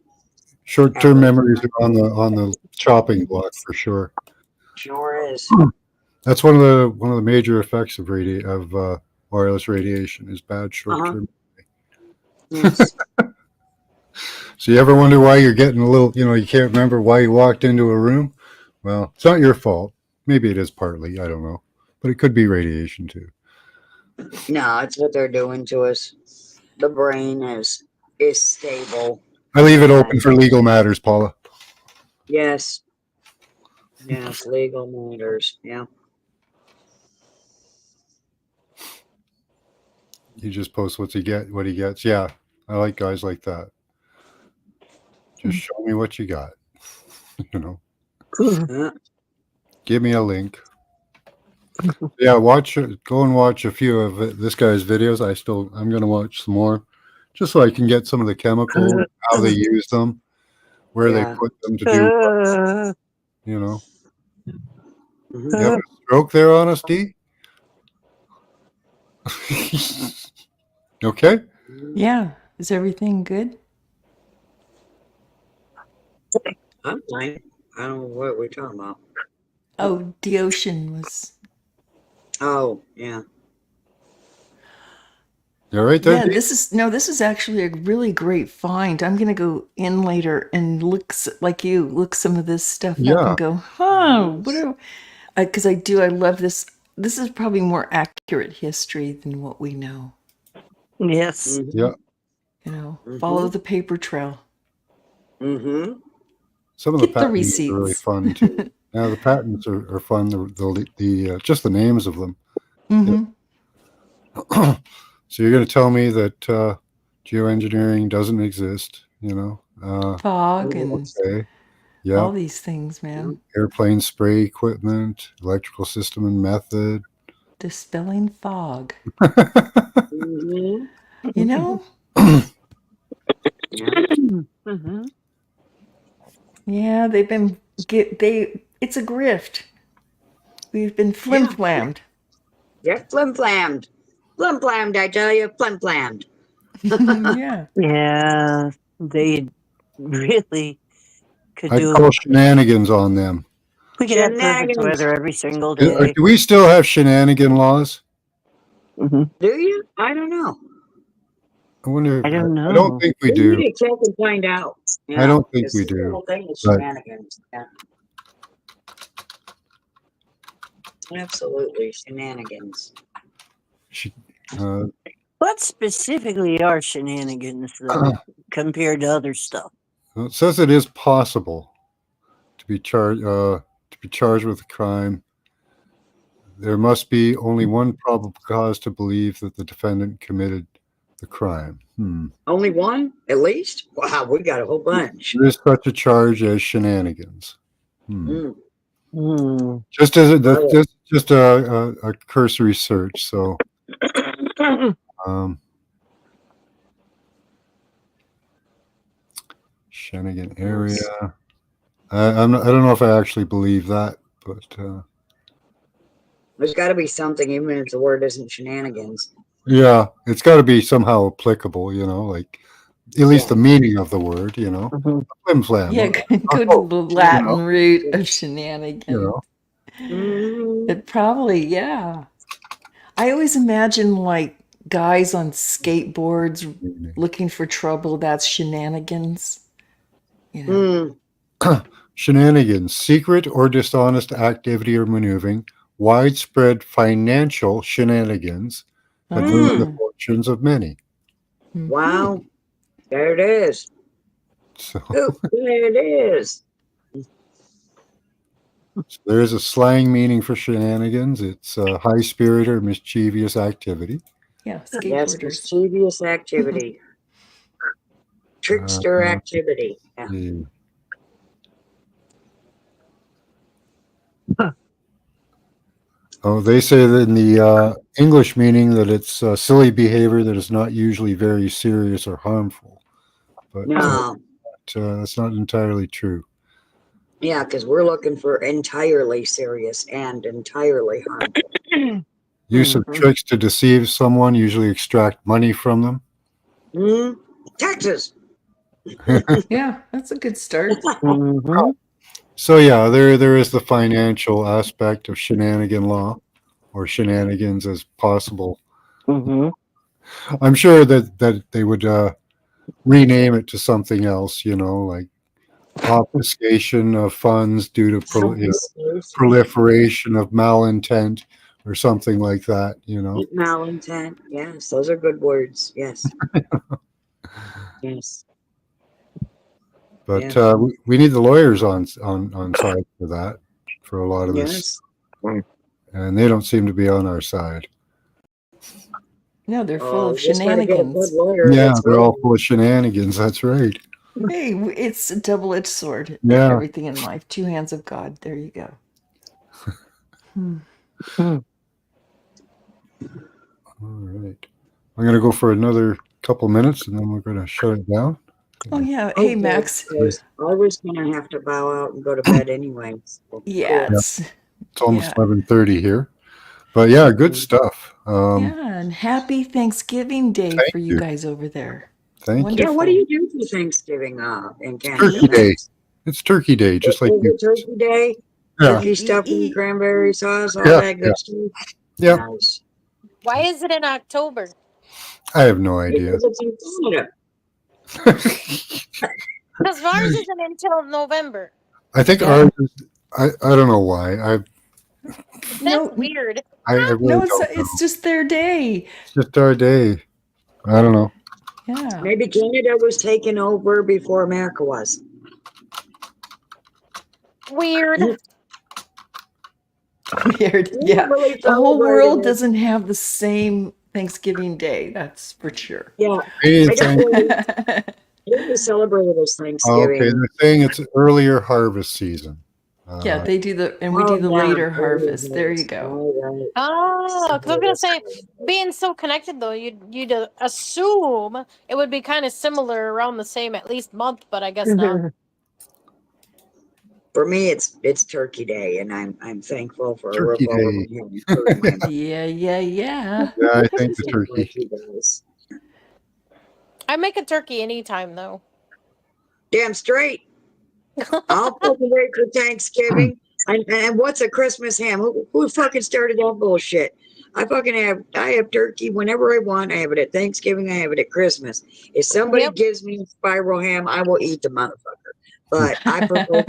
Short-term memories are on the chopping block for sure. Sure is. That's one of the major effects of wireless radiation is bad short-term. Yes. So you ever wonder why you're getting a little, you can't remember why you walked into a room? Well, it's not your fault. Maybe it is partly, I don't know. But it could be radiation too. No, it's what they're doing to us. The brain is stable. I leave it open for legal matters, Paula. Yes. Yes, legal matters. Yeah. He just posts what he gets. Yeah, I like guys like that. Just show me what you got. You know, Yeah. give me a link. Yeah, go and watch a few of this guy's videos. I'm going to watch some more, just so I can get some of the chemicals, how they use them, where they Yeah. put them to do what. You know, Mhm. you having a stroke there, Honesty? Okay. Yeah. Is everything good? I'm fine. I don't know what we're talking about. Oh, the ocean was. Oh, yeah. You're right there, Yeah, Dee? this is actually a really great find. I'm gonna go in later and look some of this stuff up Yeah. and go, huh, what are, because I love this. This is probably more accurate history than what we know. Yes. Mhm. Yeah. You know, follow the paper trail. Mm-hmm. Some of the Get the patents are really receipts. fun too. Yeah, the patents are fun. The just the names of them. Mm-hmm. So you're going to tell me that geoengineering doesn't exist? You know? Fog and Okay. Yeah. all these things, man. Airplane spray equipment, electrical system and method. Dispelling fog. Mm-hmm. You know? Yeah. Mhm. Yeah, it's a grift. We've been flim-flammed. Yeah. Flim flammed. Flim flammed, I tell you. Flim flammed. Yeah. Yeah, they really could I'd do call it. shenanigans on them. We could have perfect Shenanigans. weather every single Do day. we still have shenanigan laws? Hmm. Do you? I don't know. I wonder. I don't I don't know. think we We do. need to check and find out. I Yeah. don't think Because we the do. whole thing is But shenanigans. Yeah. Absolutely. Shenanigans. she, uh, What specifically are shenanigans, though, compared to other stuff? it says it is possible to be charged with a crime. There must be only one probable cause to believe that the defendant committed the crime. Only one, at least? Wow, we got a whole bunch. There is such a charge as shenanigans. Mm. Hmm. Just as that's Well, just a cursory search. So um, Shenigan area. yes. I don't know if I actually believe that, but There's got to be something, even if the word isn't shenanigans. yeah, it's got to be somehow applicable. Like at least the Yeah. meaning of the word. Mhm. Flim flam. Yeah, go to Oh, the you Latin know, root of you shenanigans. know. Mhm. It probably, yeah. I always imagine like guys on skateboards looking for trouble. That's shenanigans. You know. Mm. Shenanigans, secret or dishonest activity or maneuvering, widespread financial shenanigans that ruin the Mm. fortunes of many. Mhm. Wow. There it is. So, Oop, there it is. so there's a slang meaning for shenanigans. It's high spirit or mischievous activity. Yeah, Yes, skateboarders. mischievous activity. Trickster Uh, activity. Yeah. the- Oh, they say that in the English meaning that it's silly behavior that is not usually very serious or harmful, but No. that's not entirely true. Yeah, because we're looking for entirely serious and entirely harmful. Use of Mhm. tricks to deceive someone, usually extract money from them. Mm. Texas. Yeah, that's a good start. Mhm. So yeah, there is the financial aspect of shenanigan law, or shenanigans as possible. Mhm. I'm sure that they would rename it to something else, like obfuscation of funds due to proliferation of malintent or something like that. Malintent. Yes, those are good words. Yes. Yes. But Yeah. we need the lawyers on side for that, for a lot of this, Yes. and they don't seem to be on our side. No, they're full of Just gotta get a good shenanigans. lawyer Yeah, that's they're all willing. full of shenanigans. That's right. Hey, it's a double-edged sword. Yeah. Everything in life. Two hands of God. There you go. All right. I'm going to go for another couple minutes and then we're going to shut it down. Oh yeah. Hey Okay, Max. because I was gonna have to bow out and go to bed anyway. So, Yeah, cool. it's It's almost yeah. 11:30 here. But yeah, good stuff. Yeah, and happy Thanksgiving Day Thank for you you. guys over there. Thank you. Yeah, what do Wonderful. you do for Thanksgiving in It's Canada, Turkey Day. Max? It's Turkey Day, just like Is you. it Turkey Day? Yeah. Turkey stuffing, cranberry sauce, all Yeah. that Yeah. good stuff. Yeah. Nice. Why is it in October? I have no idea. Because it's in Canada. Because ours isn't until November. I think Yeah. ours is, I don't know why. That's No, weird. I really no, don't know. it's just their day. It's just our day. I don't know. Yeah. Maybe Canada was taken over before America was. Weird. Weird. We Yeah. don't really The whole celebrate world it. doesn't have the same Thanksgiving Day, that's for sure. Yeah, Hey, I don't really, Yeah, I don't really celebrate it as okay, Thanksgiving. they're saying it's earlier harvest season. they do we Oh, do the yeah. later harvest. There you go. All right. Oh, because I was gonna say, being so connected though, you'd assume it would be kind of similar, around the same at least month, but I guess not. For me, it's Turkey Day, and I'm thankful for a roof Turkey over Day. my head and food in my mouth. Yeah. Yeah, I think the Just turkey. like you guys. I make a turkey anytime though. Damn straight. I'll fucking wait for Thanksgiving. And what's a Christmas ham? Who fucking started that bullshit? I have turkey whenever I want. I have it at Thanksgiving. I have it at Christmas. If somebody Yep. gives me a spiral ham, I will eat the motherfucker. But I prefer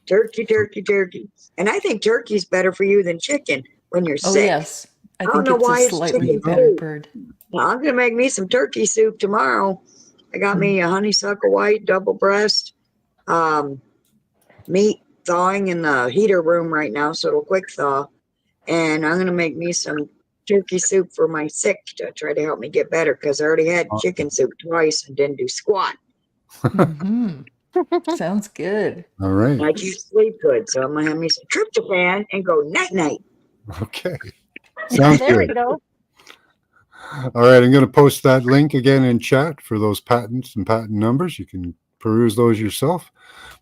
turkey. turkey. And I think turkey's better for you than chicken when you're Oh sick. yes. I I don't think know it's a why it's slightly chicken better soup. bird. Well, I'm gonna make me some turkey soup tomorrow. I got me a honeysuckle white double breast. Meat thawing in the heater room right now, so it'll quick thaw. And I'm gonna make me some turkey soup for my sick to try to help me get better because I already had chicken soup twice and didn't do squat. Hmm Sounds good. All right. I can't sleep good, so I'm gonna have me some tryptophan and go night night. Okay. Sounds There we good. go. All right, I'm going to post that link again in chat for those patents and patent numbers. You can peruse those yourself.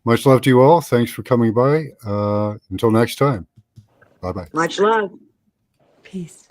Much love to you all. Thanks for coming by. Until next time. Bye-bye. Much love. Peace.